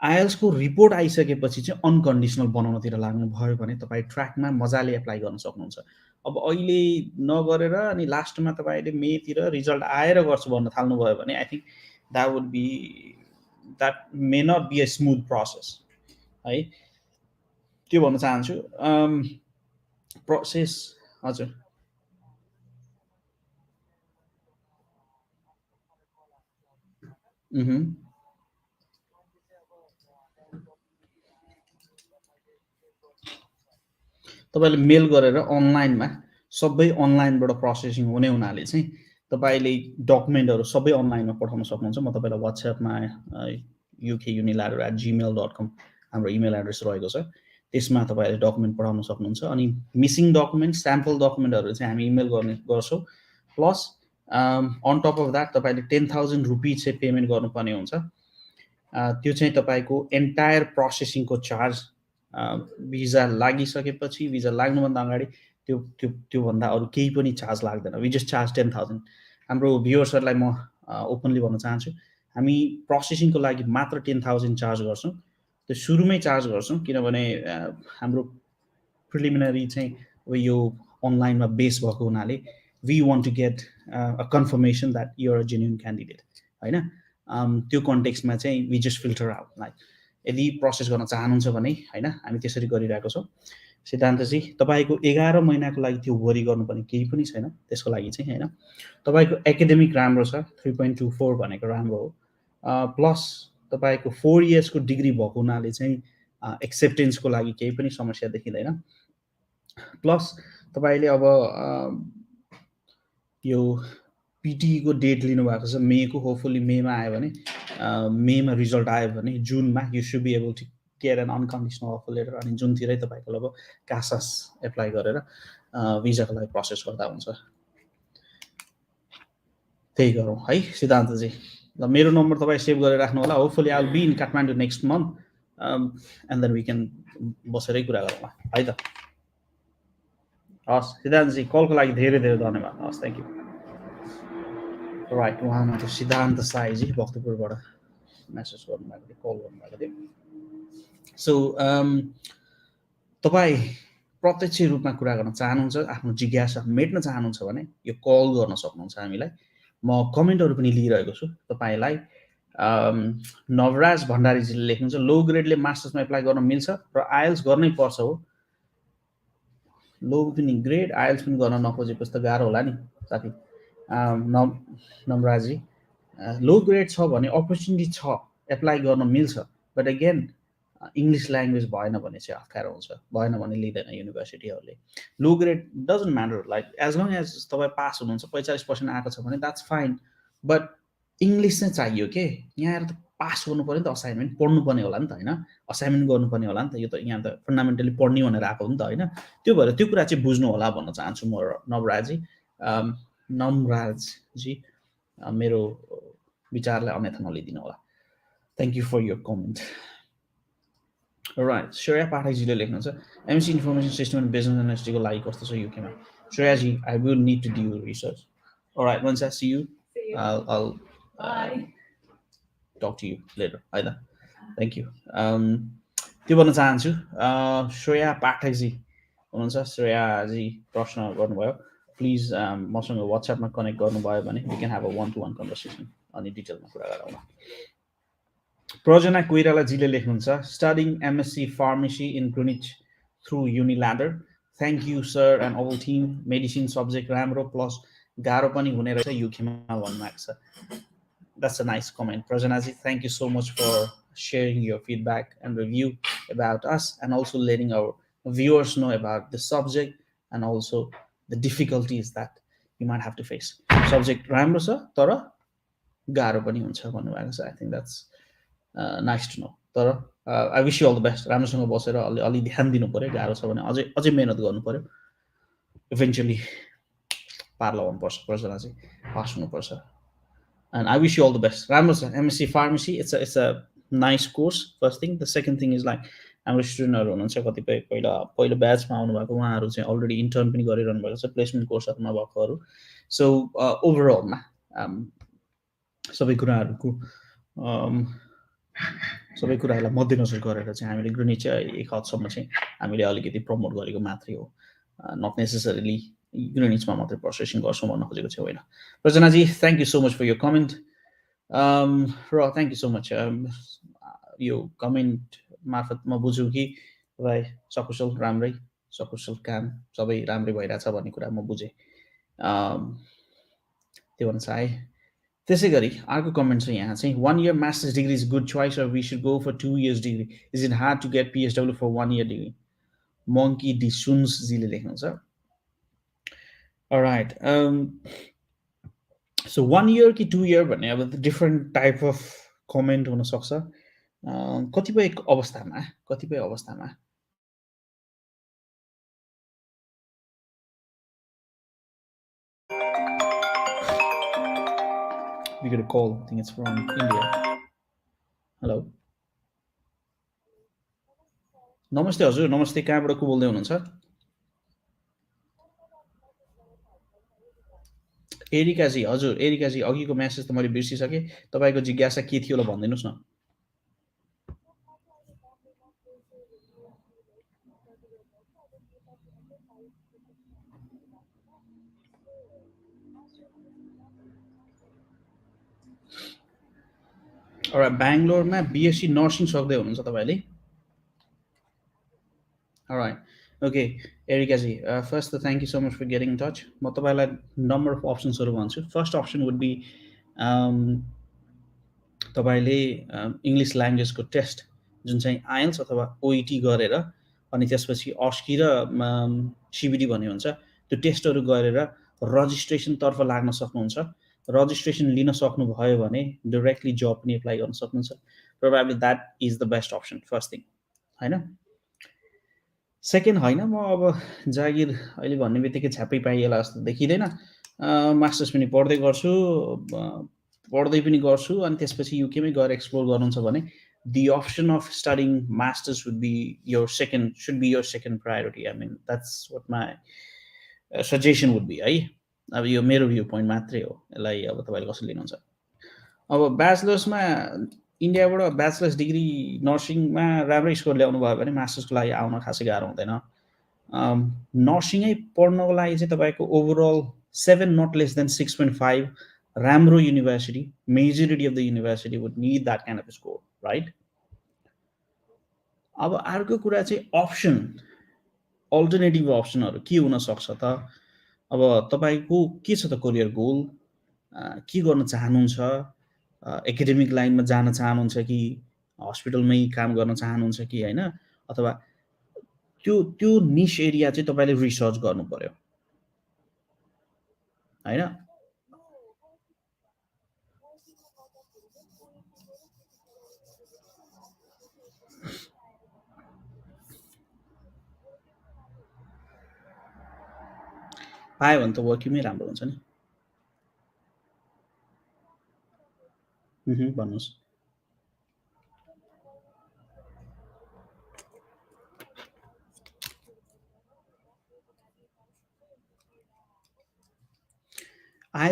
आइएल्सको रिपोर्ट आइसकेपछि चाहिँ अनकन्डिसनल बनाउनतिर लाग्नुभयो भने तपाईँ ट्र्याकमा मजाले एप्लाई गर्न सक्नुहुन्छ अब अहिले नगरेर अनि लास्टमा तपाईँले मेतिर रिजल्ट आएर गर्छु भन्न थाल्नुभयो भने I think that may not be a smooth process है त्यो भन्न चाहन्छु प्रोसेस हजुर तपाईँले मेल गरेर अनलाइनमा सबै अनलाइनबाट प्रोसेसिङ हुने हुनाले चाहिँ तपाईँले डकुमेन्टहरू सबै अनलाइनमा पठाउन सक्नुहुन्छ म तपाईँलाई वाट्सएपमा ukuniladder@gmail.com हाम्रो इमेल एड्रेस रहेको छ त्यसमा तपाईँले डकुमेन्ट पठाउन सक्नुहुन्छ अनि मिसिङ डकुमेन्ट स्याम्पल डकुमेन्टहरू चाहिँ हामी इमेल गर्छौँ plus on top of that तपाईँले 10,000 रुपिज चाहिँ पेमेन्ट गर्नुपर्ने हुन्छ त्यो चाहिँ तपाईँको एन्टायर प्रोसेसिङको चार्ज भिजा लागिसकेपछि भिजा लाग्नुभन्दा अगाडि त्योभन्दा अरू केही पनि चार्ज लाग्दैन वी जस्ट चार्ज 10,000 हाम्रो भ्युअर्सहरूलाई म ओपनली भन्न चाहन्छु हामी प्रोसेसिङको लागि मात्र 10,000 चार्ज गर्छौँ त्यो सुरुमै चार्ज गर्छौँ किनभने हाम्रो प्रिलिमिनरी चाहिँ अब यो अनलाइनमा बेस भएको हुनाले we want to get a confirmation that you're a genuine candidate होइन त्यो कन्टेक्स्टमा चाहिँ we just filter out like यदि प्रोसेस गर्न चाहनुहुन्छ भने होइन हामी त्यसरी गरिरहेको छौँ सिद्धान्तजी तपाईँको 11 महिनाको लागि त्यो वरि गर्नुपर्ने केही पनि छैन त्यसको लागि चाहिँ होइन तपाईँको एकाडेमिक राम्रो छ 3.24 भनेको राम्रो हो प्लस तपाईँको 4 इयर्सको डिग्री भएको हुनाले चाहिँ एक्सेप्टेन्सको लागि केही पनि समस्या देखिँदैन प्लस तपाईँले अब यो पिटीको डेट लिनुभएको छ मेको होपफुल्ली मेमा आयो भने मेमा रिजल्ट आयो भने जुनमा you should be able to get an unconditional offer letter अनि जुनतिरै तपाईँको अब कासास एप्लाई गरेर भिजाको लागि प्रोसेस गर्दा हुन्छ त्यही गरौँ है सिद्धान्तजी ल मेरो नम्बर तपाईँ सेभ गरेर राख्नु होला hopefully I will be in Kathmandu next month and then we can बसेरै कुरा गरौँला है त हस् सिद्धान्तजी कलको लागि धेरै धेरै धन्यवाद हस् थ्याङ्क यू राइट उहाँमा त्यो सिद्धान्त साईजी भक्तपुरबाट मेसेज गर्नुभएको थियो कल गर्नुभएको थियो सो तपाईँ प्रत्यक्ष रूपमा कुरा गर्न चाहनुहुन्छ आफ्नो जिज्ञासा मेट्न चाहनुहुन्छ भने यो कल गर्न सक्नुहुन्छ हामीलाई म कमेन्टहरू पनि लिइरहेको छु तपाईँलाई नवराज भण्डारीजीले लेख्नुहुन्छ लो ग्रेडले मास्टर्समा एप्लाई गर्न मिल्छ र आइएल्स गर्नै पर्छ हो लो पनि ग्रेड आइएल्स पनि गर्न नखोजेपछि त गाह्रो होला नि साथी नवराजी लो ग्रेड छ भने अपर्च्युनिटी छ एप्लाई गर्न मिल्छ बट अगेन इङ्ग्लिस ल्याङ्ग्वेज भएन भने चाहिँ अप्ठ्यारो हुन्छ भएन भने लिँदैन युनिभर्सिटीहरूले low grade doesn't matter like as long as तपाईँ पास हुनुहुन्छ 45% आएको छ भने द्याट्स फाइन बट इङ्ग्लिस चाहिँ चाहियो के यहाँ आएर त पास गर्नु पऱ्यो नि त असाइनमेन्ट पढ्नुपर्ने होला नि त होइन असाइनमेन्ट गर्नुपर्ने होला नि त यो त यहाँ त फन्डामेन्टली पढ्ने भनेर आएको हो नि त होइन त्यो भएर त्यो कुरा चाहिँ बुझ्नु होला भन्न चाहन्छु म नवराजी नमराजजी मेरो विचारलाई अन्यथा नलिदिनु होला Thank you for your comment. Alright, Shreya पाठकजीले लेख्नुहुन्छ MSc information system and business analyst लागि कस्तो छ युकेमा Shreya ji I will need to do research alright once I see you I'll talk to you later होइन thank you त्यो भन्न चाहन्छु श्रेया पाठकजी हुनुहुन्छ श्रेयाजी प्रश्न गर्नुभयो प्लिज मसँग वाट्सएपमा कनेक्ट गर्नुभयो भने we can have a one to one conversation अनि डिटेलमा कुरा गरौँ प्रजना कोइरालाजीले लेख्नुहुन्छ studying MSc pharmacy in Greenwich through UniLadder thank you sir and all team medicine subject राम्रो प्लस गाह्रो पनि हुने रहेछ युकेमा भन्नुभएको छ that's a nice comment. Prajanaji, thank you so much for sharing your feedback and review about us and also letting our viewers know about the subject and also the difficulties that you might have to face. Subject राम्रो छ तर गाह्रो पनि हुन्छ भन्नुभएको छ. I think that's nice to know. तर I wish you all the best. राम्रोसँग बसेर अलि ध्यान दिनु पर्यो. गाह्रो छ भने अझै अझै मेहनत गर्नु पर्यो. Eventually पार लगाउनु पर्छ प्रजनाजी, पास हुनुपर्छ. And I wish you all the best. Ramos, MSc Pharmacy, it's a nice course. First thing, the second thing is like हाम्रो स्टुडेन्टहरू हुनुहुन्छ कतिपय पहिलो ब्याचमा आउनुभएको उहाँहरू चाहिँ अलरेडी इन्टर्न पनि गरिरहनु भएको छ प्लेसमेन्ट कोर्सहरूमा भएकोहरू सो ओभरअलमा सबै कुराहरूको सबै कुराहरूलाई मध्यनजर गरेर चाहिँ हामीले ग्रिनिच चाहिँ एक हदसम्म चाहिँ हामीले अलिकति प्रमोट गरेको मात्रै हो नट नेसेसरीली ग्रिनिचमा मात्रै प्रोसेसिङ गर्छौँ भन्न खोजेको चाहिँ होइन Rachana ji thank you so much for यो कमेन्ट र थ्याङ्क यू सो मच यो कमेन्ट मार्फत म बुझ्छु कि तपाईँ सकुशल राम्रै सकुशल काम सबै राम्रै भइरहेछ भन्ने कुरा म बुझेँ त्यो भन्न चाहे त्यसै गरी अर्को कमेन्ट छ यहाँ चाहिँ 1 year masters degree is good choice or we should go for 2 years degree is it hard to get PSW for 1 year degree मङ्की डिसुन्सजीले लेख्नुहुन्छ alright so 1 year कि 2 year भन्ने अब डिफ्रेन्ट टाइप अफ कमेन्ट हुनसक्छ कतिपय अवस्थामा we get a call. I think it's from India. Hello. नमस्ते हजुर नमस्ते कहाँबाट को बोल्दै हुनुहुन्छ एरिकाजी हजुर एरिकाजी अघिको मेसेज त मैले बिर्सिसकेँ तपाईँको जिज्ञासा के थियो होला भनिदिनुहोस् न Alright, बेङ्गलोरमा BSc नर्सिङ सक्दै हुनुहुन्छ तपाईँले Alright, okay, Erikaji, first thank you so much for getting in touch. म तपाईँलाई number of optionsहरू भन्छु. First option would be तपाईँले इङ्ग्लिस ल्याङ्ग्वेजको टेस्ट जुन चाहिँ आइएल्स अथवा OET गरेर अनि त्यसपछि अस्की र CBD भन्ने हुन्छ त्यो टेस्टहरू गरेर रजिस्ट्रेसनतर्फ लाग्न सक्नुहुन्छ रजिस्ट्रेसन लिन सक्नुभयो भने डाइरेक्टली जब पनि एप्लाई गर्न सक्नुहुन्छ probably that is the best option first thing होइन सेकेन्ड होइन म अब जागिर अहिले भन्ने बित्तिकै छ्यापै पाइएला जस्तो देखिँदैन मास्टर्स पनि पढ्दै गर्छु पढ्दै पनि गर्छु अनि त्यसपछि युकेमै गएर एक्सप्लोर गर्नुहुन्छ भने the option of studying masters would be should be your second priority. I mean, that's what my suggestion would be. है अब यो मेरो भ्यू पोइन्ट मात्रै हो यसलाई अब तपाईँले कसरी लिनुहुन्छ अब ब्याचलर्समा इन्डियाबाट ब्याचलर्स डिग्री नर्सिङमा राम्रो स्कोर ल्याउनु भयो भने मास्टर्सको लागि आउन खासै गाह्रो हुँदैन नर्सिङै पढ्नको लागि चाहिँ तपाईँको ओभरअल 7 not less than 6.5 राम्रो university majority of the university would need that kind of score right अब अर्को कुरा चाहिँ अप्सन अल्टरनेटिभ अप्सनहरू के हुनसक्छ त अब तपाईँको के छ त करियर गोल के गर्न चाहनुहुन्छ एकाडेमिक लाइनमा जान चाहनुहुन्छ कि हस्पिटलमै काम गर्न चाहनुहुन्छ कि होइन अथवा त्यो निश एरिया चाहिँ तपाईँले रिसर्च गर्नु पर्यो होइन पायो भने त वर्किङमै राम्रो हुन्छ नि भन्नुहोस्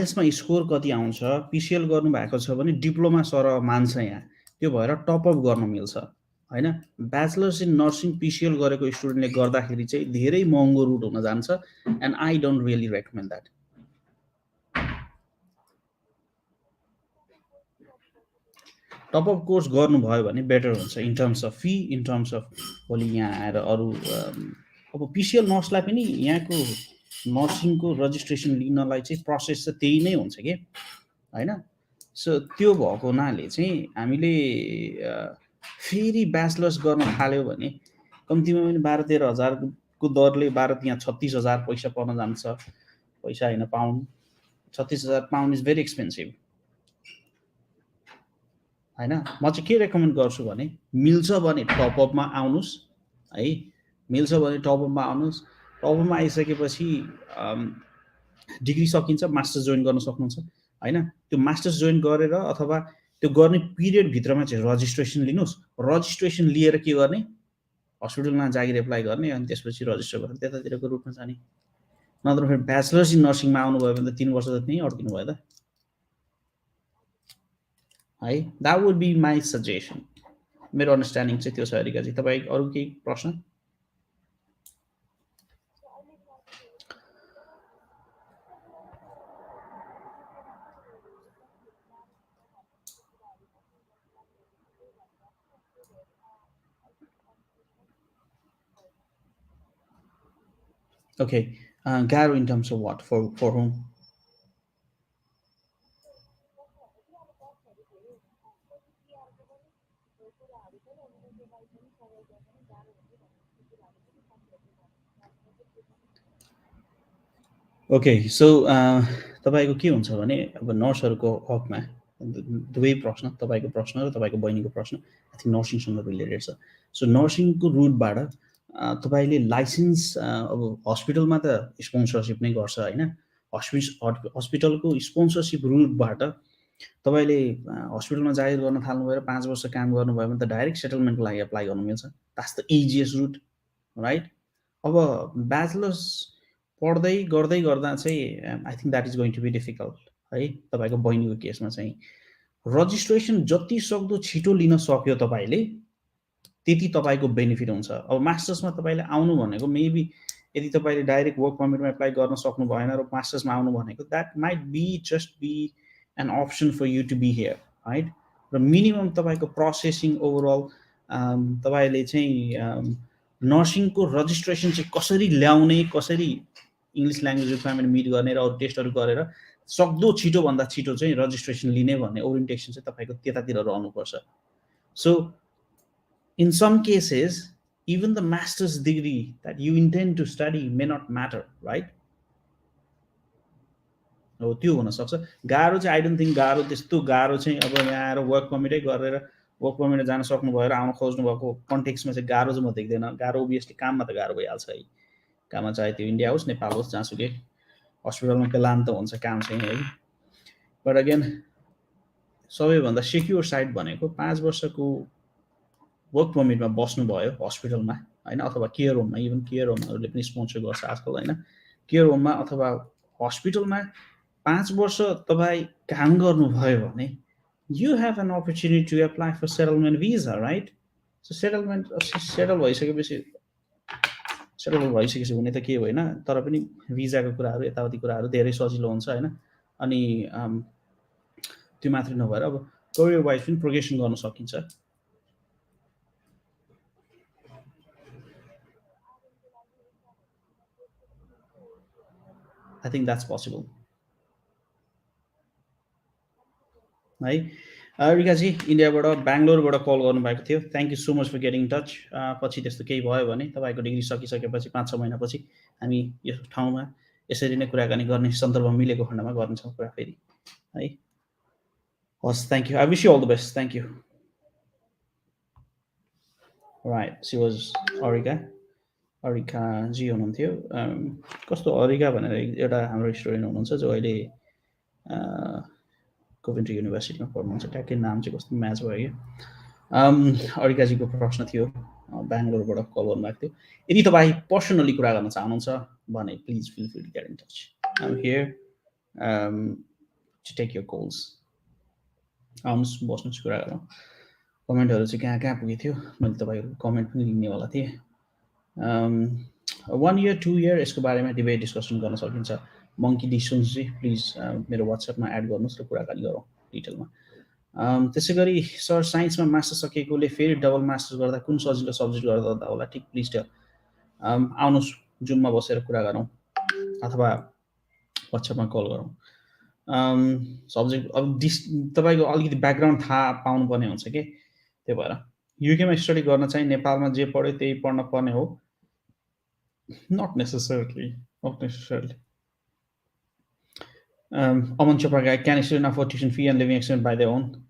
आइएल्समा स्कोर कति आउँछ, पिसिएल गर्नुभएको छ भने डिप्लोमा सरह मान्छ यहाँ, त्यो भएर टपअप गर्न मिल्छ होइन। ब्याचलर्स इन नर्सिङ पिसिएल गरेको स्टुडेन्टले गर्दाखेरि चाहिँ धेरै महँगो रुट हुन जान्छ, and I don't really recommend that. Top-up course गर्नुभयो भने बेटर हुन्छ in terms of fee, in terms of भोलि यहाँ आएर अरू अब पिसिएल नर्सलाई पनि यहाँको नर्सिङको रजिस्ट्रेसन लिनलाई चाहिँ प्रोसेस चाहिँ त्यही नै हुन्छ कि होइन। सो त्यो भएको हुनाले चाहिँ हामीले फेरि ब्याचलर्स गर्न थाल्यो भने कम्तीमा पनि 12-13 हजारको दरले 12-36 हजार पैसा पर्न जान्छ। पैसा होइन, पाउन्ड। 36 हजार पाउन्ड इज भेरी एक्सपेन्सिभ होइन। म चाहिँ के रेकमेन्ड गर्छु भने मिल्छ भने टपअपमा आउनुहोस् है, मिल्छ भने टपअपमा आउनुहोस्। टपअपमा आइसकेपछि डिग्री सकिन्छ, मास्टर्स जोइन गर्न सक्नुहुन्छ होइन। त्यो मास्टर्स जोइन गरेर अथवा त्यो गर्ने पिरियडभित्रमा चाहिँ रजिस्ट्रेसन लिनुहोस्। रजिस्ट्रेसन लिएर के गर्ने, हस्पिटलमा जागिर एप्लाई गर्ने, अनि त्यसपछि रजिस्टर गरेर त्यतातिरको रुटमा जाने। नत्र फेरि ब्याचलर्स इन नर्सिङमा आउनुभयो भने त 3 वर्ष त त्यहीँ अड्किनु भयो त है। That would be my suggestion. मेरो अन्डरस्ट्यान्डिङ चाहिँ त्यो छ। हरिकाजी, तपाईँ अरू केही प्रश्न? Okay, गाह्रो in terms of what? For whom? Okay, so तपाईँको के हुन्छ भने अब नर्सहरूको हकमा दुवै प्रश्न, तपाईँको प्रश्न र तपाईँको बहिनीको प्रश्न आई थिङ्क नर्सिङसँग रिलेटेड छ। सो नर्सिङको रुटबाट तपाईँले लाइसेन्स अब हस्पिटलमा त स्पोन्सरसिप नै गर्छ होइन। हस्पिटलको स्पोन्सरसिप रुटबाट तपाईँले हस्पिटलमा जागिर गर्न थाल्नु भएर 5 वर्ष काम गर्नुभयो भने त डाइरेक्ट सेटलमेन्टको लागि एप्लाई गर्नु मिल्छ। That's the easiest route right. अब ब्याचलर्स पढ्दै गर्दै गर्दा चाहिँ I think that is going to be difficult है। तपाईँको बहिनीको केसमा चाहिँ रजिस्ट्रेसन जति सक्दो छिटो लिन सक्यो तपाईँले त्यति तपाईँको बेनिफिट हुन्छ। अब मास्टर्समा तपाईँले आउनु भनेको मेबी यदि तपाईँले डाइरेक्ट वर्क पर्मिटमा एप्लाई गर्न सक्नु भएन र मास्टर्समा आउनु भनेको that might be just be an option for you to be here right. र मिनिमम तपाईँको प्रोसेसिङ ओभरअल तपाईँले चाहिँ नर्सिङको रजिस्ट्रेसन चाहिँ कसरी ल्याउने, कसरी इङ्ग्लिस ल्याङ्ग्वेज रिक्वायरमेन्ट मिट गर्ने र अरू टेस्टहरू गरेर सक्दो छिटोभन्दा छिटो चाहिँ रजिस्ट्रेसन लिने भन्ने ओरिएन्टेसन चाहिँ तपाईँको त्यतातिर रहनुपर्छ। So in some cases even the master's degree that you intend to study may not matter right। हो त्यो हुन सक्छ। गाह्रो चाहिँ आई डोन्ट थिङ्क गाह्रो त्यस्तो गाह्रो चाहिँ अब यहाँ आएर वर्क पर्मिटै गरेर वर्क पर्मिट जान सक्नु भएर आउन खोज्नु भएको कन्टेक्समा चाहिँ गाह्रो चाहिँ म देख्दैन। गाह्रो ओभियसली काममा त गाह्रो भइहाल्छ है, काममा चाहे त्यो इन्डिया होस् नेपाल होस् जहाँसुकै हस्पिटलमा पेलान त हुन्छ काम चाहिँ है। बट अगेन सबैभन्दा सेक्योर साइड भनेको 5 वर्षको वर्क पर्मिटमा बस्नुभयो हस्पिटलमा होइन, अथवा केयर होममा, इभन केयर होमहरूले पनि स्पोन्सर गर्छ आजकल होइन। केयर होममा अथवा हस्पिटलमा 5 वर्ष तपाईँ काम गर्नुभयो भने you have an opportunity to apply for settlement visa right. So settle भइसकेपछि हुने त के होइन, तर पनि भिजाको कुराहरू यताउति कुराहरू धेरै सजिलो हुन्छ होइन। अनि त्यो मात्रै नभएर अब करियर वाइज पनि प्रोग्रेसन गर्न सकिन्छ। I think that's possible है। रिकाजी इन्डियाबाट बेङ्गलोरबाट कल गर्नुभएको थियो, thank you so much for getting touch. पछि त्यस्तो केही भयो भने तपाईँको डिग्री सकिसकेपछि 5-6 महिनापछि हामी यो ठाउँमा यसरी नै कुराकानी गर्ने सन्दर्भ मिलेको खण्डमा गर्नेछौँ कुरा फेरि है। हस्, thank you, I wish you all the best, thank you. Right, she was Arika ji हुनुहुन्थ्यो। कस्तो अरिका भनेर एउटा हाम्रो स्टुडेन्ट हुनुहुन्छ जो अहिले कोभेन्ट्री युनिभर्सिटीमा पढ्नुहुन्छ, ट्याक्कै नाम चाहिँ कस्तो म्याच भयो कि। अरिकाजीको प्रश्न थियो, बेङ्गलोरबाट कल गर्नुभएको थियो। यदि तपाईँ पर्सनली कुरा गर्न चाहनुहुन्छ भने please feel free to get in touch, I am here. to take your calls. आउनुहोस् बस्नुहोस् कुरा गरौँ. कमेन्टहरू चाहिँ कहाँ कहाँ पुगेको थियो, मैले तपाईँहरूको कमेन्ट पनि लिनेवाला थिएँ. 1 year 2 year यसको बारेमा डिबेट डिस्कसन गर्न सकिन्छ. मङ्की डिसोन्सजी प्लिज मेरो वाट्सएपमा एड गर्नुहोस् र कुराकानी गरौँ डिटेलमा. त्यसै गरी सर साइन्समा मास्टर्स सकेकोले फेरि डबल मास्टर्स गर्दा कुन सजिलो सब्जेक्ट गर्दा होला, ठिक प्लिज टेल. आउनुहोस् जुममा बसेर कुरा गरौँ अथवा वाट्सएपमा कल गरौँ. सब्जेक्ट अब तपाईँको अलिकति ब्याकग्राउन्ड थाहा पाउनुपर्ने हुन्छ कि, त्यही भएर युकेमा स्टडी गर्न चाहिँ नेपालमा जे पढ्यो त्यही पढ्न पर्ने हो? Not necessarily. Aman Chopra guy, can a student afford tuition fee and living expense by their own?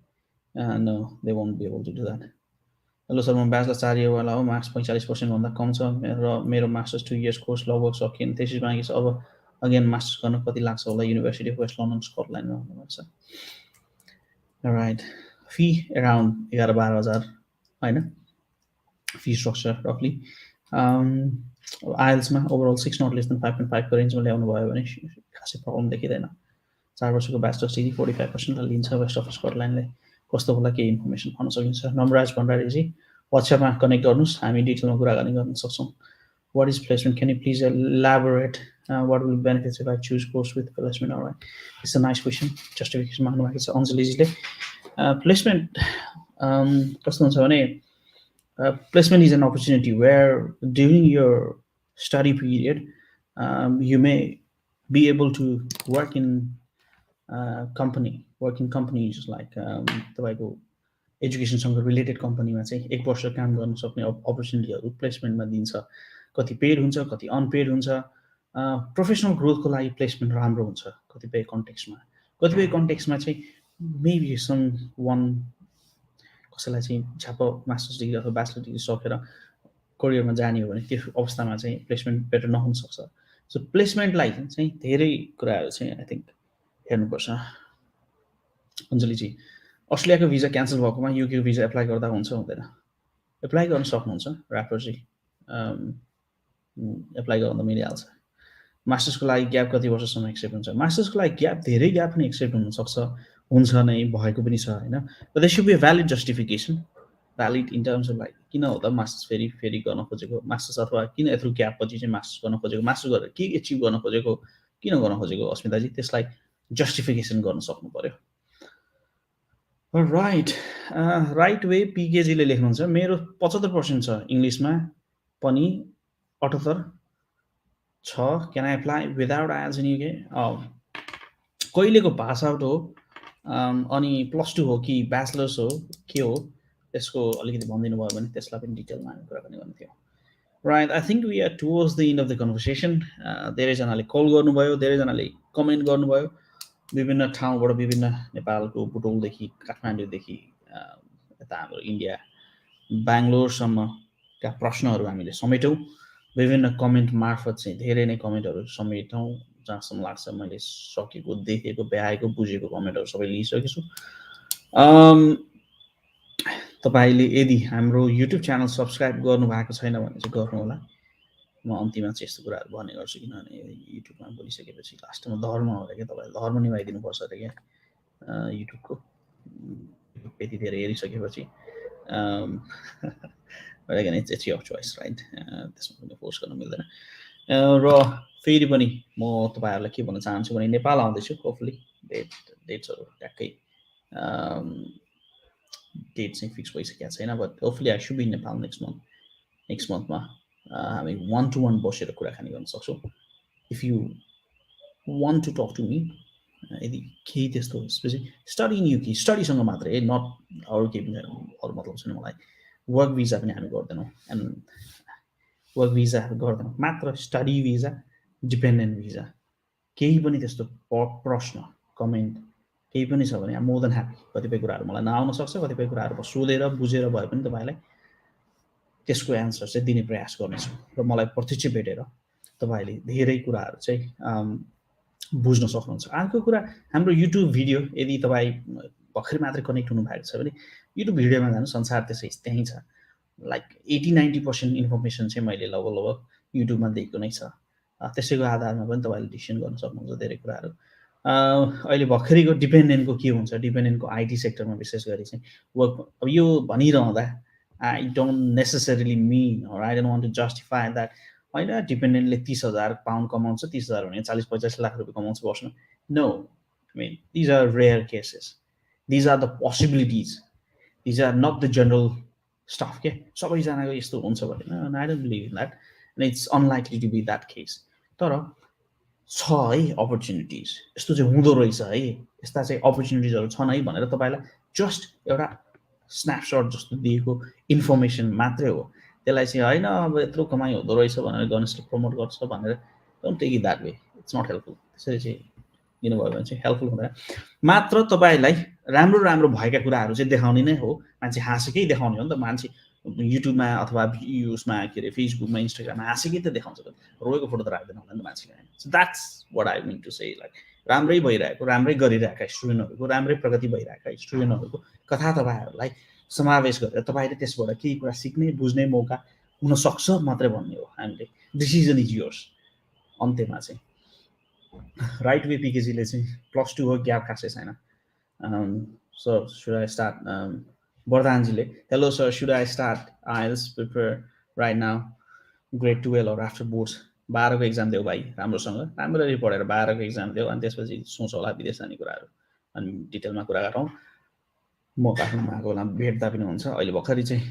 No, they won't be able to do that. Hello sir, म ब्याचलर 4 इयरवाला हो, मार्क्स 45% भन्दा कम छ र मेरो मास्टर्स 2 इयर्स कोर्स लगभग सकिएन, thesis बाँकी छ. अब अगेन मास्टर्स गर्न कति लाग्छ होला? युनिभर्सिटी अफ वेस्ट लन्डन स्कटल्यान्डमा भन्नुभएको छ. राइट, फी एराउन्ड 11-12 हजार होइन, फी स्ट्रक्चर रफली. आइएल्समा ओभरअल 6 नट लेस देन 5.5 रेन्जमा ल्याउनु भयो भने खासै प्रब्लम देखिँदैन. 4 वर्षको ब्याचलर्स डिग्री 45% लिन्छ वेस्ट अफ स्कटल्यान्डले. कस्तो होला केही इन्फर्मेसन पाउन सकिन्छ. नमराज भण्डारीजी वाट्सएपमा कनेक्ट गर्नुहोस्, हामी डिटेलमा कुराकानी गर्न सक्छौँ. What is placement, can you please elaborate what will benefits if I choose course with placement? Alright, it's a nice question. Justification माग्नु भएको छ अञ्जलीजीले. प्लेसमेन्ट कस्तो हुन्छ भने placement is an opportunity where during your study period you may be able to work in companies like तपाईँको एजुकेसनसँग related कम्पनीमा चाहिँ 1 वर्ष काम गर्न सक्ने अपर्च्युनिटीहरू प्लेसमेन्टमा दिन्छ. कति पेड हुन्छ, कति अनपेड हुन्छ. प्रोफेसनल ग्रोथको लागि प्लेसमेन्ट राम्रो हुन्छ कतिपय कन्टेक्स्टमा चाहिँ मेबी सम वान कसैलाई चाहिँ छ्याप मास्टर्स डिग्री अथवा ब्याचलर डिग्री सकेर करियरमा जाने हो भने त्यो अवस्थामा चाहिँ प्लेसमेन्ट बेटर नहुन सक्छ. सो प्लेसमेन्टलाई चाहिँ धेरै कुराहरू चाहिँ आई थिङ्क हेर्नुपर्छ. अञ्जलीजी, अस्ट्रेलियाको भिजा क्यान्सल भएकोमा युकेको भिजा एप्लाई गर्दा हुन्छ हुँदैन? एप्लाई गर्न सक्नुहुन्छ ऱ्यापरजी, एप्लाई गर्दा मिलिहाल्छ. मास्टर्सको लागि ग्याप कति वर्षसम्म एक्सेप्ट हुन्छ? मास्टर्सको लागि ग्याप धेरै ग्याप पनि एक्सेप्ट हुनसक्छ, हुन्छ नै, भएको पनि छ होइन. But they should be valid justification, valid in terms of like किन हो त मास्टर्स फेरि गर्न खोजेको, मास्टर्स अथवा किन यत्रो ग्याप पछि चाहिँ मास्टर्स गर्न खोजेको, मास्टर्स गरेर के एचिभ गर्न खोजेको, किन गर्न खोजेको अस्मिताजी, त्यसलाई जस्टिफिकेसन गर्न सक्नु पर्यो. राइट, राइट वे पिकेजीले लेख्नुहुन्छ मेरो 75% छ इङ्ग्लिसमा पनि 78 छ, can I apply without IELTS in UK? कहिलेको पास आउट हो अनि +2 हो कि ब्याचलर्स हो के हो त्यसको अलिकति भनिदिनु भयो भने त्यसलाई पनि डिटेलमा हामी कुराकानी गर्ने थियौँ. Right, I think we are towards the end of the conversation. धेरैजनाले कल गर्नुभयो, धेरैजनाले कमेन्ट गर्नुभयो विभिन्न ठाउँबाट, विभिन्न नेपालको बुटोलदेखि काठमाडौँदेखि यता हाम्रो इन्डिया बेङ्गलोरसम्मका प्रश्नहरू हामीले समेट्यौँ. विभिन्न कमेन्ट मार्फत चाहिँ धेरै नै कमेन्टहरू समेटौँ, जहाँसम्म लाग्छ मैले सकेको, देखेको, भ्याएको, बुझेको कमेन्टहरू सबै लिइसकेको छु. तपाईँले यदि हाम्रो युट्युब च्यानल सब्सक्राइब गर्नुभएको छैन भने चाहिँ गर्नु होला. म अन्तिममा चाहिँ यस्तो कुराहरू भन्ने गर्छु, किनभने युट्युबमा बोलिसकेपछि लास्टमा धर्म हो क्या, तपाईँले धर्म निभाइदिनुपर्छ अरे क्या युट्युबको. यति धेरै हेरिसकेपछि इट्स योर चोइस, राइट? त्यसमा कुनै फोर्स गर्न मिल्दैन. र फेरि पनि म तपाईँहरूलाई के भन्न चाहन्छु भने नेपाल आउँदैछु, होपफुली डेट्सहरू ट्याक्कै डेट चाहिँ फिक्स भइसकेको छैन, but hopefully I should be Nepal next मन्थमा हामी 1-to-1 बसेर कुराकानी गर्न सक्छौँ. If you want to talk to me, यदि केही त्यस्तो स्पेसिफिक स्टडी इन युके, स्टडीसँग मात्रै, नट अरू केही पनि अरू मतलब छैन मलाई. वर्क भिजा पनि हामी गर्दैनौँ, एन्ड वर्क भिजाहरू गर्दैनौँ, मात्र स्टडी भिजा, डिपेन्डेन्ट भिजा. केही पनि त्यस्तो प्रश्न कमेन्ट केही पनि छ भने मोर देन ह्याप्पी. कतिपय कुराहरू मलाई नआउन सक्छ, कतिपय कुराहरू सोधेर बुझेर भए पनि तपाईँलाई त्यसको एन्सर चाहिँ दिने प्रयास गर्नेछु. र मलाई प्रत्यक्ष भेटेर तपाईँले धेरै कुराहरू चाहिँ बुझ्न सक्नुहुन्छ. अर्को कुरा, हाम्रो युट्युब भिडियो यदि तपाईँ भर्खर मात्रै कनेक्ट हुनुभएको छ भने युट्युब भिडियोमा जानु, संसार त्यसै त्यहीँ छ. लाइक 80-90% इन्फर्मेसन चाहिँ मैले लगभग युट्युबमा दिएको नै छ. त्यसैको आधारमा पनि तपाईँले डिसिसन गर्न सक्नुहुन्छ धेरै कुराहरू. अहिले भर्खरैको डिपेन्डेन्टको के हुन्छ, डिपेन्डेन्टको आइटी सेक्टरमा विशेष गरी चाहिँ वर्क, अब यो भनिरहँदा I don't necessarily mean or I don't want to justify that होइन डिपेन्डेन्टले 30,000 पाउन्ड कमाउँछ, 30,000 भने 40-45 लाख रुपियाँ कमाउँछ वर्षमा। No, I mean these are rare cases, these are the possibilities, these are not the general stuff के सबैजनाको यस्तो हुन्छ भने I don't believe in that and it's unlikely to be that case. तर छ है अपर्च्युनिटिज, यस्तो चाहिँ हुँदो रहेछ है, यस्ता चाहिँ अपर्च्युनिटिजहरू छन् है भनेर तपाईँलाई जस्ट एउटा स्न्यापसट जस्तो दिएको इन्फर्मेसन मात्रै हो। त्यसलाई चाहिँ होइन अब यत्रो कमाइ हुँदो रहेछ भनेर गणेशले प्रमोट गर्छ भनेर don't take it that way, it's not helpful. त्यसरी चाहिँ दिनुभयो भने चाहिँ हेल्पफुल हुँदैन। मात्र तपाईँलाई राम्रो राम्रो भएका कुराहरू चाहिँ देखाउने नै हो, मान्छे हाँसेकै देखाउने हो नि त। मान्छे युट्युबमा अथवा उसमा के अरे फेसबुकमा इन्स्टाग्राममा हाँसेकै त देखाउँछ, त रोएको फोटो त राख्दैन होला नि त मान्छेले। So that's what I mean to say, like राम्रै भइरहेको, राम्रै गरिरहेका स्टुडेन्टहरूको, राम्रै प्रगति भइरहेका स्टुडेन्टहरूको कथा तपाईँहरूलाई समावेश गरेर तपाईँले त्यसबाट केही कुरा सिक्ने बुझ्ने मौका हुनसक्छ मात्रै भन्ने हो हामीले। Decision is yours. अन्त्यमा चाहिँ राइट वे पिकेजीले चाहिँ +2 हो, ग्याप खासै छैन। सर सुड आई स्टार्ट, वरदानजीले hello sir should I start IELTS prepare right now grade 12 or after boards. 12को exam देऊ भाइ राम्रोसँग, राम्ररी पढेर 12को एक्जाम देऊ, अनि त्यसपछि सोच होला विदेश जाने कुराहरू, अनि डिटेलमा कुरा गरौँ। म काठमाडौँमा आएको बेला भेट्दा पनि हुन्छ। अहिले भर्खरै चाहिँ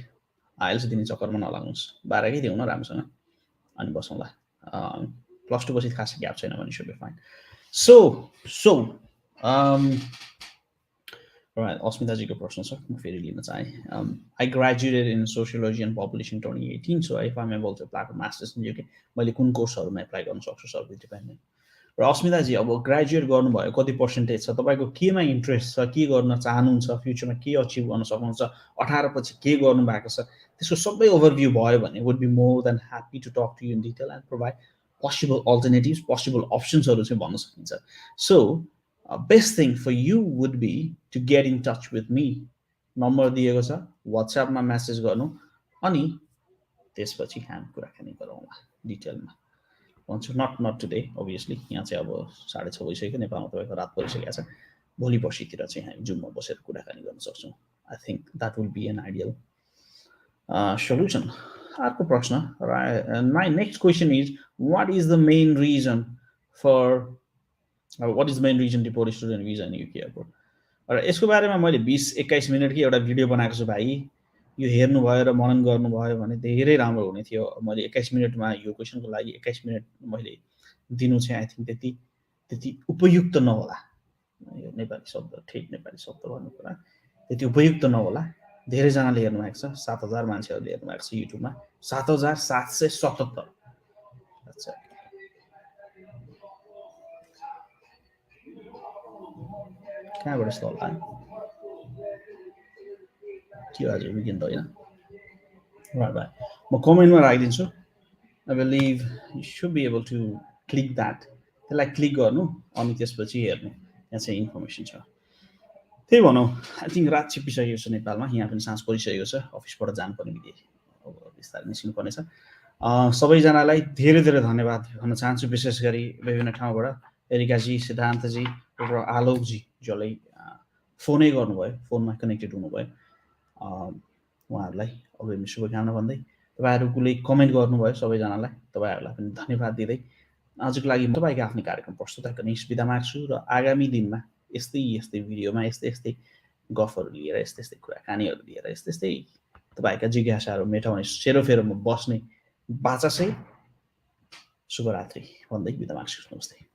आइएल्स दिने चक्करमा नलाग्नुहोस्, 12कै देऊ न राम्रोसँग, अनि बसौँला। +2 पछि खासै ग्याप छैन भने सुड बी फाइन। सो अस्मिताजीको प्रश्न छ, म फेरि लिन चाहेँ। I graduated in sociology and population 2018, so if am able to apply for masters in UK, मैले कुन कोर्सहरूमा एप्लाई गर्न सक्छु सर विथ डिपेन्डेन्ट। र अस्मिताजी अब ग्रेजुएट गर्नुभयो, कति पर्सेन्टेज छ, तपाईँको केमा इन्ट्रेस्ट छ, के गर्न चाहनुहुन्छ, फ्युचरमा के अचिभ गर्न सक्नुहुन्छ, 18 पछि के गर्नु भएको छ, त्यसको सबै ओभरभ्यू भयो भने would be more than happy to talk to you in detail and provide possible alternatives, possible अप्सन्सहरू चाहिँ भन्न सकिन्छ। So best thing for you would be to get in touch with me. Number दिएको छ, वाट्सएपमा message गर्नु, अनि त्यसपछि हामी कुराकानी गरौँला डिटेलमा। भन्छु नट टुडे अभियसली, यहाँ चाहिँ अब 6:30 भइसक्यो, नेपालमा तपाईँको रात परिसकेको छ। भोलि पर्सितिर चाहिँ हामी जुममा बसेर कुराकानी गर्न सक्छौँ। I think that would be an ideal solution. अर्को प्रश्न, my next question is what is the main reason deport student visa in UK airport. र यसको बारेमा मैले 20-21 मिनटकै एउटा भिडियो बनाएको छु भाइ, यो हेर्नुभयो र मनन गर्नुभयो भने धेरै राम्रो हुने थियो। मैले 21 मिनटमा यो क्वेसनको लागि 21 मिनट मैले दिनु चाहिँ आई थिङ्क त्यति उपयुक्त नहोला। यो नेपाली शब्द, ठिक नेपाली शब्द भन्नु कुरा, त्यति उपयुक्त नहोला। धेरैजनाले हेर्नुभएको छ, 7,000 मान्छेहरूले हेर्नुभएको छ युट्युबमा, 7,777। अच्छा, कहाँबाट यस्तो होला के आज विकेन्ड होइन। भाइ म कमेन्टमा राखिदिन्छु। I believe you should be able to click that. त्यसलाई क्लिक गर्नु, अनि त्यसपछि हेर्नु, त्यहाँ चाहिँ इन्फर्मेसन छ। त्यही भनौँ, आई थिङ्क रात छिप्पिसकेको छ नेपालमा, यहाँ पनि साँझ परिसकेको छ, अफिसबाट जानुपर्ने बित्तिकै अब बिस्तारै निस्किनु पर्नेछ। सबैजनालाई धेरै धेरै धन्यवाद भन्न चाहन्छु, विशेष गरी विभिन्न ठाउँबाट एरिकाजी, सिद्धान्तजी र आलोकजी जसले फोनै गर्नुभयो, फोनमा कनेक्टेड हुनुभयो, उहाँहरूलाई अग्रिम शुभकामना भन्दै, तपाईँहरूले कमेन्ट गर्नुभयो सबैजनालाई, तपाईँहरूलाई पनि धन्यवाद दिँदै आजको लागि म तपाईँको आफ्नो कार्यक्रम प्रस्तुत गर्ने बिदा माग्छु। र आगामी दिनमा यस्तै भिडियोमा यस्तै गफहरू लिएर, यस्तै कुराकानीहरू लिएर, यस्तै तपाईँका जिज्ञासाहरू मेटाउने सेरोफेरोमा बस्ने बाचासै शुभरात्रि भन्दै बिदा माग्छु। नमस्ते।